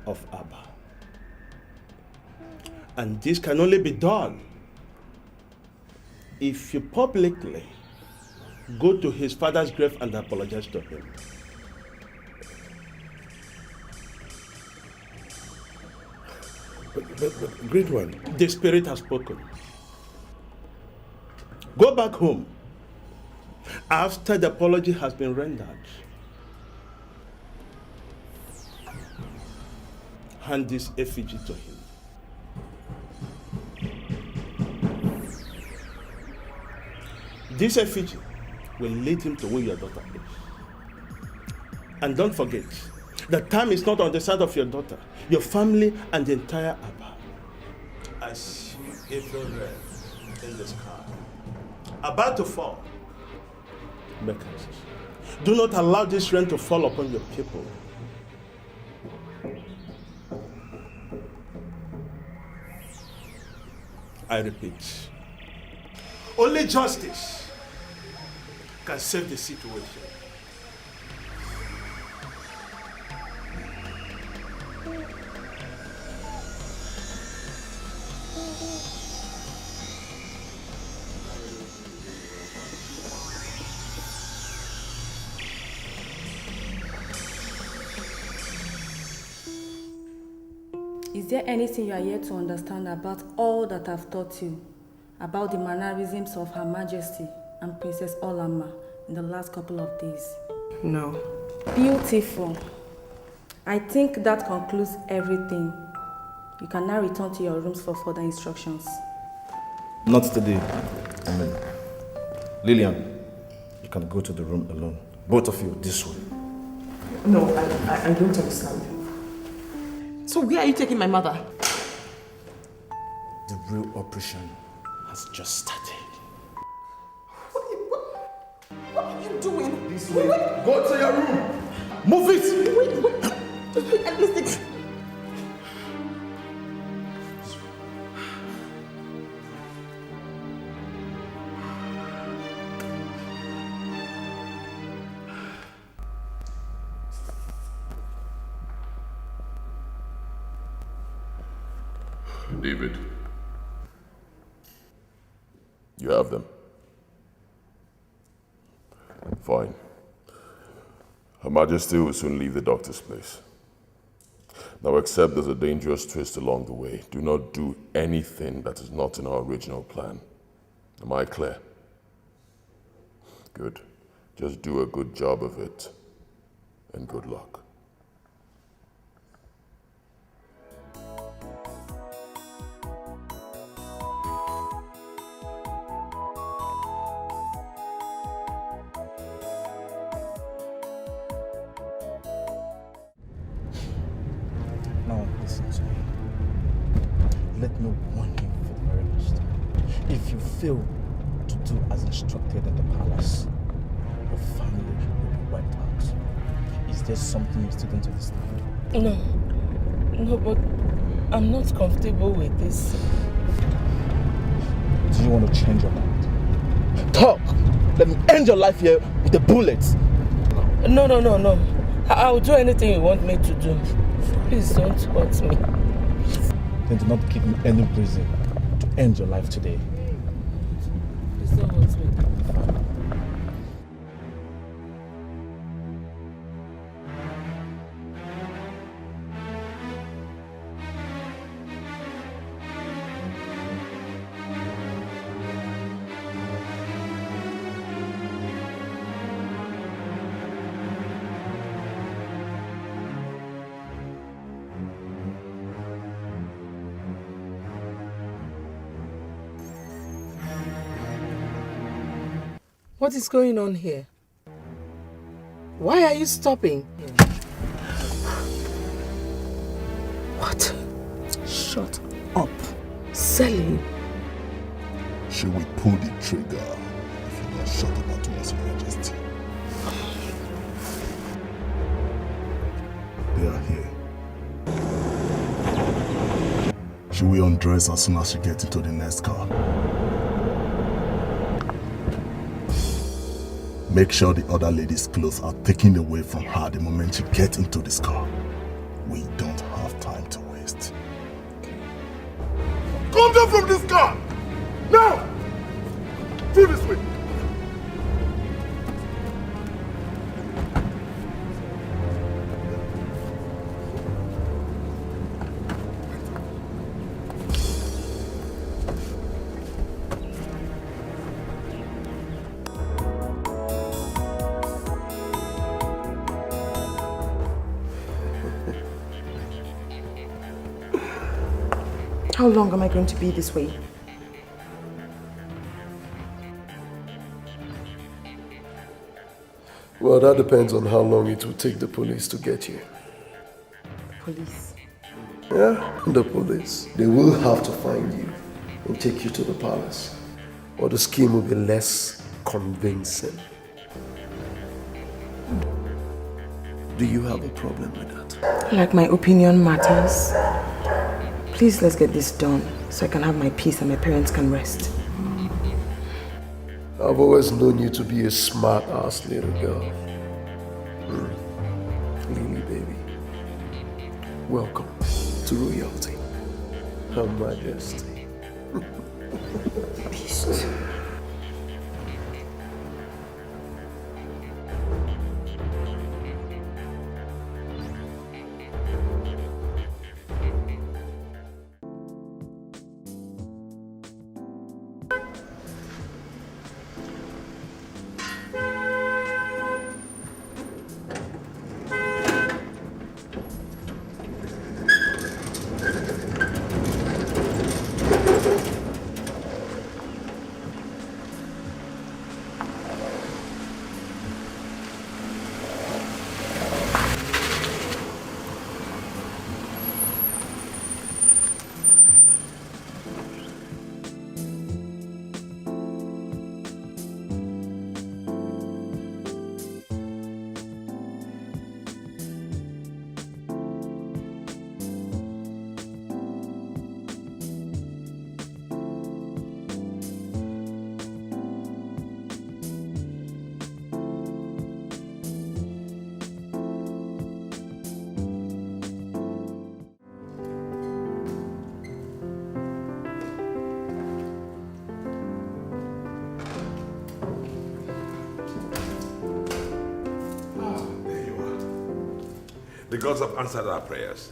of Abba. And this can only be done if you publicly go to his father's grave and apologize to him. But Great One, the spirit has spoken. Go back home after the apology has been rendered. Hand this effigy to him. This effigy will lead him to where your daughter is. And don't forget, the time is not on the side of your daughter, your family, and the entire Abba. I see April red in the sky, about to fall. Mechanist, do not allow this rain to fall upon your people. I repeat, only justice can save the situation. Is there anything you are yet to understand about all that I've taught you about the mannerisms of Her Majesty and Princess Olamma in the last couple of days? No. Beautiful. I think that concludes everything. You can now return to your rooms for further instructions. Not today. Lillian, you can go to the room alone. Both of you, this way. No, I don't understand. So where are you taking my mother? The real operation has just started. What are you doing? This way. Go to your room. Move it. Wait. At least David, you have them. Fine. Her Majesty will soon leave the doctor's place. Now, except there's a dangerous twist along the way, do not do anything that is not in our original plan. Am I clear? Good. Just do a good job of it, and good luck. Now, listen to me. Let me warn you for the very last time. If you fail to do as instructed in the palace, your family will be wiped out. Is there something you still don't understand? No, but I'm not comfortable with this. Do you want to change your mind? Talk! Let me end your life here with a bullet. No. I'll do anything you want me to do. Please don't hurt me. Then do not give me any reason to end your life today. Please don't hurt me. What is going on here? Why are you stopping? What? Shut up. Sally. She will pull the trigger if you don't shut up at once, Your Majesty. They are here. She will undress as soon as she gets into the next car. Make sure the other lady's clothes are taken away from her the moment she gets into this car. We don't have time to waste. Come down from this car! Now! Through this way! How long am I going to be this way? Well, that depends on how long it will take the police to get you. Police? Yeah, the police. They will have to find you and take you to the palace, or the scheme will be less convincing. Do you have a problem with that? Like my opinion matters. Please, let's get this done so I can have my peace and my parents can rest. I've always known you to be a smart-ass little girl. Lily, baby. Welcome to royalty. Her Majesty. Beast. The gods have answered our prayers.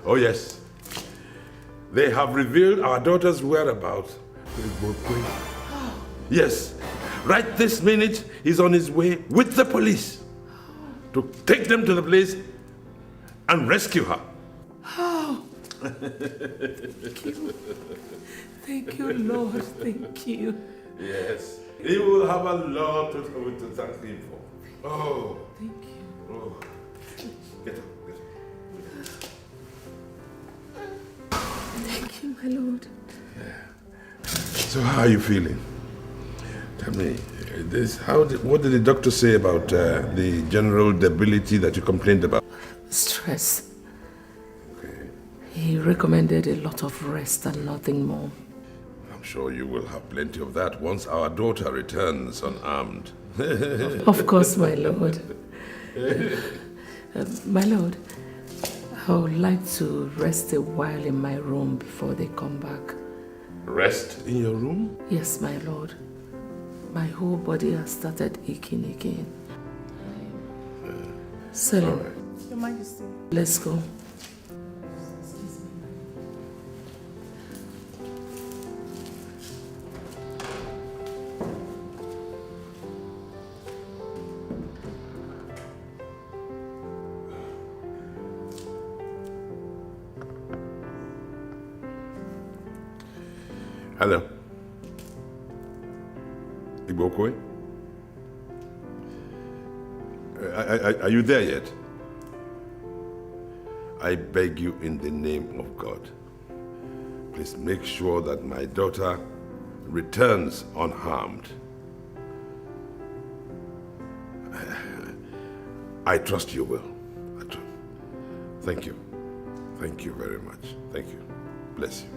Oh yes, they have revealed our daughter's whereabouts. Yes, right this minute he's on his way with the police to take them to the place and rescue her. Oh. Thank you. Thank you, Lord. Thank you. Yes, he will have a lot to thank him for. Oh. Thank you. Oh. Get up, get up. Thank you, my Lord. So how are you feeling? Tell me, what did the doctor say about the general debility that you complained about? Stress. Okay. He recommended a lot of rest and nothing more. I'm sure you will have plenty of that once our daughter returns unarmed. Of course, my lord. My lord, I would like to rest a while in my room before they come back. Rest in your room? Yes, my lord. My whole body has started aching again. Selim, Your Majesty. let's go. Hello. Igbokwe? Are you there yet? I beg you in the name of God, please make sure that my daughter returns unharmed. I trust you will. Thank you. Thank you very much. Thank you. Bless you.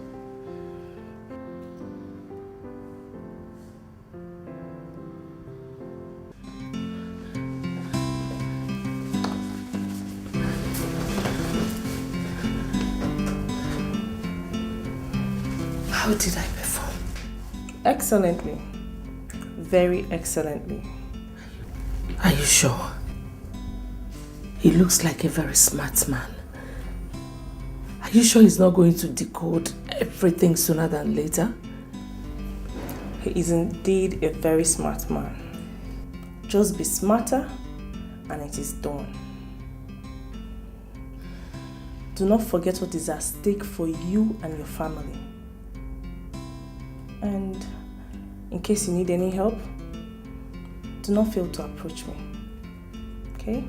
How did I perform? Excellently. Very excellently. Are you sure? He looks like a very smart man. Are you sure he's not going to decode everything sooner than later? He is indeed a very smart man. Just be smarter and it is done. Do not forget what is at stake for you and your family. And in case you need any help, do not fail to approach me. Okay?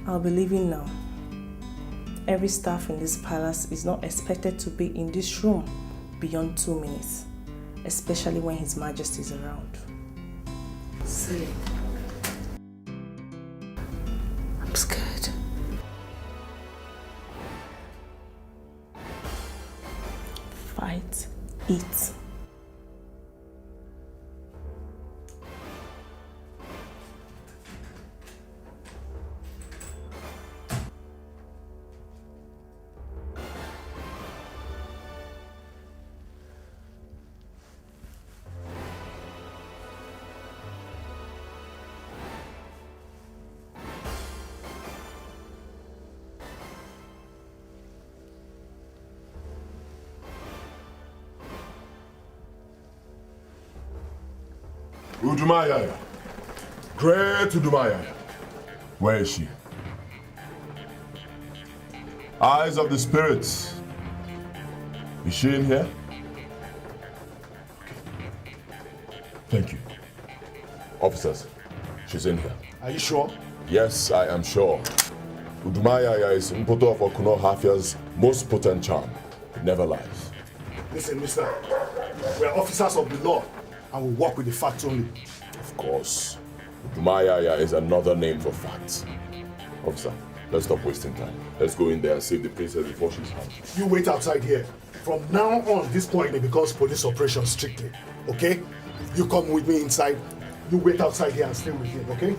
I'll be leaving now. Every staff in this palace is not expected to be in this room beyond 2 minutes, especially when His Majesty is around. Selim, I'm scared. Fight it. Udumaya. Great Udumaya. Where is she? Eyes of the spirits. Is she in here? Thank you. Officers, she's in here. Are you sure? Yes, I am sure. Udumaya is Mpoto of Okuno Hafia's most potent charm. It never lies. Listen, mister. We are officers of the law and we work with the facts only. Of course. Udumaya is another name for facts. Officer, let's stop wasting time. Let's go in there and save the princess before she's harmed. You wait outside here. From now on, this point it becomes police operation strictly. Okay? You come with me inside. You wait outside here and stay with him, okay?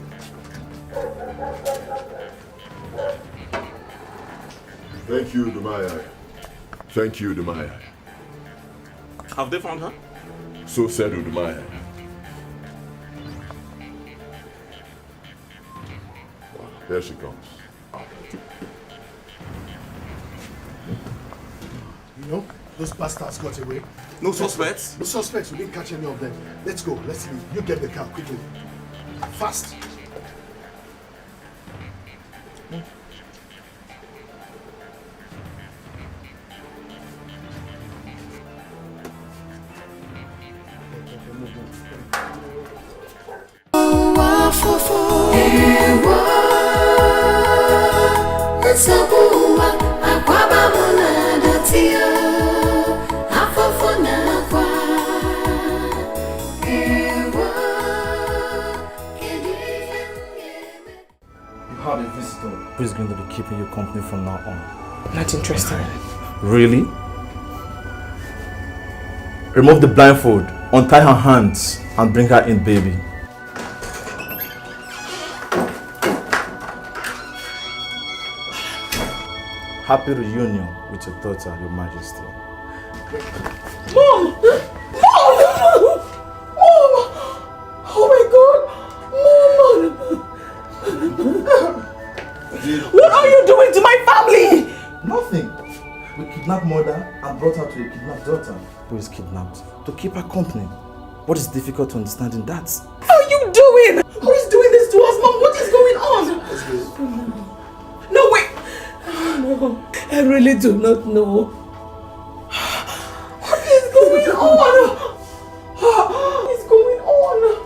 Thank you, Udumaya. Thank you, Udumaya. Have they found her? So said Udumaya. Here she comes. You know, those bastards got away. No suspects? No suspects. We didn't catch any of them. Let's go. Let's leave. You get the car quickly. Fast. You have a visitor who is going to be keeping you company from now on. Not interested. Really? Remove the blindfold, untie her hands, and bring her in, baby. Happy reunion with your daughter, Your Majesty. Mom! Mom! Oh my God! Mom! What are you doing to my family? Nothing. We kidnapped mother and brought her to a kidnapped daughter who is kidnapped to keep her company. What is difficult to understand in that? How are you doing? Who is doing this to us, Mom? What is going on? No, wait! No, I really do not know. What is going on? What is going on?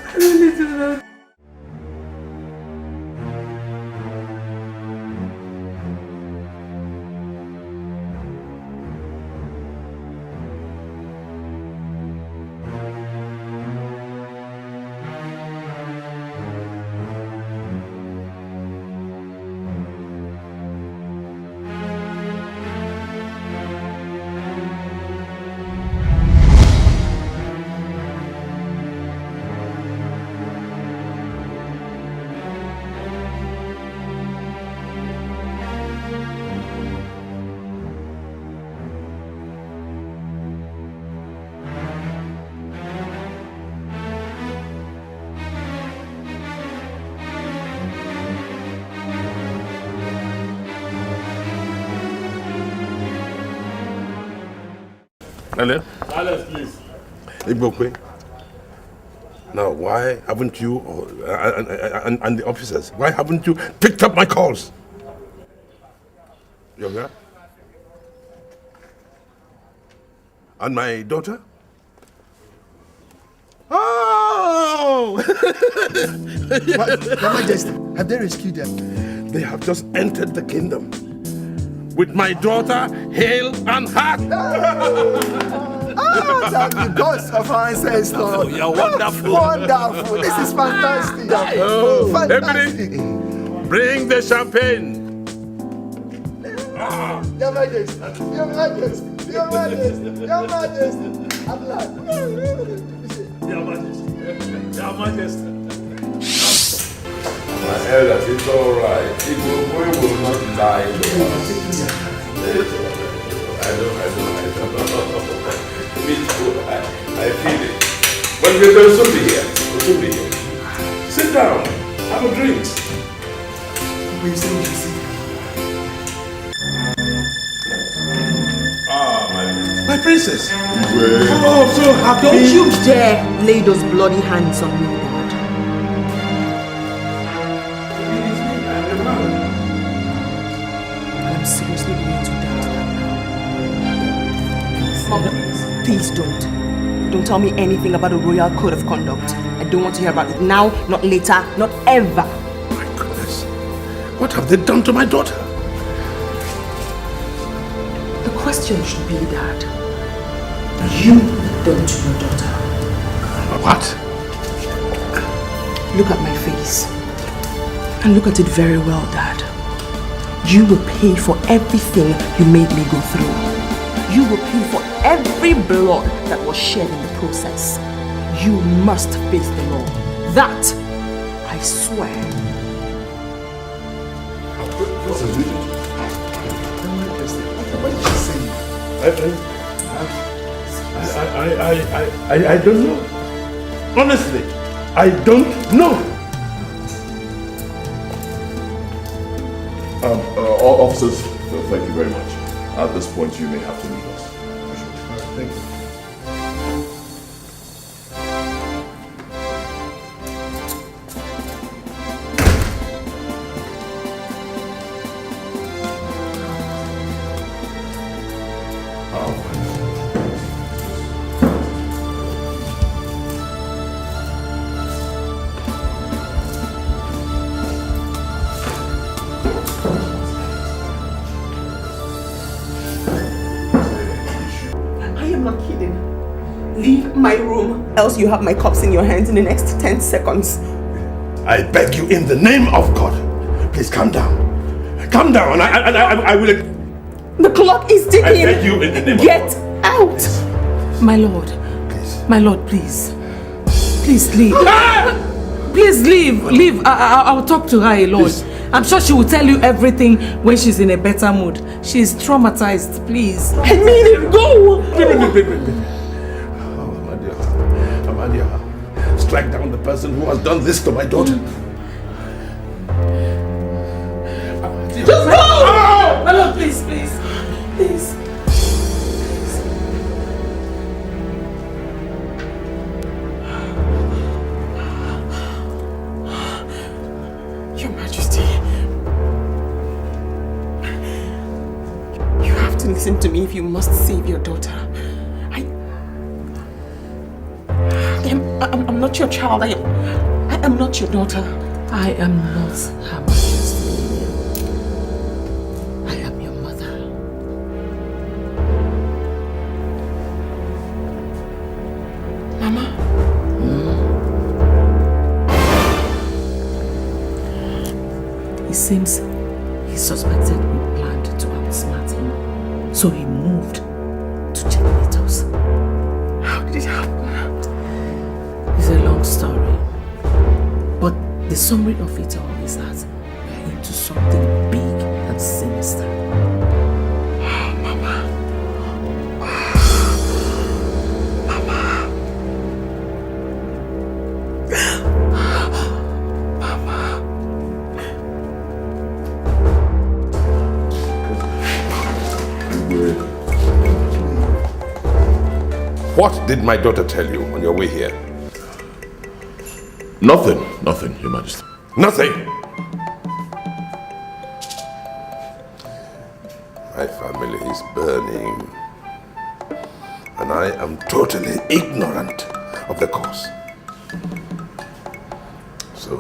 I really do not. Hello? Silence, please. Igbokwe. Now, why haven't you, and the officers, why haven't you picked up my calls? Younger? And my daughter? Oh! Your Majesty, have they rescued them? They have just entered the kingdom with my daughter, hale and heart. The gods of our ancestors. Oh, you're wonderful. Wonderful. This is fantastic. Oh, Fantastic. Ebony, bring the champagne. Your Majesty, Your Majesty, Your Majesty, Your Majesty. I'm glad. Your Majesty. Your Majesty. My elders, it's all right. Igbokwe will not die. I don't. Me too. I feel it. But we'll soon be here. We'll soon be here. Sit down. Have a drink. My princess. Oh, I'm so happy. Don't you dare lay those bloody hands on me, Dad. I'm seriously going to that. Mom, please don't. Don't tell me anything about the royal code of conduct. I don't want to hear about it now, not later, not ever. My goodness. What have they done to my daughter? The question should be, Dad, you don't your daughter. What? Look at my face. And look at it very well, Dad. You will pay for everything you made me go through. You will pay for every blood that was shed in the process. You must face the law. That, I swear. What's the reason? What did she say? I don't know. Honestly, I don't know. Officers, thank you very much. At this point, you may have to leave us. Thank you. I am not kidding. my room, else you have my cups in your hands in the next 10 seconds. I beg you in the name of God, please calm down. Calm down, I will... The clock is ticking. I beg you in the name Get of God. out. My lord. Please. My lord, please. Please leave. Please leave. I'll talk to her alone. Please. I'm sure she will tell you everything when she's in a better mood. She's traumatized, please. I mean it, go! Wait. Oh, Amadia. Strike down the person who has done this to my daughter. Just go! Oh! My lord, please. Your Majesty, you have to listen to me if you must save your daughter. I'm not your child. I am not your daughter. I am not Her Majesty. I am your mother. Mama? It seems he suspected we planned to outsmart him, so he moved to checkmate us. How did it happen? It's a long story, but the summary of it all is that we're into something big and sinister. Mama. What did my daughter tell you on your way here? Nothing, Your Majesty. Nothing? My family is burning, and I am totally ignorant of the cause. So,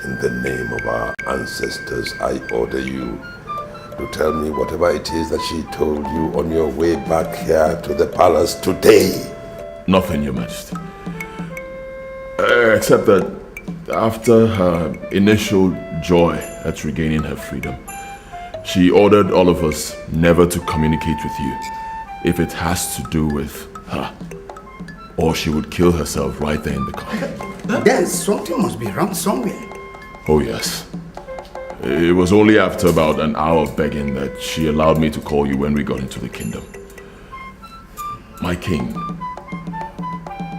in the name of our ancestors, I order you to tell me whatever it is that she told you on your way back here to the palace today. Nothing, Your Majesty. Except that after her initial joy at regaining her freedom, she ordered all of us never to communicate with you if it has to do with her, or she would kill herself right there in the car. Then something must be wrong somewhere. Oh yes. It was only after about an hour of begging that she allowed me to call you when we got into the kingdom. My king,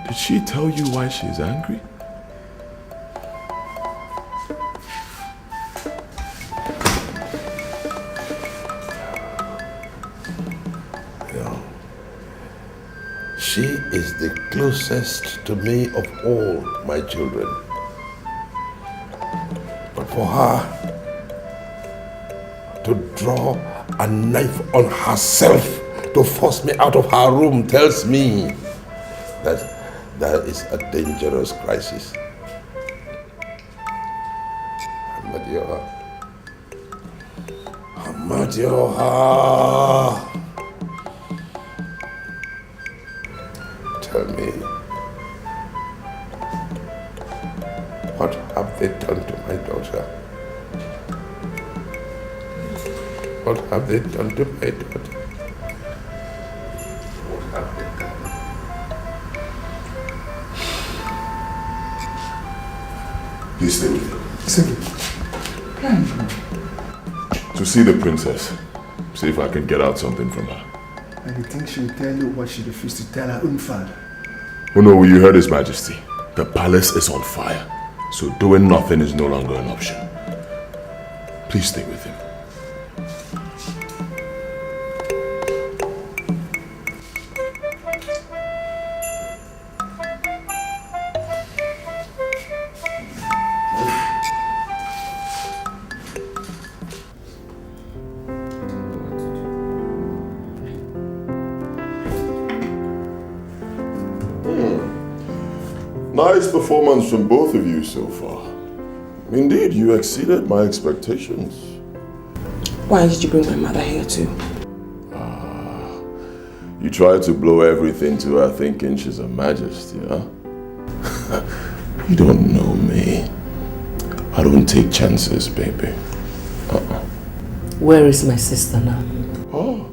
did she tell you why she's angry? She is the closest to me of all my children. But for her to draw a knife on herself to force me out of her room tells me that there is a dangerous crisis. Amadioha. Tell me, what have they done to my daughter? What have they done to my daughter? What have they done? Please stay with me. To see the princess. See if I can get out something from her. And you think she'll tell you what she refused to tell her own father? Oh no, you heard His Majesty. The palace is on fire, so doing nothing is no longer an option. Please stay with him. Nice performance from both of you so far. Indeed, you exceeded my expectations. Why did you bring my mother here too? You try to blow everything to her thinking she's a majesty, huh? You don't know me. I don't take chances, baby. Where is my sister now? Oh,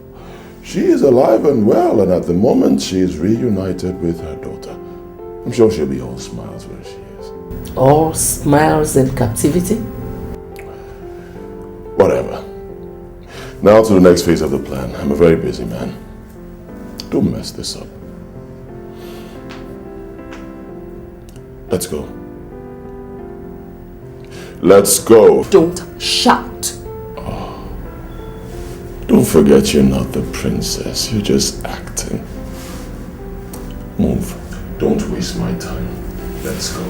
she is alive and well, and at the moment she is reunited with her daughter. I'm sure she'll be all smiles where she is. All smiles in captivity? Whatever. Now to the next phase of the plan. I'm a very busy man. Don't mess this up. Let's go. Let's go. Don't shout. Oh. Don't forget you're not the princess. You're just acting. Move. Don't waste my time. Let's go.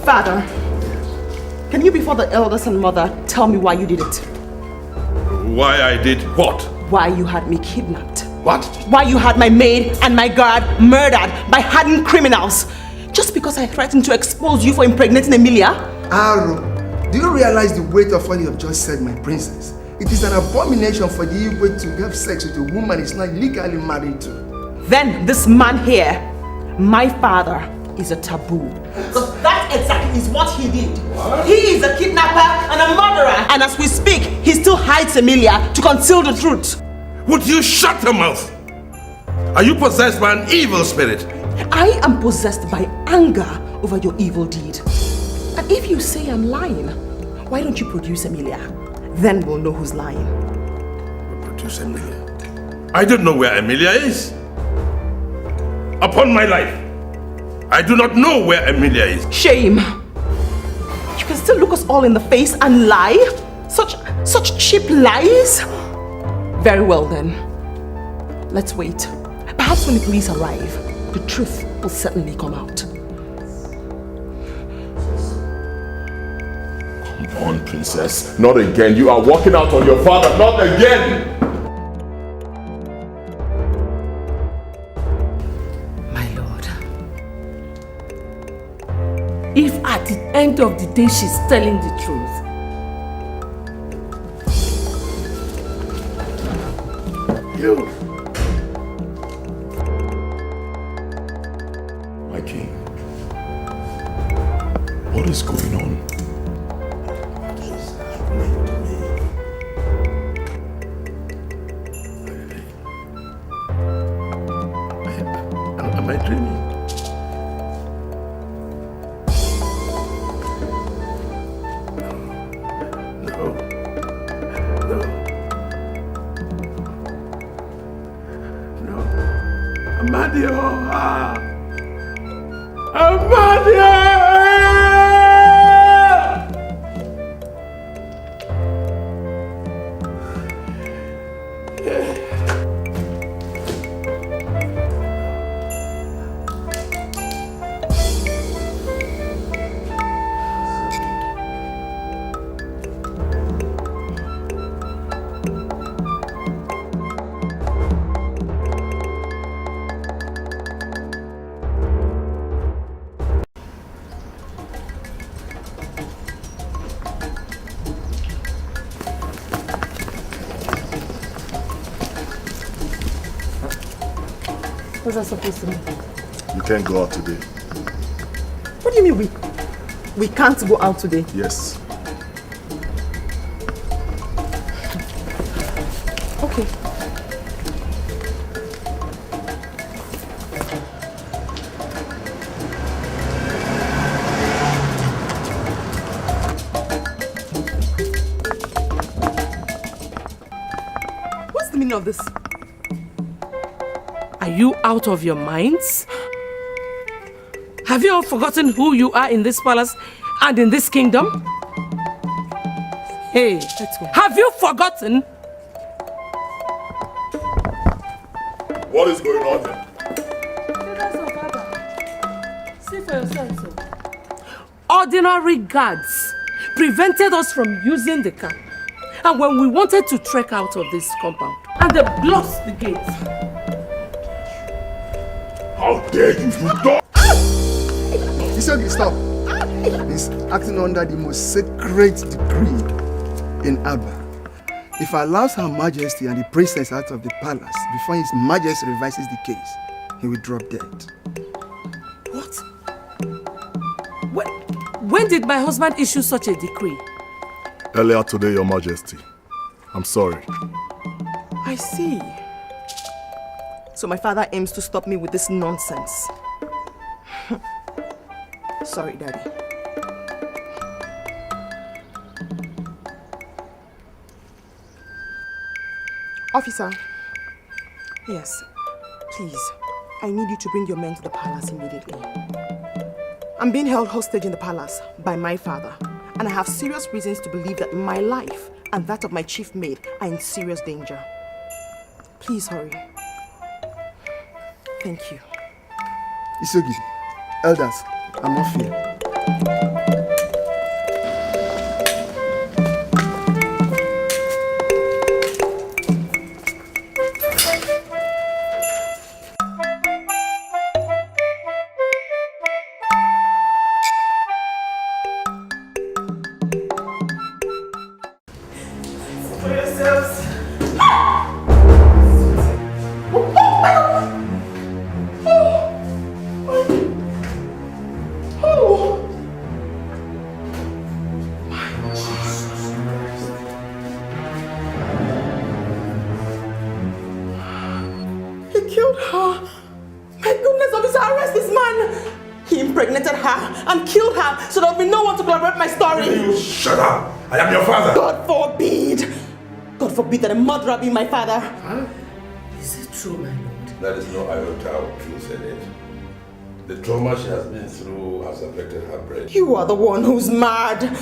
Father, can you before the elders and mother tell me why you did it? Why I did what? Why you had me kidnapped. What? Why you had my maid and my guard murdered by hardened criminals. Just because I threatened to expose you for impregnating Emilia? Aro, do you realize the weight of what you have just said, my princess? It is an abomination for the Igwe to have sex with a woman he's not legally married to. Then this man here, my father, is a taboo. Because that exactly is what he did. What? He is a kidnapper and a murderer. And as we speak, he still hides Emilia to conceal the truth. Would you shut your mouth? Are you possessed by an evil spirit? I am possessed by anger over your evil deed. And if you say I'm lying, why don't you produce Emilia? Then we'll know who's lying. Produce Emilia? I don't know where Emilia is. Upon my life, I do not know where Emilia is. Shame. You can still look us all in the face and lie? Such cheap lies? Very well then. Let's wait. Perhaps when the police arrive, the truth will certainly come out. Come on, princess. Not again. You are walking out on your father. Not again! If at the end of the day she's telling the truth, you, my king, what is going on? Am I dreaming? Amadio! Amadio! What's that supposed to mean? You can't go out today. What do you mean we can't go out today? Yes. Okay. What's the meaning of this? are you out of your minds? Have you all forgotten who you are in this palace and in this kingdom? Hey, let's go. Have you forgotten? What is going on here? Ordinary guards prevented us from using the car. And when we wanted to trek out of this compound, and they blocked the gates. How dare you, you dog! Isogi, stop. He's acting under the most sacred decree in Abba. If I allows Her Majesty and the princess out of the palace before His Majesty revises the case, he will drop dead. What? When did my husband issue such a decree? Earlier today, Your Majesty. I'm sorry. I see. So my father aims to stop me with this nonsense. Sorry, Daddy. Officer. Yes, please. I need you to bring your men to the palace immediately. I'm being held hostage in the palace by my father, and I have serious reasons to believe that my life and that of my chief maid are in serious danger. Please hurry. Thank you. Isogi, elders, I'm not fear. Shut up! I am your father! God forbid! God forbid that a murderer be my father! Huh? Is it true, my lord? There is no iota of truth in it. The trauma she has been through has affected her brain. You are the one who's mad!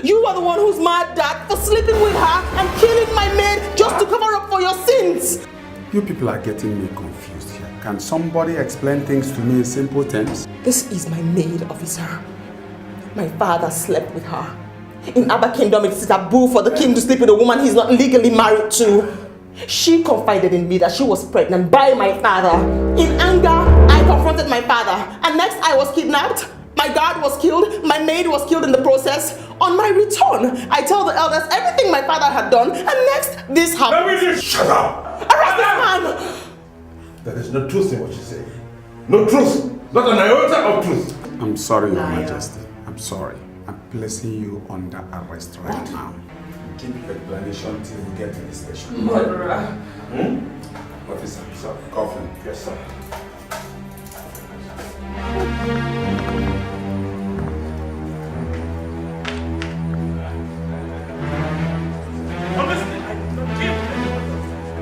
You are the one who's mad, Dad, for sleeping with her and killing my maid just to cover up for your sins! You people are getting me confused here. Can somebody explain things to me in simple terms? This is my maid, officer. My father slept with her. In Abba Kingdom, it's taboo for the king to sleep with a woman he's not legally married to. She confided in me that she was pregnant by my father. In anger, I confronted my father. And next, I was kidnapped. My guard was killed. My maid was killed in the process. On my return, I tell the elders everything my father had done. And next, this happened. Shut up! Arrest this man! There is no truth in what you say. No truth! Not an iota of truth! I'm sorry, Your Majesty. I'm sorry. I'm placing you under arrest right now. Keep explanation till we get to the station. Murderer. Officer, sir. Coffin. Yes, sir.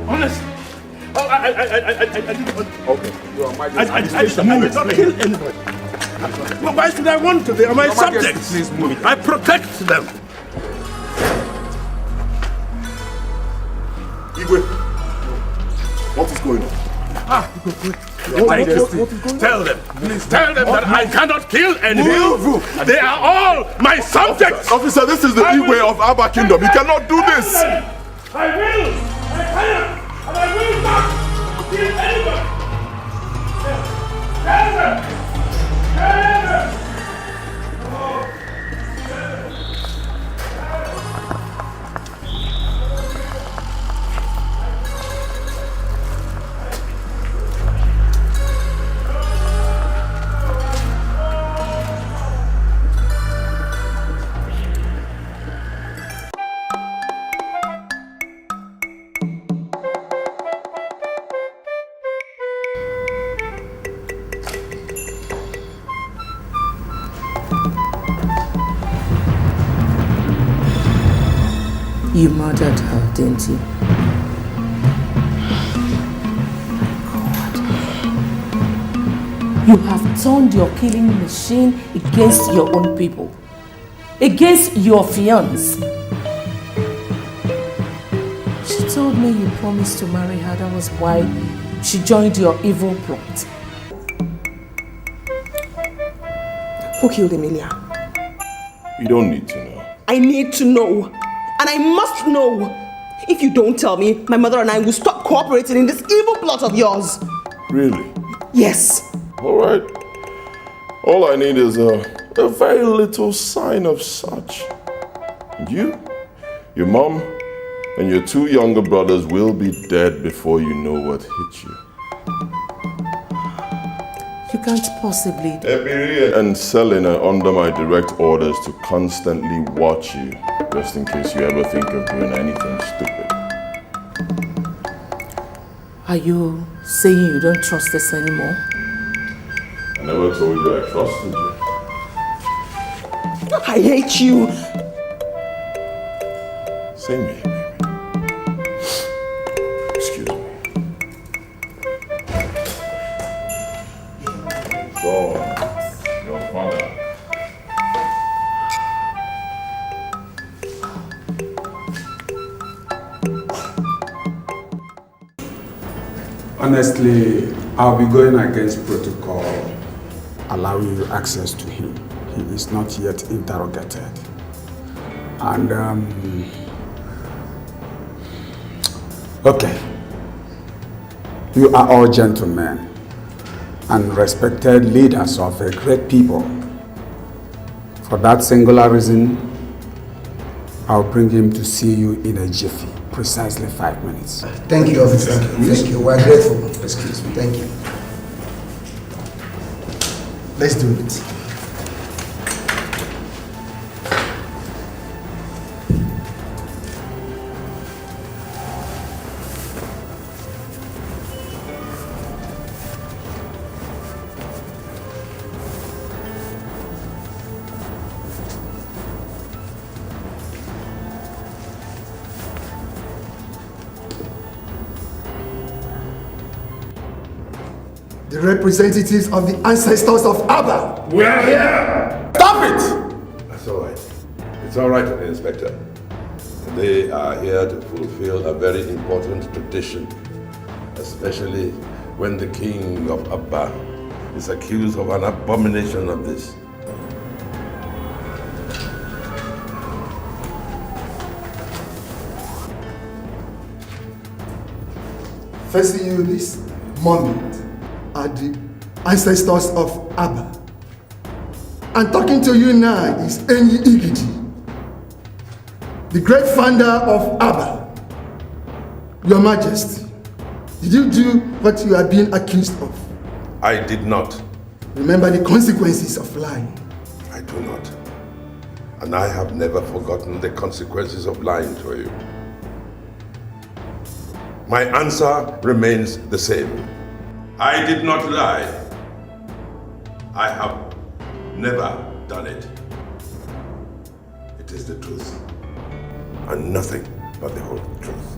Honestly. Oh, I didn't. Okay. Your Majesty. I did not kill anybody. Well, why should I want to? They are my subjects. Please move. I protect them. Igwe, what is going on? Tell them. Please tell them that I cannot kill anyone. They are all my subjects. Officer, this is the Igwe of Abba Kingdom. You cannot do this. I will. I cannot. And I will not kill anybody. Tell them. You murdered her, didn't you? You have turned your killing machine against your own people. Against your fiancé. She told me you promised to marry her. That was why she joined your evil plot. Who killed Emilia? You don't need to know. I need to know. And I must know. If you don't tell me, my mother and I will stop cooperating in this evil plot of yours. Really? Yes. All right. All I need is a very little sign of such. You, your mom, and your 2 younger brothers will be dead before you know what hit you. You can't possibly. Ebiri and Selin are under my direct orders to constantly watch you, just in case you ever think of doing anything stupid. Are you saying you don't trust us anymore? I never told you I trusted you. I hate you. Same here, baby. Excuse me. So, your father. Honestly, I'll be going against protocol, allowing you access to him. He is not yet interrogated. And, okay. You are all gentlemen and respected leaders of a great people. For that singular reason, I'll bring him to see you in a jiffy. Precisely 5 minutes. Thank you, officer. Thank you. We're grateful. Excuse me. Thank you. Let's do it. The representatives of the ancestors of Abba. We are here! Stop it! That's all right. It's all right, Inspector. They are here to fulfill a very important tradition, especially when the king of Abba is accused of an abomination of this. Facing you this moment are the ancestors of Abba. And talking to you now is Enyi Igidi, the great founder of Abba. Your Majesty, did you do what you are being accused of? I did not. Remember the consequences of lying. I do not. And I have never forgotten the consequences of lying to you. My answer remains the same. I did not lie. I have never done it. It is the truth, and nothing but the whole truth.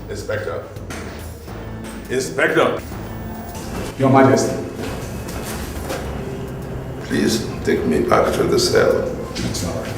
Inspector. Inspector! Your Majesty. Please take me back to the cell. It's all right.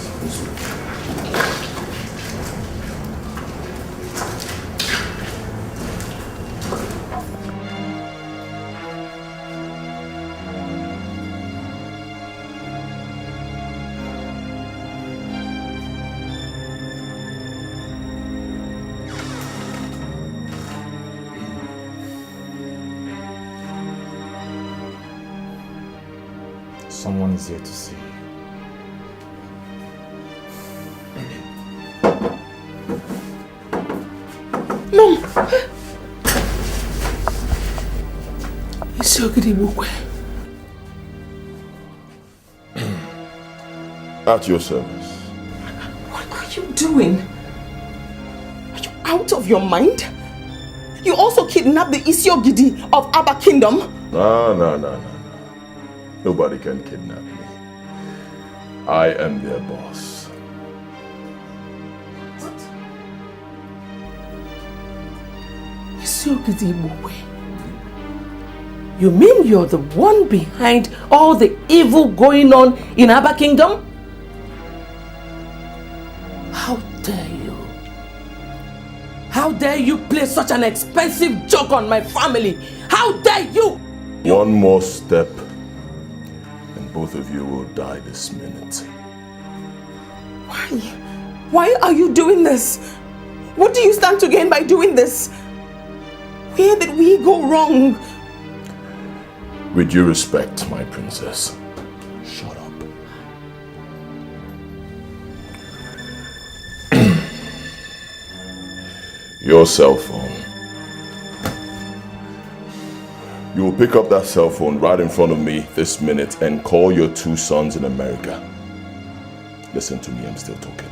Someone is here to see you. Mom! It's Ogidi Bukwe. At your service. What are you doing? Are you out of your mind? You also kidnapped the Isiogidi of Abba Kingdom? No. Nobody can kidnap me. I am their boss. Isiogidi Ibukwe, you mean you're the one behind all the evil going on in Aba Kingdom? How dare you? How dare you play such an expensive joke on my family? How dare you? One more step and both of you will die this minute. Why? Why are you doing this? What do you stand to gain by doing this? Where did we go wrong? With due respect, my princess, shut up. Your cell phone. You will pick up that cell phone right in front of me this minute and call your 2 sons in America. Listen to me, I'm still talking.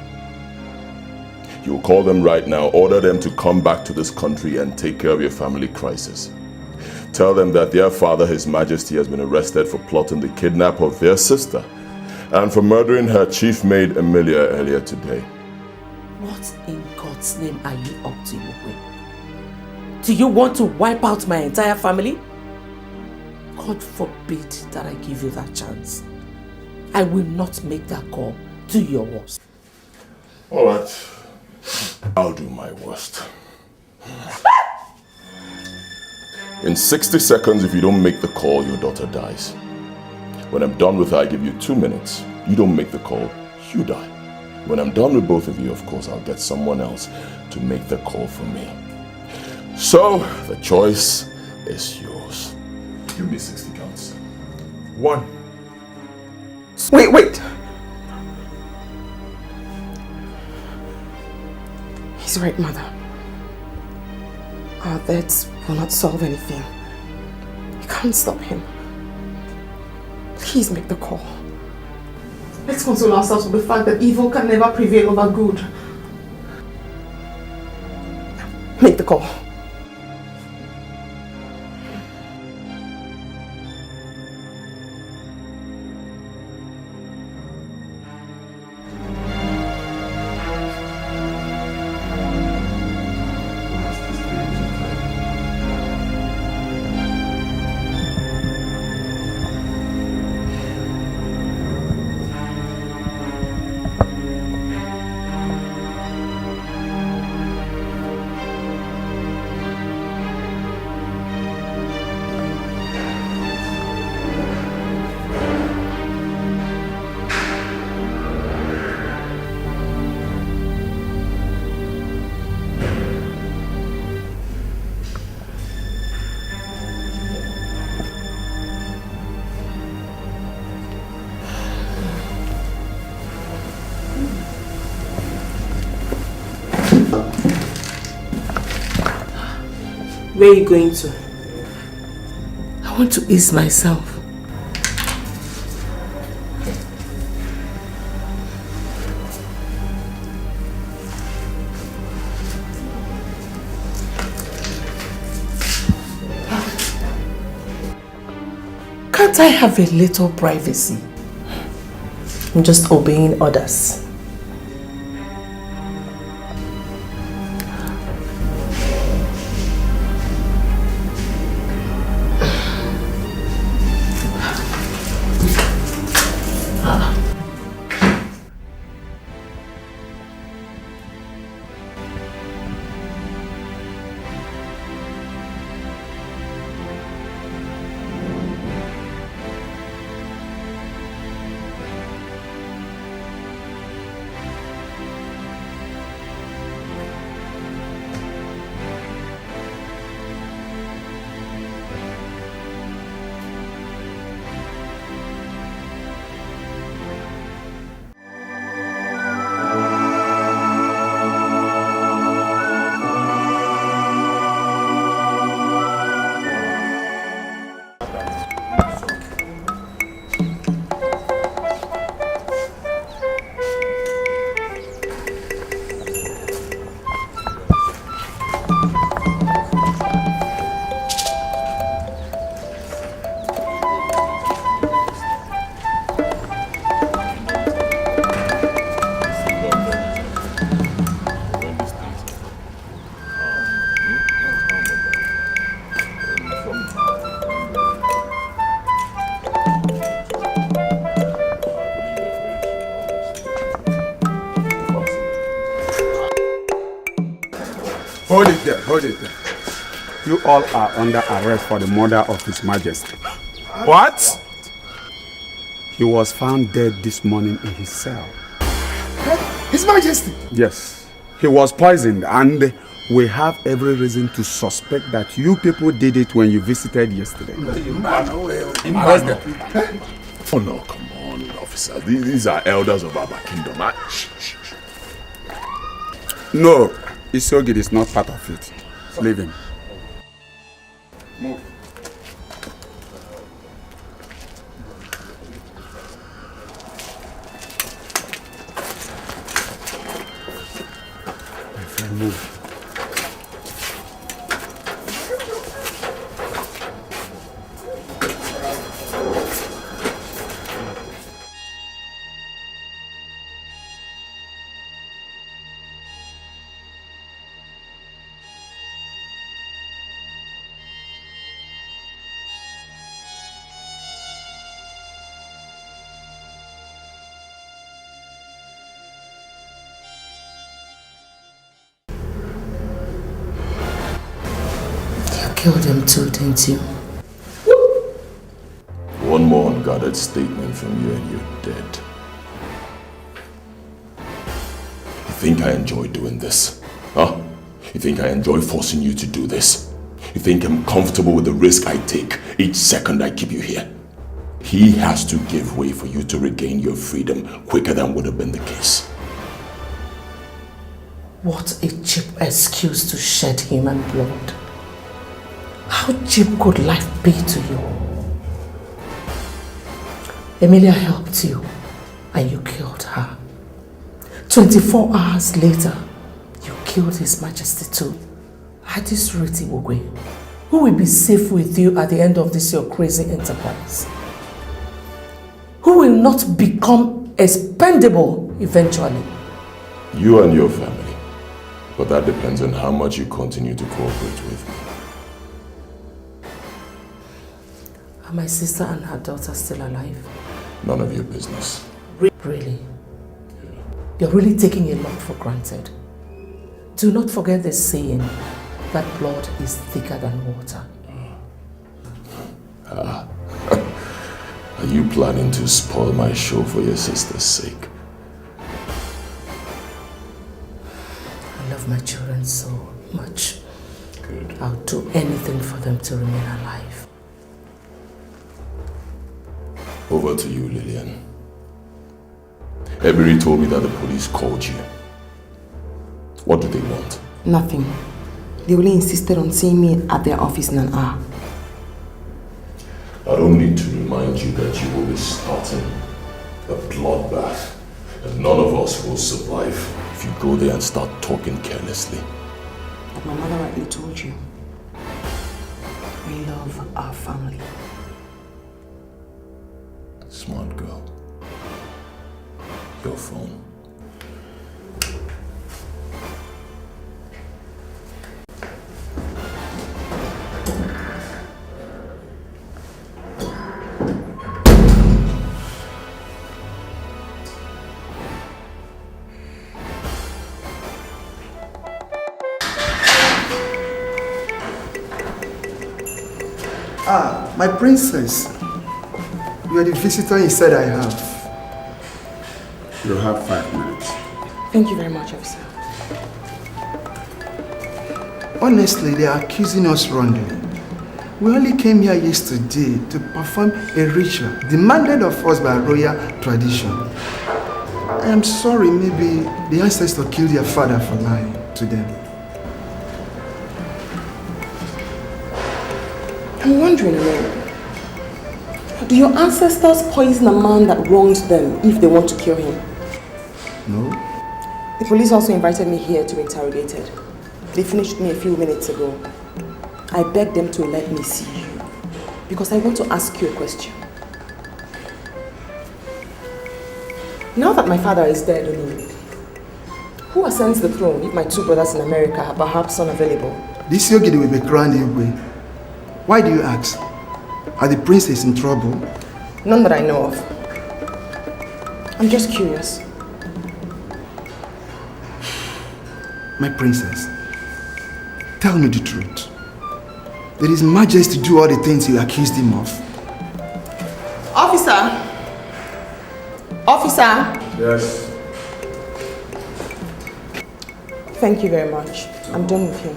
You will call them right now, order them to come back to this country and take care of your family crisis. Tell them that their father, His Majesty, has been arrested for plotting the kidnap of their sister and for murdering her chief maid, Emilia, earlier today. What in God's name are you up to, Ibukwe? Do you want to wipe out my entire family? God forbid that I give you that chance. I will not make that call to your worst. All right. I'll do my worst. In 60 seconds, if you don't make the call, your daughter dies. When I'm done with her, I give you 2 minutes. You don't make the call, you die. When I'm done with both of you, of course, I'll get someone else to make the call for me. So, the choice is yours. Give me 60 counts. 1. Wait. He's right, Mother. Our deaths will not solve anything. You can't stop him. Please make the call. Let's console ourselves with the fact that evil can never prevail over good. Make the call. Where are you going to? I want to ease myself. Can't I have a little privacy? I'm just obeying orders. Hold it there, hold it there. You all are under arrest for the murder of His Majesty. What? He was found dead this morning in his cell. His Majesty! Yes, he was poisoned, and we have every reason to suspect that you people did it when you visited yesterday. Oh no, come on, officer. These are elders of Abba Kingdom. Shh. No, Isogid is not part of it. Leave him. Move. My friend, move. Killed him too, didn't you? One more unguarded statement from you and you're dead. You think I enjoy doing this? Huh? You think I enjoy forcing you to do this? You think I'm comfortable with the risk I take each second I keep you here? He has to give way for you to regain your freedom quicker than would have been the case. What a cheap excuse to shed human blood. How cheap could life be to you? Emilia helped you and you killed her. 24 hours later, you killed His Majesty too. At this rate, Ibokwe, who will be safe with you at the end of this your crazy enterprise? Who will not become expendable eventually? You and your family. But that depends on how much you continue to cooperate with me. Are my sister and her daughter still alive? None of your business. Really? You're really taking a lot for granted. Do not forget the saying that blood is thicker than water. Are you planning to spoil my show for your sister's sake? I love my children so much. Good. I'll do anything for them to remain alive. Over to you, Lillian. Ebiri told me that the police called you. What do they want? Nothing. They only insisted on seeing me at their office in an hour. I don't need to remind you that you will be starting a bloodbath. And none of us will survive if you go there and start talking carelessly. Like my mother rightly told you, we love our family. Smart girl. Your phone. Ah, my princess. You are the visitor he said I have. You have 5 minutes. Thank you very much, officer. Honestly, they are accusing us wrongly. We only came here yesterday to perform a ritual demanded of us by royal tradition. I am sorry, maybe the ancestors killed their father for lying to them. I'm wondering, do your ancestors poison a man that wronged them if they want to kill him? No. The police also invited me here to be interrogated. They finished me a few minutes ago. I begged them to let me see you because I want to ask you a question. Now that my father is dead, who ascends the throne if my 2 brothers in America are perhaps unavailable? This Yogidi will be crowned Igwe. Why do you ask? Are the princes in trouble? None that I know of. I'm just curious. My princess, Tell me the truth. Did His Majesty do all the things you accused him of? Officer! Officer! Yes. Thank you very much. I'm done with him.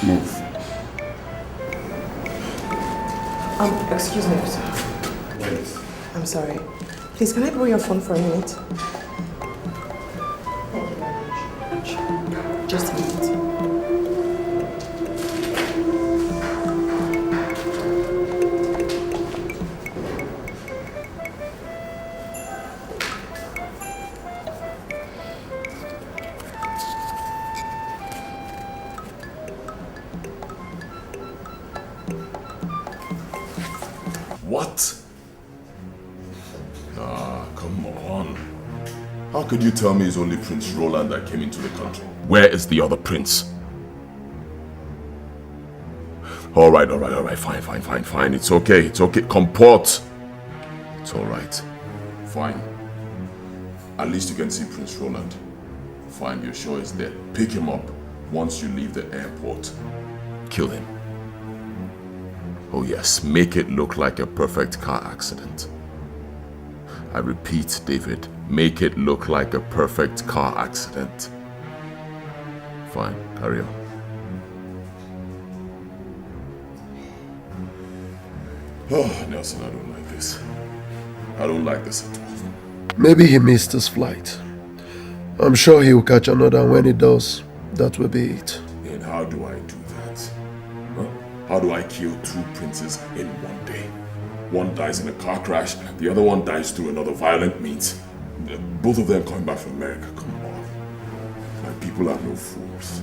Move. Excuse me, officer. Wait. I'm sorry. Please, can I borrow your phone for a minute? Thank you very much. Just a minute. What? Ah, come on. How could you tell me it's only Prince Roland that came into the country? Where is the other prince? Alright, fine. It's okay. Comport. It's alright. Fine. At least you can see Prince Roland. Fine, you're sure he's there. Pick him up once you leave the airport. Kill him. Oh yes, make it look like a perfect car accident. I repeat, David, make it look like a perfect car accident. Fine, carry on. Oh, Nelson, I don't like this. I don't like this at all. Maybe he missed his flight. I'm sure he will catch another, and when he does, that will be it. And how do I do that? Huh? How do I kill two princes in one day? One dies in a car crash, the other one dies through another violent means. Both of them coming back from America. Come on. My people are no fools.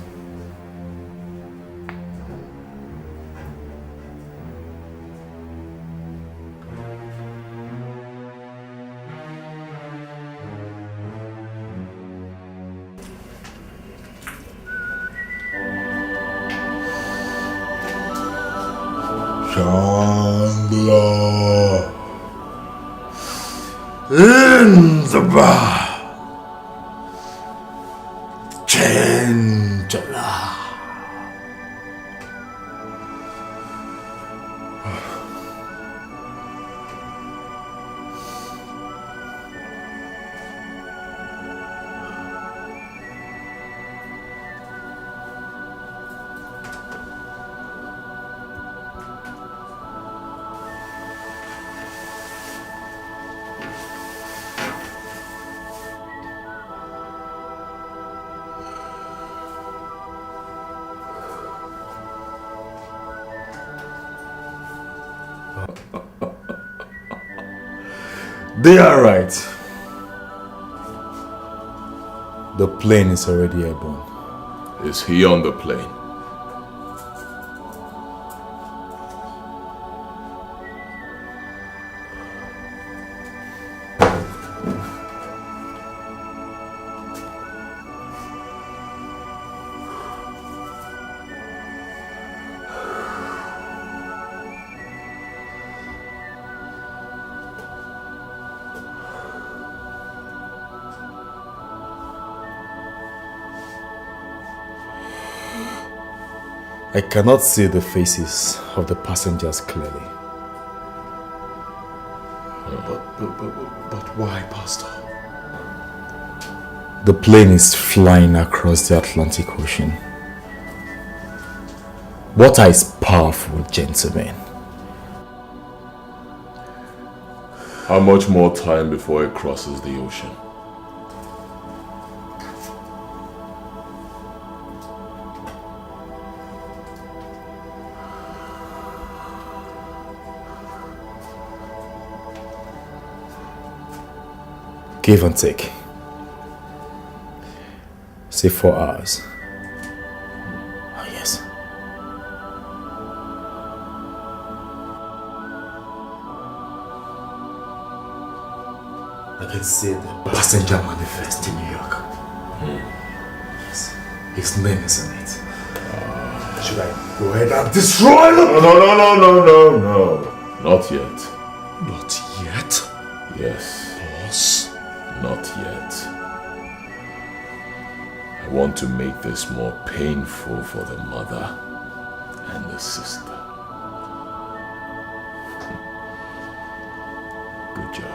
Chandler in the bar. Chandler. They are right. The plane is already airborne. Is he on the plane? I cannot see the faces of the passengers clearly. But why, Pastor? The plane is flying across the Atlantic Ocean. Water is powerful, gentlemen. How much more time before it crosses the ocean? Give and take. Say 4 hours. Oh, yes. I can see the passenger manifest in New York. Yes. His name is on it. Should I go ahead and destroy them? No. Not yet. Not yet? Yes. Boss? Not yet. I want to make this more painful for the mother and the sister. Good job.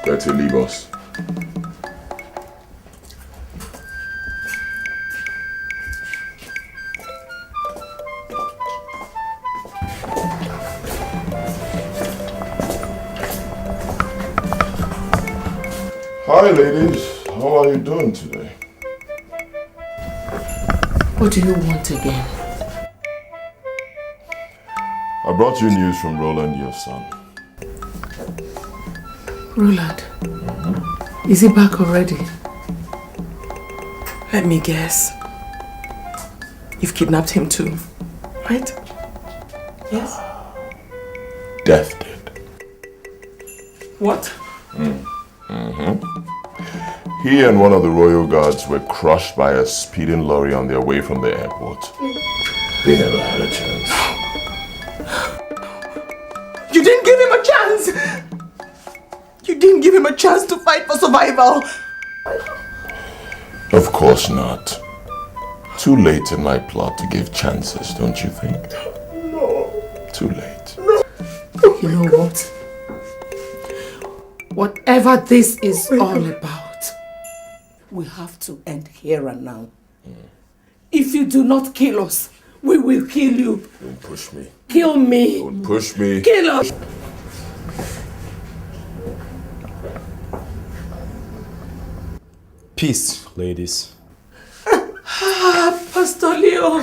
Better leave us. Hi ladies, how are you doing today? What do you want again? I brought you news from Roland, your son. Roland, is he back already? Let me guess. You've kidnapped him too, right? Yes? Death did. What? He and one of the royal guards were crushed by a speeding lorry on their way from the airport. They never had a chance. You didn't give him a chance! You didn't give him a chance to fight for survival! Of course not. Too late in my plot to give chances, don't you think? No. Too late. You know what? Whatever this is all about, we have to end here and now. If you do not kill us, we will kill you. Don't push me. Kill me. Don't push me. Kill us. Peace, ladies. Pastor Leo.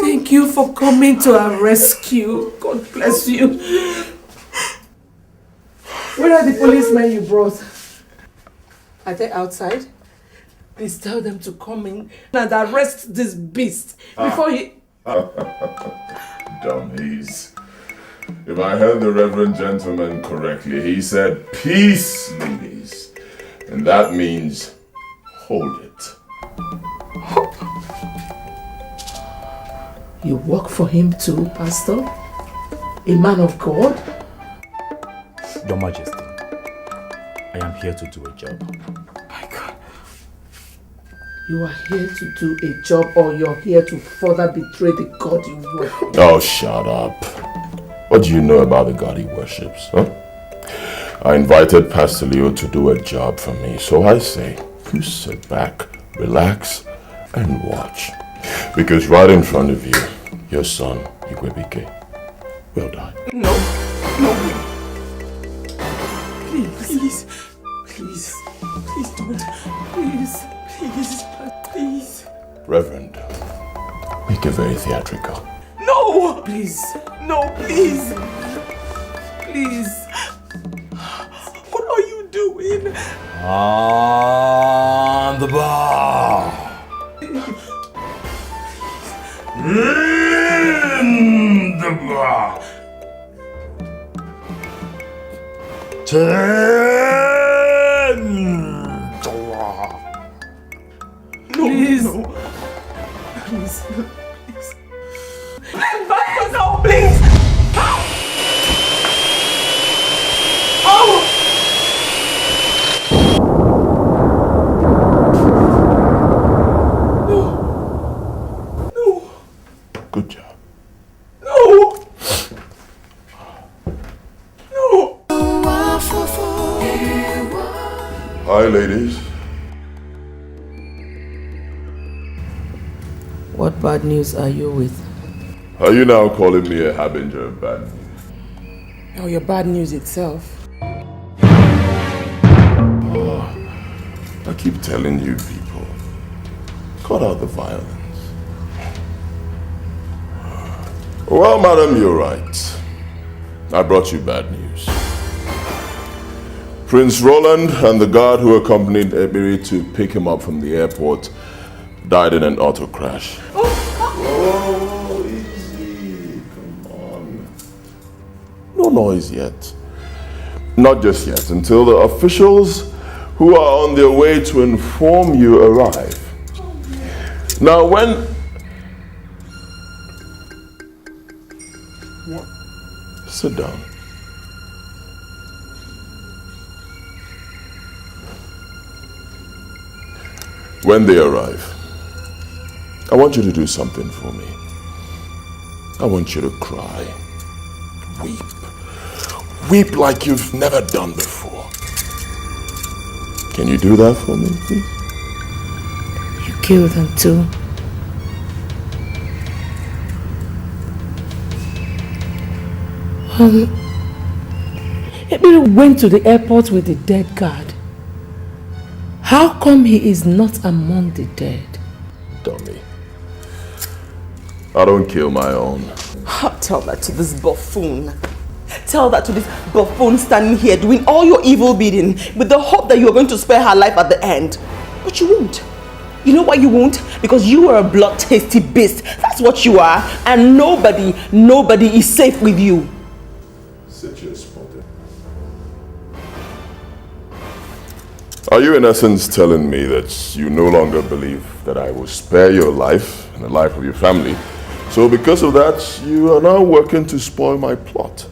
Thank you for coming to our rescue. God bless you. Where are the policemen you brought? Are they outside? Please tell them to come in and arrest this beast before he... Dummies. If I heard the reverend gentleman correctly, he said, peace, ladies. And that means, hold it. You work for him too, Pastor? A man of God? Your Majesty, I am here to do a job. My God. You are here to do a job, or you're here to further betray the God you worship? Oh, shut up. What do you know about the God he worships, huh? I invited Pastor Leo to do a job for me, so I say, you sit back, relax, and watch. Because right in front of you, your son, Igwebike, will die. No. Please. Please don't. Please. Reverend, make it very theatrical. No! Please. No, please. What are you doing? On the bar. In the bar. Please. No, please. Oh! No. Good job. No. Hi, ladies. What bad news are you with? Are you now calling me a harbinger of bad news? Oh, your bad news itself. I keep telling you people, cut out the violence. Well, madam, you're right. I brought you bad news. Prince Roland and the guard who accompanied Ebiri to pick him up from the airport died in an auto crash. Oh, easy. No noise yet. Not just yet, until the officials who are on their way to inform you arrive. Now when... Sit down. When they arrive, I want you to do something for me. I want you to cry. Weep. Weep like you've never done before. Can you do that for me, please? You killed them too. Ebere went to the airport with the dead guard. How come he is not among the dead? Dummy. I don't kill my own. Tell that to this buffoon. Tell that to this buffoon standing here doing all your evil bidding with the hope that you are going to spare her life at the end. But you won't. You know why you won't? Because you are a bloodthirsty beast. That's what you are. And nobody is safe with you. Sit your spot. Are you in essence telling me that you no longer believe that I will spare your life and the life of your family? So because of that, you are now working to spoil my plot.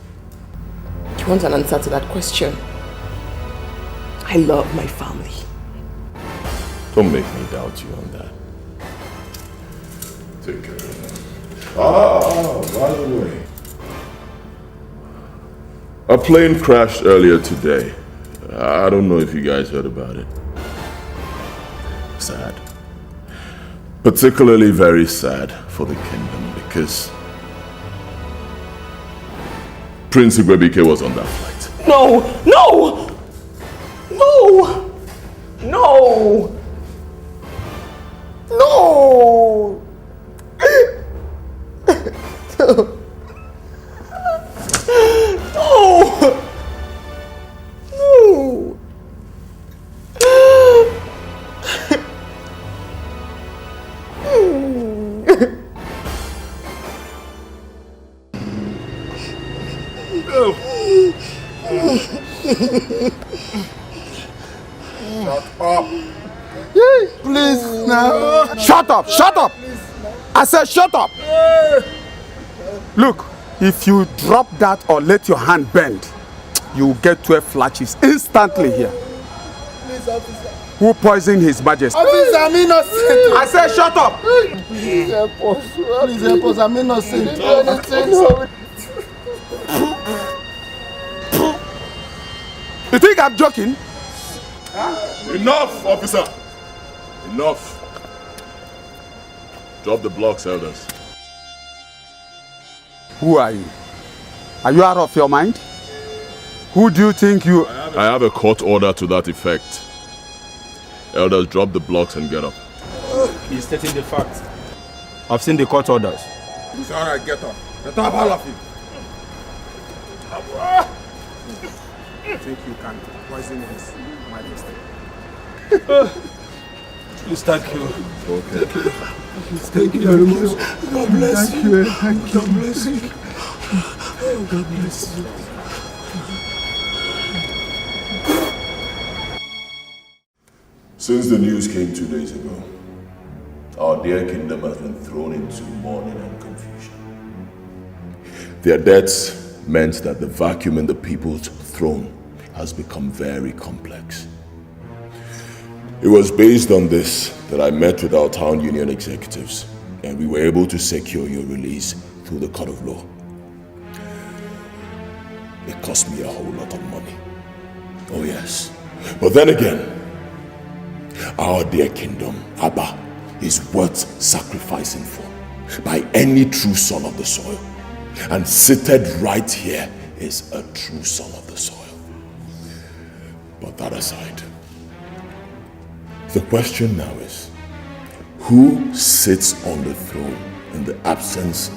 You want an answer to that question? I love my family. Don't make me doubt you on that. Take care of them. By the way. A plane crashed earlier today. I don't know if you guys heard about it. Sad. Particularly very sad for the kingdom because Prince Igwebike was on that flight. No! No! No! No! No! No! Shut up. Please now. Shut up! Shut up! I said shut up! Look, if you drop that or let your hand bend, you will get 12 flashes instantly here. Please, officer. Who poisoned His Majesty? Officer, I'm innocent. I said shut up! Please help us. Please help us. I'm innocent. You think I'm joking? Enough, officer! Enough! Drop the blocks, elders. Who are you? Are you out of your mind? Who do you think you... I have a court order to that effect. Elders, drop the blocks and get up. He's stating the facts. I've seen the court orders. It's alright, get up. Get up, all of you. I think you can poison His Majesty. Please, thank you. Okay. Thank you very much. God bless Thank you. you. Thank you. God bless you. God bless you. Since the news came 2 days ago, our dear kingdom has been thrown into mourning and confusion. Their deaths meant that the vacuum in the people's throne has become very complex. It was based on this that I met with our town union executives, and we were able to secure your release through the court of law. It cost me a whole lot of money. Oh yes. But then again, our dear kingdom, Abba, is worth sacrificing for by any true son of the soil. And seated right here is a true son of the soil. But that aside, the question now is, who sits on the throne in the absence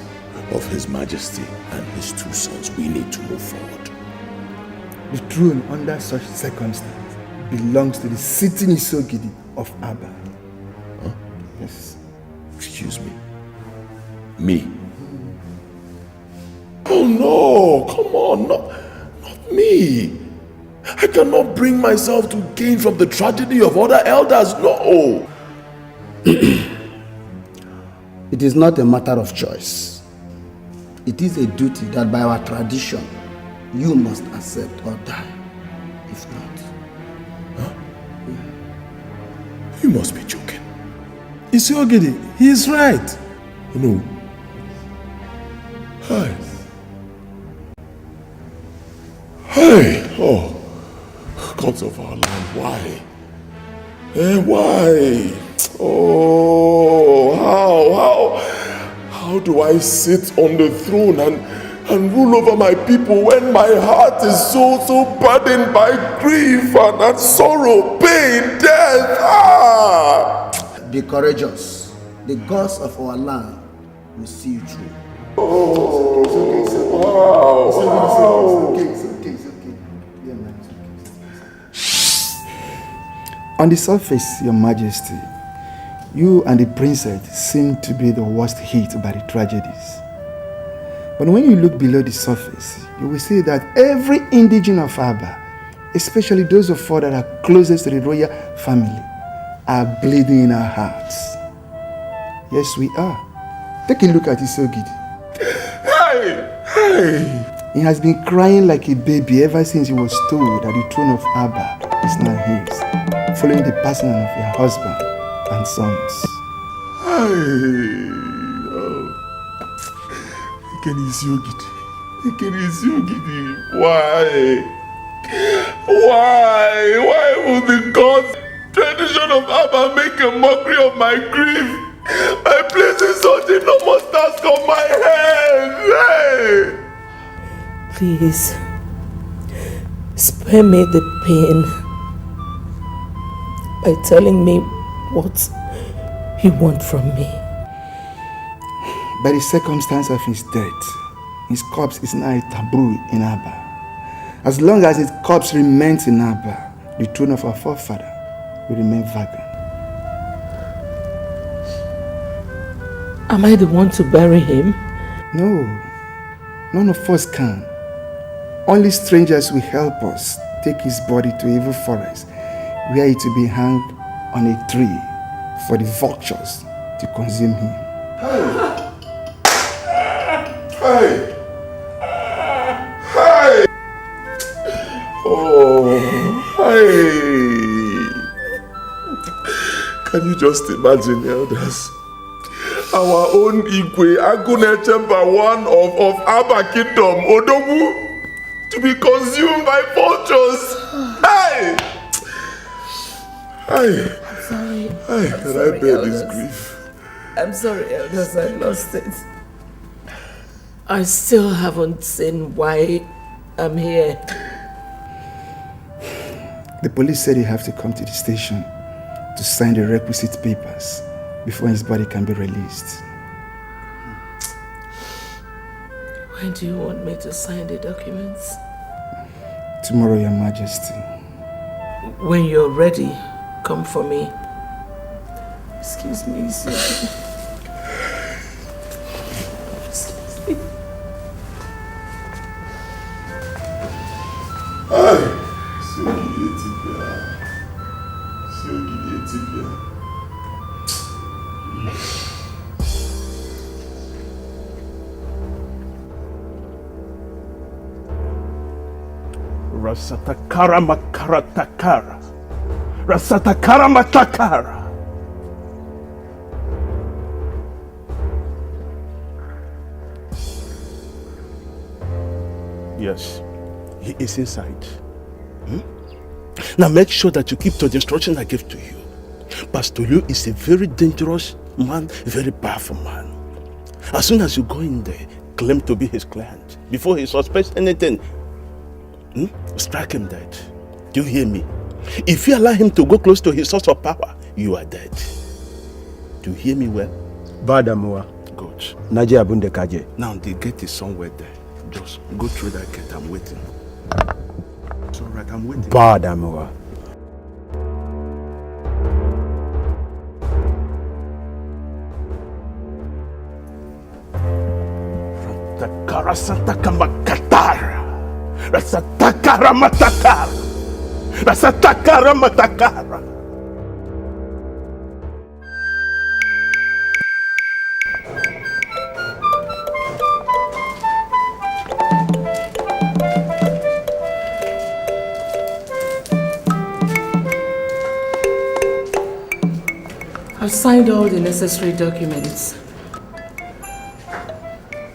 of His Majesty and His two sons? We need to move forward. The throne under such circumstance belongs to the sitting Isogidi of Abba. Huh? Yes. Excuse me. Me. Hell no! Come on, not me. I cannot bring myself to gain from the tragedy of other elders, no! It is not a matter of choice. It is a duty that by our tradition, you must accept or die. If not. Huh? You must be joking. Isiogidi, he is right. No. Hi. Hey! Oh, gods of our land, why? Why? Oh, how do I sit on the throne and rule over my people when my heart is so burdened by grief and sorrow, pain, death? Be courageous. The gods of our land will see you through. Oh, It's okay. Yeah, man. On the surface, Your Majesty, you and the princess seem to be the worst hit by the tragedies. But when you look below the surface, you will see that every indigene of Aba, especially those of us that are closest to the royal family, are bleeding in our hearts. Yes, we are. Take a look at Isogidi. Hey! He has been crying like a baby ever since he was told that the throne of Abba is now his, following the passing of your husband and sons. Why? Why would the gods, tradition of Abba, make a mockery of my grief by placing such enormous task on my head? Hey! Please, spare me the pain by telling me what you want from me. By the circumstance of his death, his corpse is now a taboo in Abba. As long as his corpse remains in Abba, the throne of our forefather will remain vacant. Am I the one to bury him? No, none of us can. Only strangers will help us take his body to evil forest, where it will be hung on a tree for the vultures to consume him. Hey! Oh, hey! Can you just imagine, elders? Our own Igwe, Agune Chamber 1 of Abba Kingdom, Odogu, to be consumed by vultures. Hey! Hey! I'm sorry. Hey, can I bear this grief? I'm sorry, elders, I lost it. I still haven't seen why I'm here. The police said he have to come to the station to sign the requisite papers before his body can be released. When do you want me to sign the documents? Tomorrow, Your Majesty. When you're ready, come for me. Excuse me, sir. Excuse me. Rasatakara makara takara. Rasatakara matakara. Yes, he is inside. Now make sure that you keep to the instruction I gave to you. Pastor Liu is a very dangerous man, a very powerful man. As soon as you go in there, claim to be his client. Before he suspects anything, strike him dead. Do you hear me? If you allow him to go close to his source of power, you are dead. Do you hear me well? Badamua. Good. Naji Abunde Kaje. Now the gate is somewhere there. Just go through that gate. I'm waiting. It's all right, I'm waiting. Badamua. Takara Rasataka Makatara. Rasatakara Matakara. Rasatakara Matakara. I've signed all the necessary documents.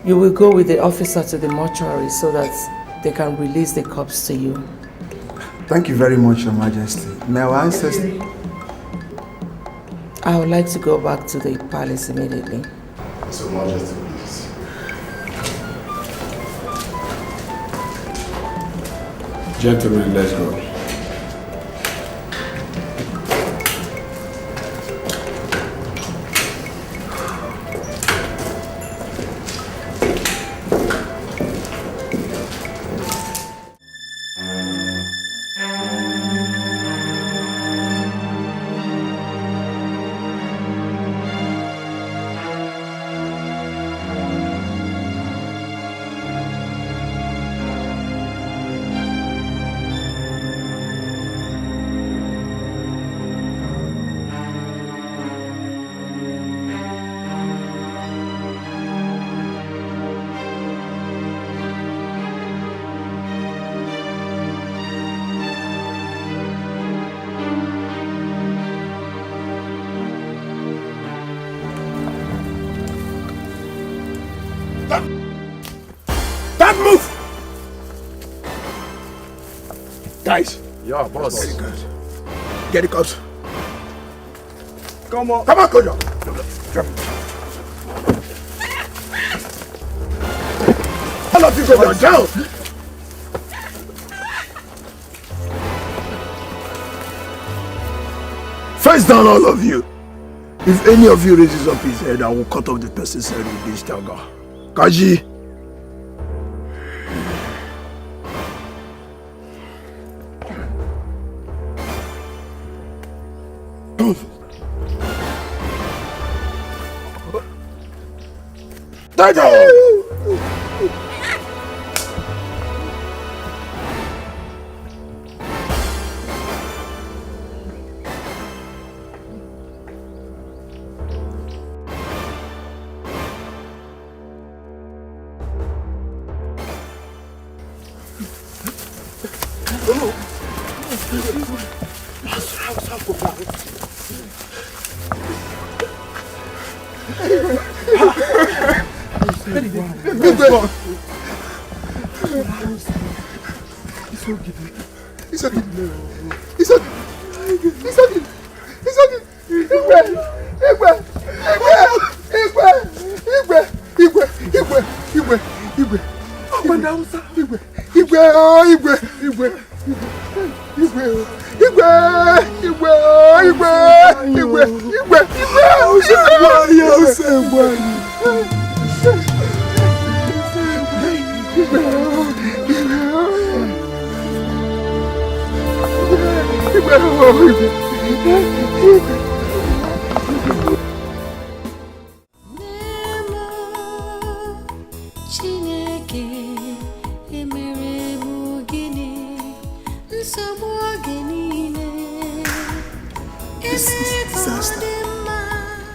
You will go with the officer to the mortuary so that they can release the corpse to you. Thank you very much, Your Majesty. May our ancestors... I would like to go back to the palace immediately. So, Majesty, please. Gentlemen, let's go. Guys. Yeah, boss. Very good. Get the cops. Come on, Kojo. Drop it. All of you go down. Face down, all of you. If any of you raises up his head, I will cut off the person's head with this dagger. Kaji.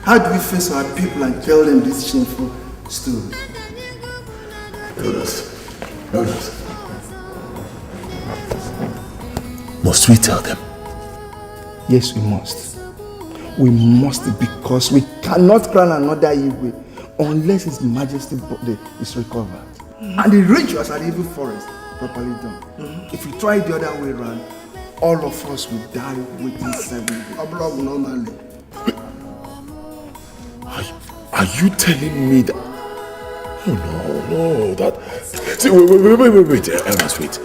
How do we face our people and tell them this shameful story? Elders. Must we tell them? Yes, we must. We must, because we cannot crown another Igwe unless His Majesty's body is recovered. And the rituals at the evil forest properly done. If we try the other way around, all of us will die within 7 days. Normally. Are you telling me that? Oh no, that. See, wait, Elders, wait.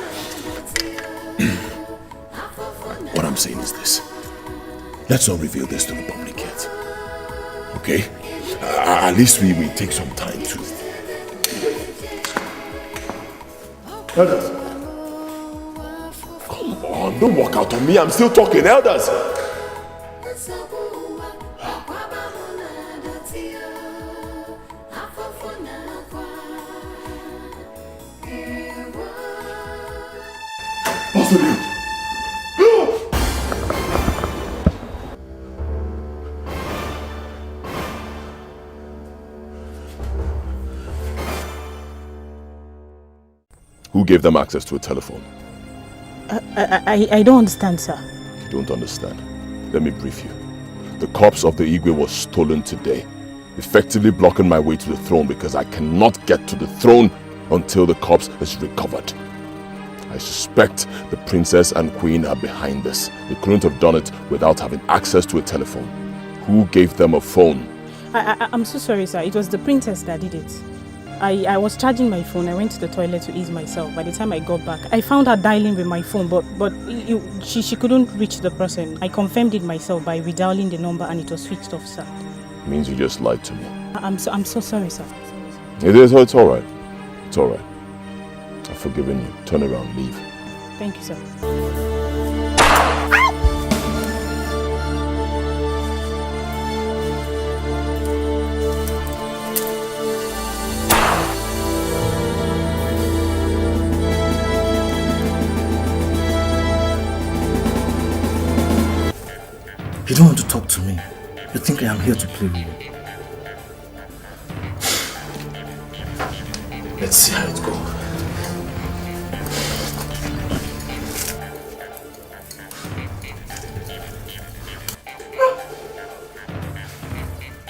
What I'm saying is this. Let's not reveal this to the public yet. Okay? At least we take some time to. Elders. Come on, don't walk out on me. I'm still talking, Elders. Who gave them access to a telephone? I don't understand, sir. You don't understand. Let me brief you. The corpse of the Igwe was stolen today, effectively blocking my way to the throne because I cannot get to the throne until the corpse is recovered. I suspect the princess and queen are behind this. They couldn't have done it without having access to a telephone. Who gave them a phone? I'm so sorry, sir. It was the princess that did it. I was charging my phone. I went to the toilet to ease myself. By the time I got back, I found her dialing with my phone, but she couldn't reach the person. I confirmed it myself by redialing the number and it was switched off, sir. Means you just lied to me. I'm so sorry, sir. It's all right. It's all right. I've forgiven you. Turn around, leave. Thank you, sir. You don't want to talk to me. You think I am here to play with you. Let's see how it goes.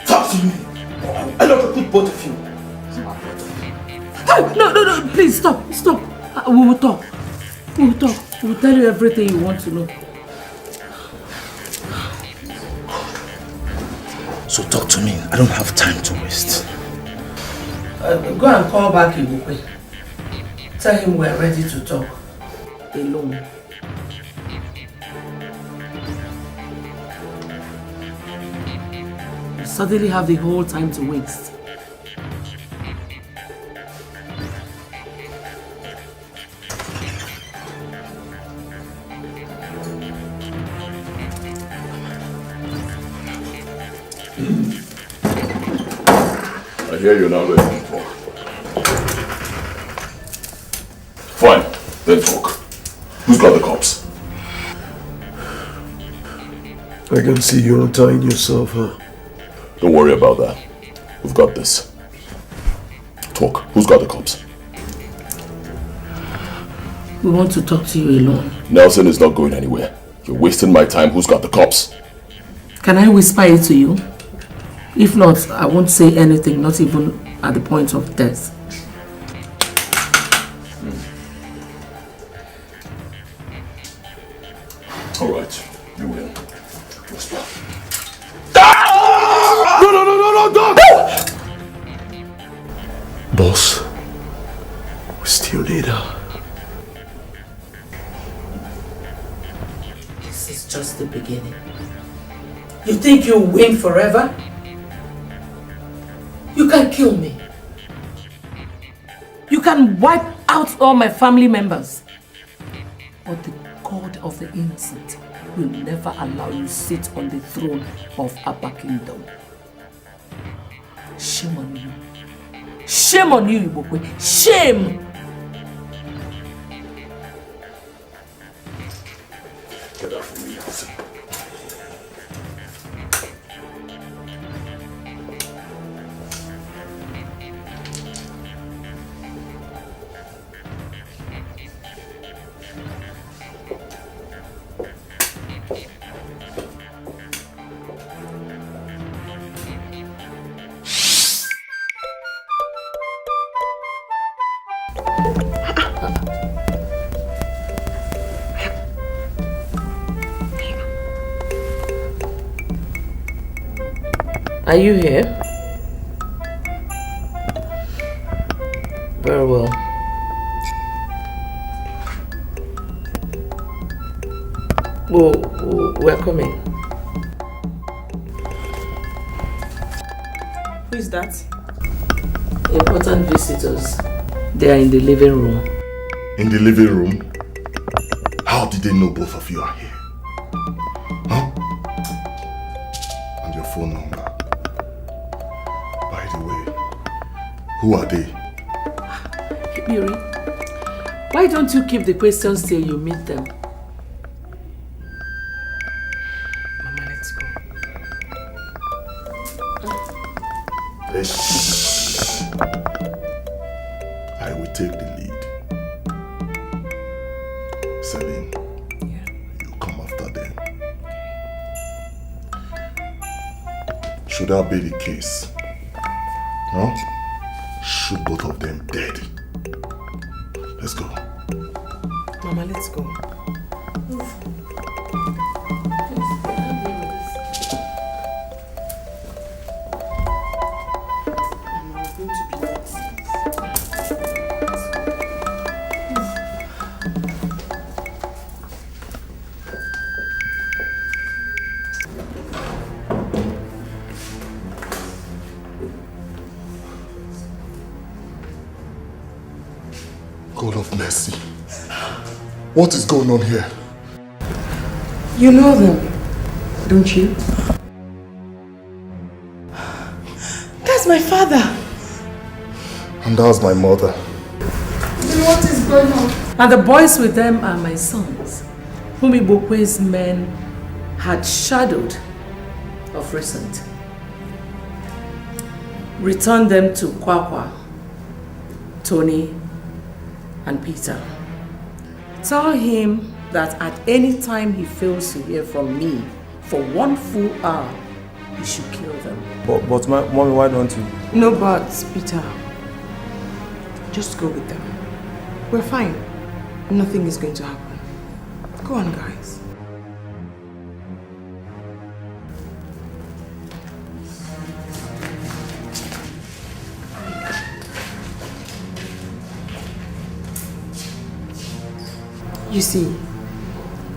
Talk to me. I don't want to put both of you. No, please stop. We will talk. We will tell you everything you want to know. So talk to me. I don't have time to waste. Go and call back Ibukwe. Tell him we're ready to talk. Alone. You suddenly have the whole time to waste. I hear you're not ready to talk. Fine, then talk. Who's got the cops? I can see you're untying yourself, huh? Don't worry about that. We've got this. Talk. Who's got the cops? We want to talk to you alone. Nelson is not going anywhere. You're wasting my time. Who's got the cops? Can I whisper it to you? If not, I won't say anything, not even at the point of death. All right, you win. Whisper. No, don't! Boss, we still need her. This is just the beginning. You think you'll win forever? You can kill me. You can wipe out all my family members. But the God of the innocent will never allow you sit on the throne of Abba Kingdom. Shame on you. Shame on you, Ibukwe. Shame! Get out from me, Nelson. Are you here? Very well. We're coming. Who is that? Important visitors. They are in the living room. In the living room? How did they know both of you are here? Huh? And your phone number. By the way, who are they? Ibiri, why don't you keep the questions till you meet them? Mama, let's go. I will take the lead. Should that be the case, huh? Shoot both of them dead. Let's go. Mama, let's go. God of mercy. What is going on here? You know them, don't you? That's my father. And that's my mother. Then what is going on? And the boys with them are my sons, whom Ibokwe's men had shadowed of recent. Return them to Kwakwa, Tony, and Peter. Tell him that at any time he fails to hear from me for 1 full hour, he should kill them. But Mommy, why don't you? No buts, Peter. Just go with them. We're fine. Nothing is going to happen. Go on, guys. You see,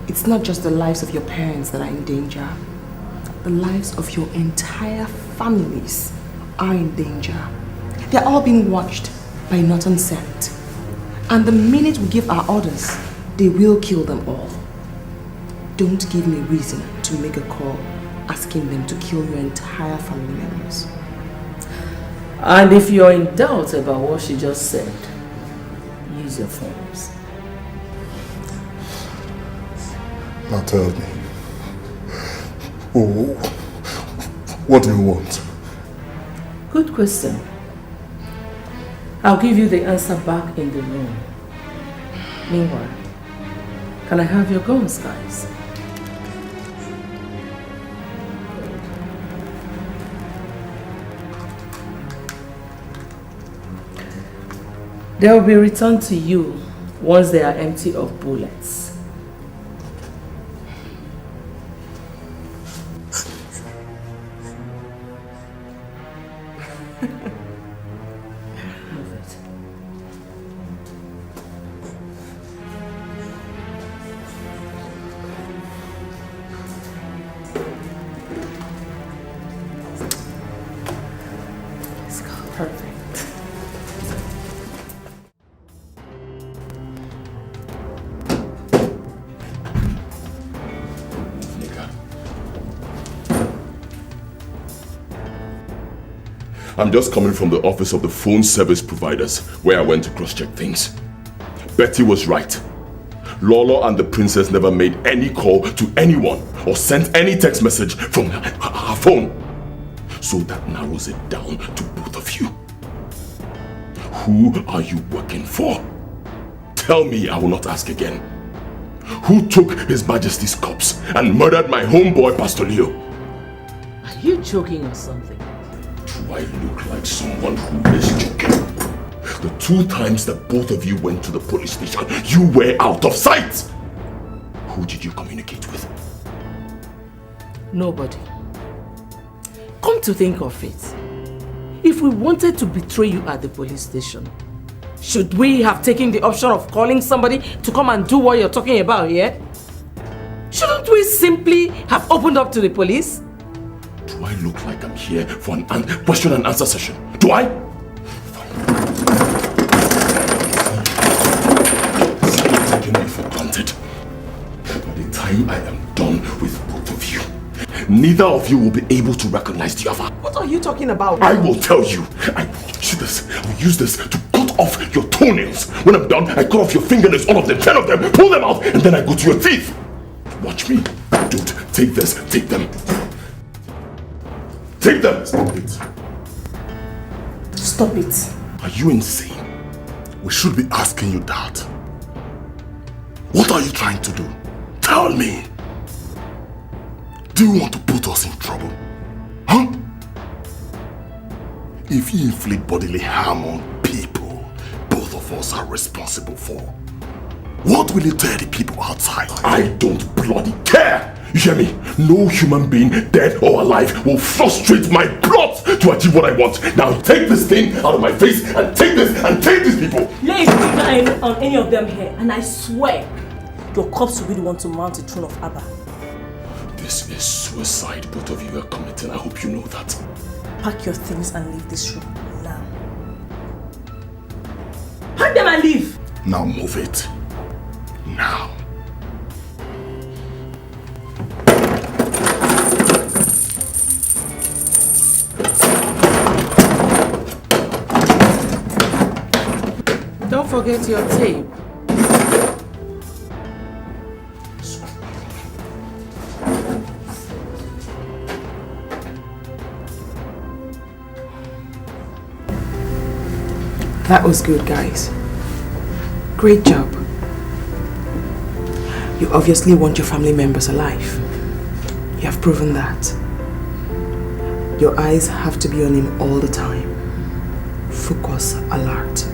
it's not just the lives of your parents that are in danger. The lives of your entire families are in danger. They're all being watched by Norton Scent. And the minute we give our orders, they will kill them all. Don't give me reason to make a call asking them to kill your entire family members. And if you're in doubt about what she just said, use your phones. Now tell me. Oh, what do you want? Good question. I'll give you the answer back in the room. Meanwhile, can I have your guns, guys? They will be returned to you once they are empty of bullets. I'm just coming from the office of the phone service providers where I went to cross-check things. Betty was right. Lolo and the princess never made any call to anyone or sent any text message from her phone. So that narrows it down to both of you. Who are you working for? Tell me, I will not ask again. Who took His Majesty's corpse and murdered my homeboy, Pastor Leo? Are you joking or something? Do I look like someone who is joking? The 2 times that both of you went to the police station, you were out of sight! Who did you communicate with? Nobody. Come to think of it, if we wanted to betray you at the police station, should we have taken the option of calling somebody to come and do what you're talking about here? Shouldn't we simply have opened up to the police? Do I look like I'm here for an question and answer session? Do I? Taking me for granted. By the time I am done with both of you, neither of you will be able to recognize the other. What are you talking about? I will tell you. I will use this to cut off your toenails. When I'm done, I cut off your fingernails, all of them, 10 of them, pull them out, and then I go to your teeth. Watch me. Don't take this, take them. Take them! Stop it. Stop it. Are you insane? We should be asking you that. What are you trying to do? Tell me. Do you want to put us in trouble? Huh? If you inflict bodily harm on people, both of us are responsible for. What will it tell the people outside? I don't bloody care! You hear me? No human being, dead or alive, will frustrate my plot to achieve what I want. Now take this thing out of my face and take this and take these people. Lay a on any of them here, and I swear your corpse will be the one to mount the throne of Abba. This is suicide both of you are committing. I hope you know that. Pack your things and leave this room now. Pack them and leave! Now move it. Now. Don't forget your tape. That was good, guys. Great job. You obviously want your family members alive. You have proven that. Your eyes have to be on him all the time. Focus, alert.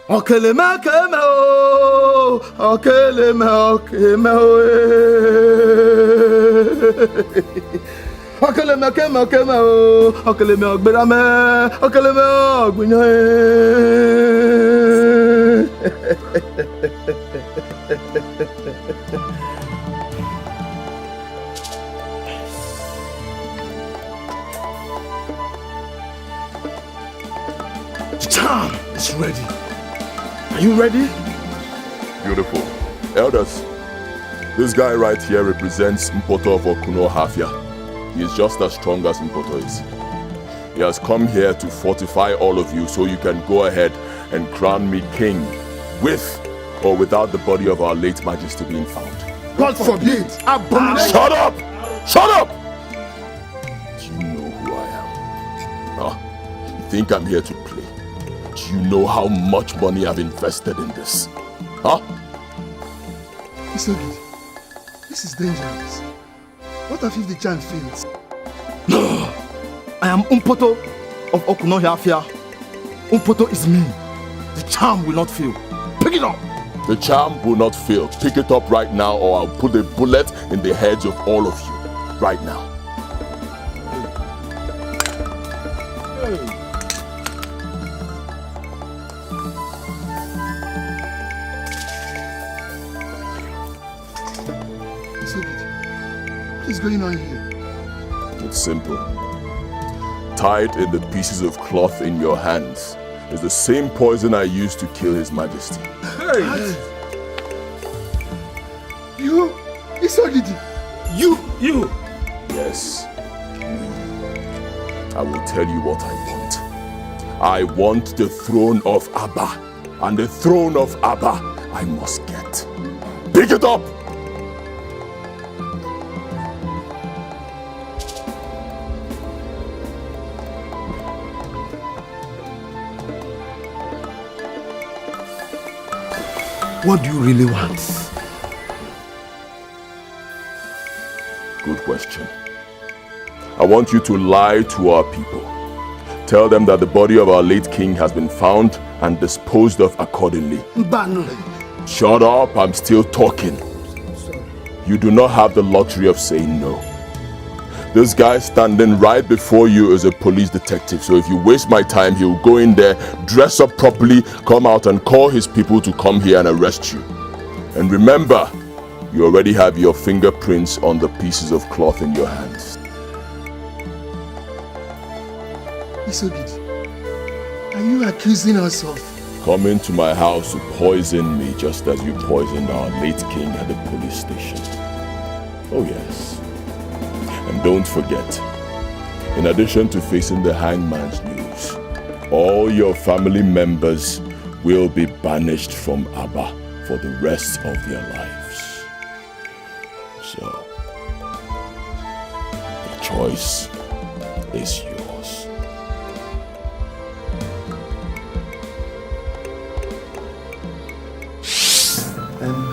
Okeleme keme o, okeleme okeme o, okeleme keme keme o, okeleme ogberame, okeleme ogbunya. The charm is ready. Are you ready? Beautiful. Elders, this guy right here represents Mpoto of Okuno Hafia. He is just as strong as Mpoto is. He has come here to fortify all of you so you can go ahead and crown me king with or without the body of our late majesty being found. God forbid! Abomination! Shut up! Shut up! Do you know who I am? Huh? You think I'm here to play? Do you know how much money I've invested in this? Huh? Isogid, this is dangerous. What if the charm fails? I am Umpoto of Okuno Hafia. Umpoto is me. The charm will not fail. Pick it up! The charm will not fail. Pick it up right now or I'll put a bullet in the heads of all of you. Right now. What is going on here? It's simple. Tied in the pieces of cloth in your hands is the same poison I used to kill His Majesty. Hey! You? Isogidi? You? Yes. I will tell you what I want. I want the throne of Abba. And the throne of Abba I must get. Pick it up! What do you really want? Good question. I want you to lie to our people. Tell them that the body of our late king has been found and disposed of accordingly. Shut up, I'm still talking. You do not have the luxury of saying no. This guy standing right before you is a police detective, so if you waste my time, he'll go in there, dress up properly, come out and call his people to come here and arrest you. And remember, you already have your fingerprints on the pieces of cloth in your hands. Isogidi, are you accusing us of? Come into my house to poison me just as you poisoned our late king at the police station. Oh yes. And don't forget, in addition to facing the hangman's noose, all your family members will be banished from Abba for the rest of their lives. So, the choice is yours.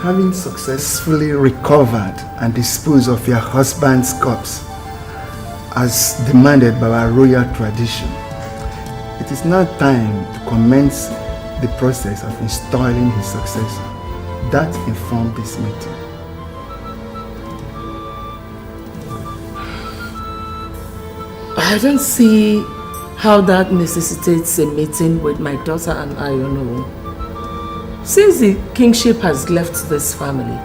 Having successfully recovered and disposed of your husband's corpse, as demanded by our royal tradition, it is now time to commence the process of installing his successor. That informed this meeting. I don't see how that necessitates a meeting with my daughter and Ayono. Since the kingship has left this family,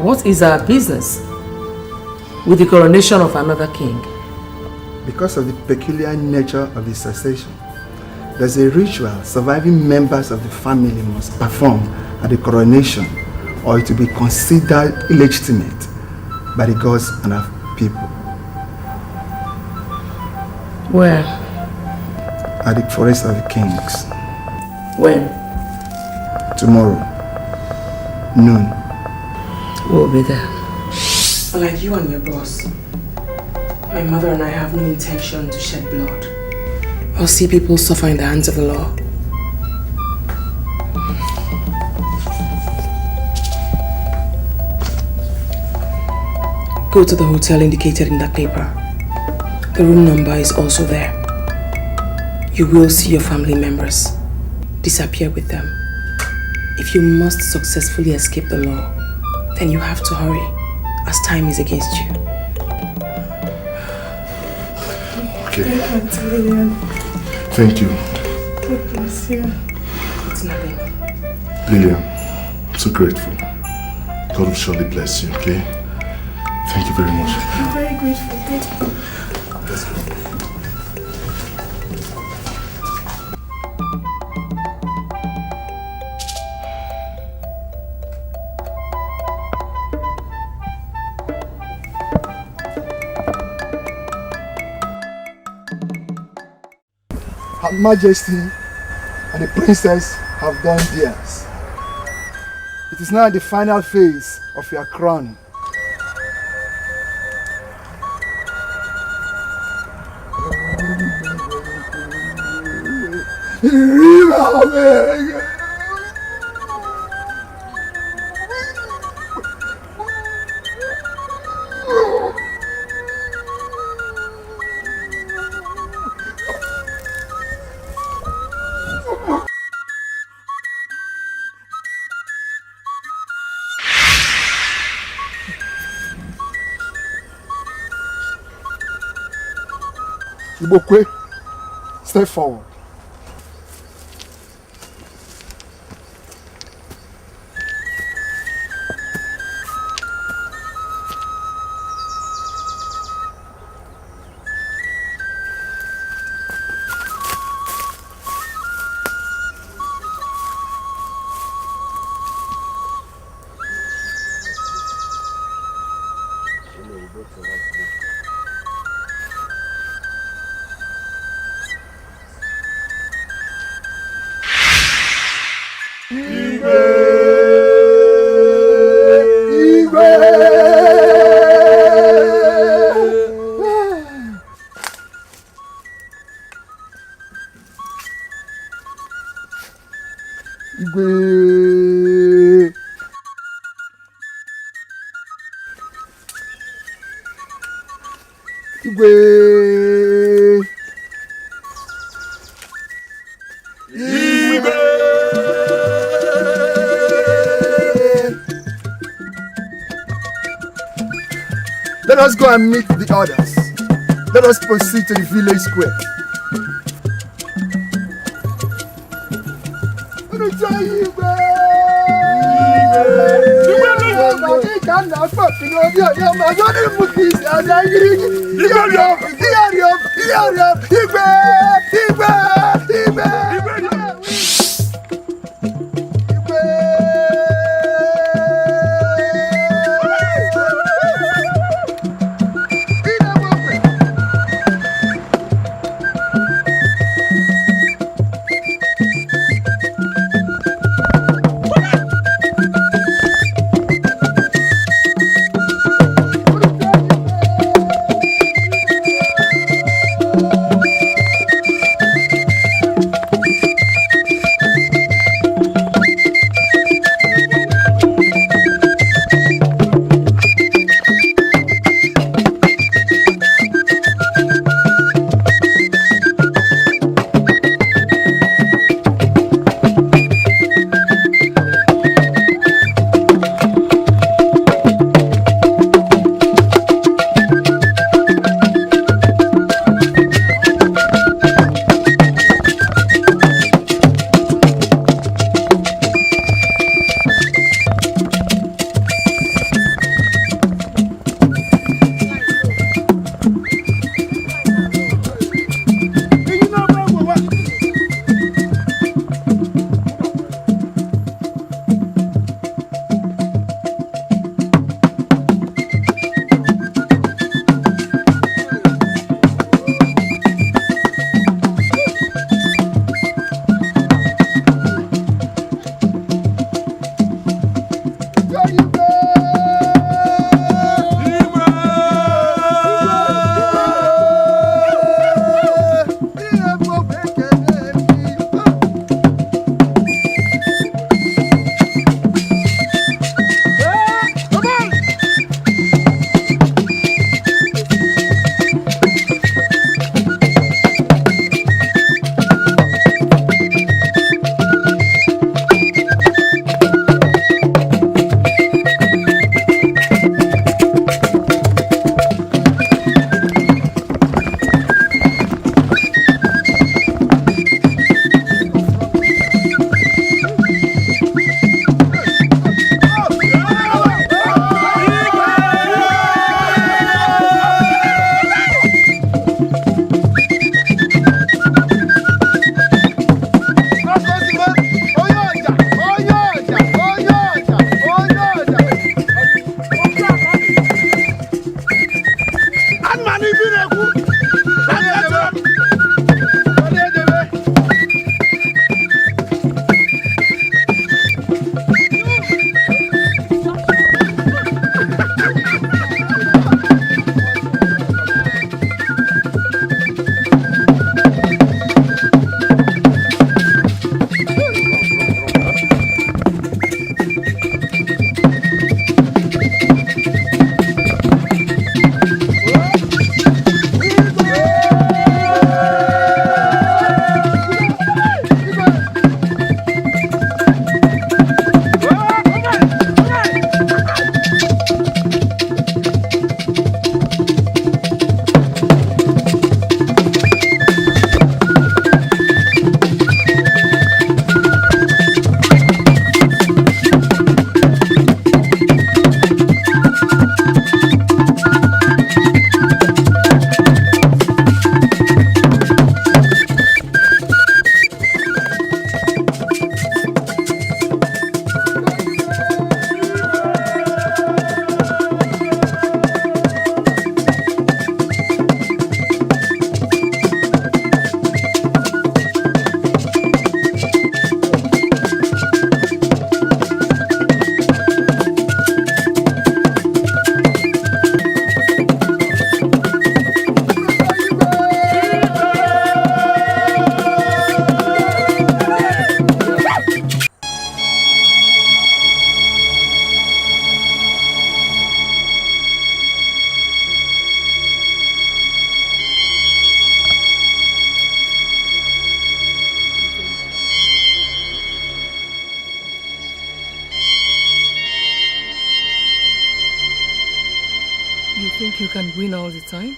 what is our business with the coronation of another king? Because of the peculiar nature of the succession, there's a ritual surviving members of the family must perform at the coronation, or it will be considered illegitimate by the gods and our people. Where? At the Forest of the Kings. When? Tomorrow, noon. We'll be there. Like you and your boss, my mother and I have no intention to shed blood or see people suffer in the hands of the law. Go to the hotel indicated in that paper. The room number is also there. You will see your family members. Disappear with them. If you must successfully escape the law, then you have to hurry, as time is against you. Okay. Auntie Lillian. Thank you. God bless you. It's nothing. Lillian, I'm so grateful. God will surely bless you, okay? Thank you very much. I'm very grateful. Thank you. Let's go. Her Majesty and the princess have done theirs. It is now the final phase of your crowning. Ibokwe, step forward. Let us go and meet the others. Let us proceed to the village square. You think you can win all the time?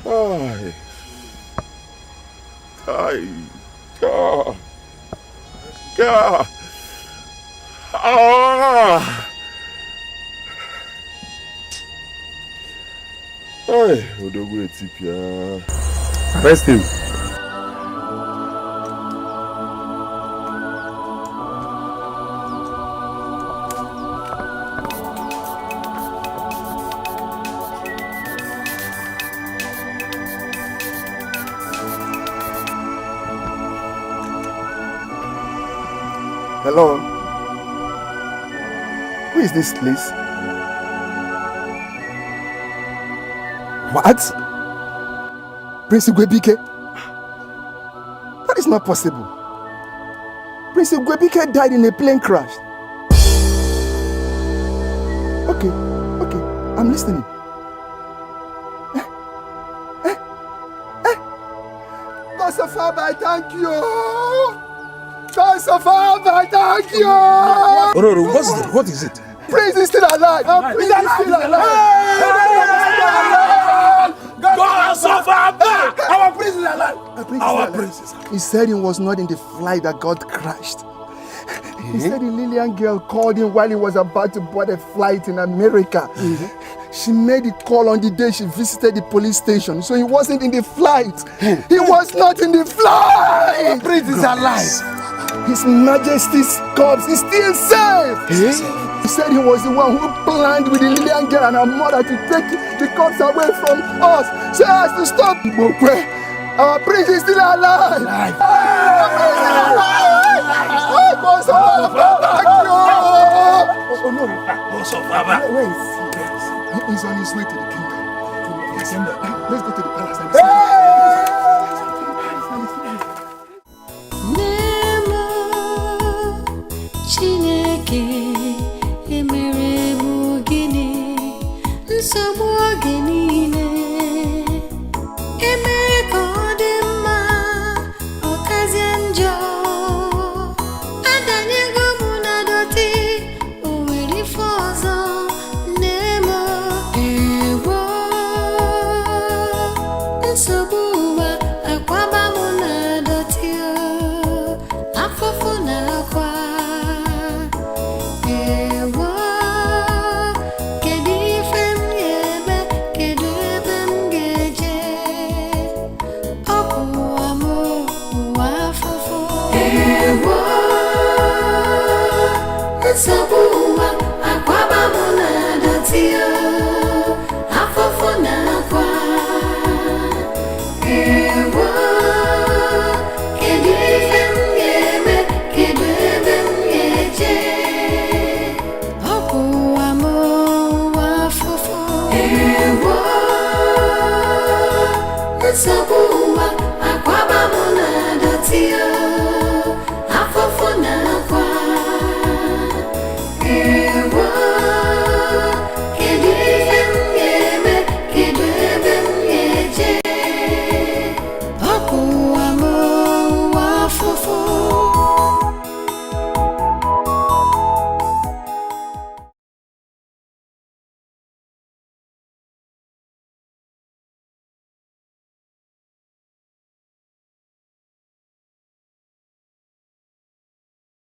Ay. Ay. God. God. Ah. Ay, Odogwu Etipia. Arrest him. Hello? Who is this, please? What? Prince Igwebike? That is not possible. Prince Igwebike died in a plane crash. Okay, I'm listening. God of Father, I thank you. God of Father, I thank you. Ororo, what is it? Prince is still alive. Prince is still alive. God of Father, our prince is alive. Our prince is alive. He said he was not in the flight that got crashed. He said the Lillian girl called him while he was about to board a flight in America. She made the call on the day she visited the police station, so he wasn't in the flight. He was not in the flight. The prince is alive. His Majesty's corpse is still safe. He said he was the one who planned with the Lillian girl and her mother to take the corpse away from us so as to stop Mokwe. Our prince is still alive. Our prince is alive. Oh no. Where is he? He's on his way to the kingdom. Let's go to the palace and Chineke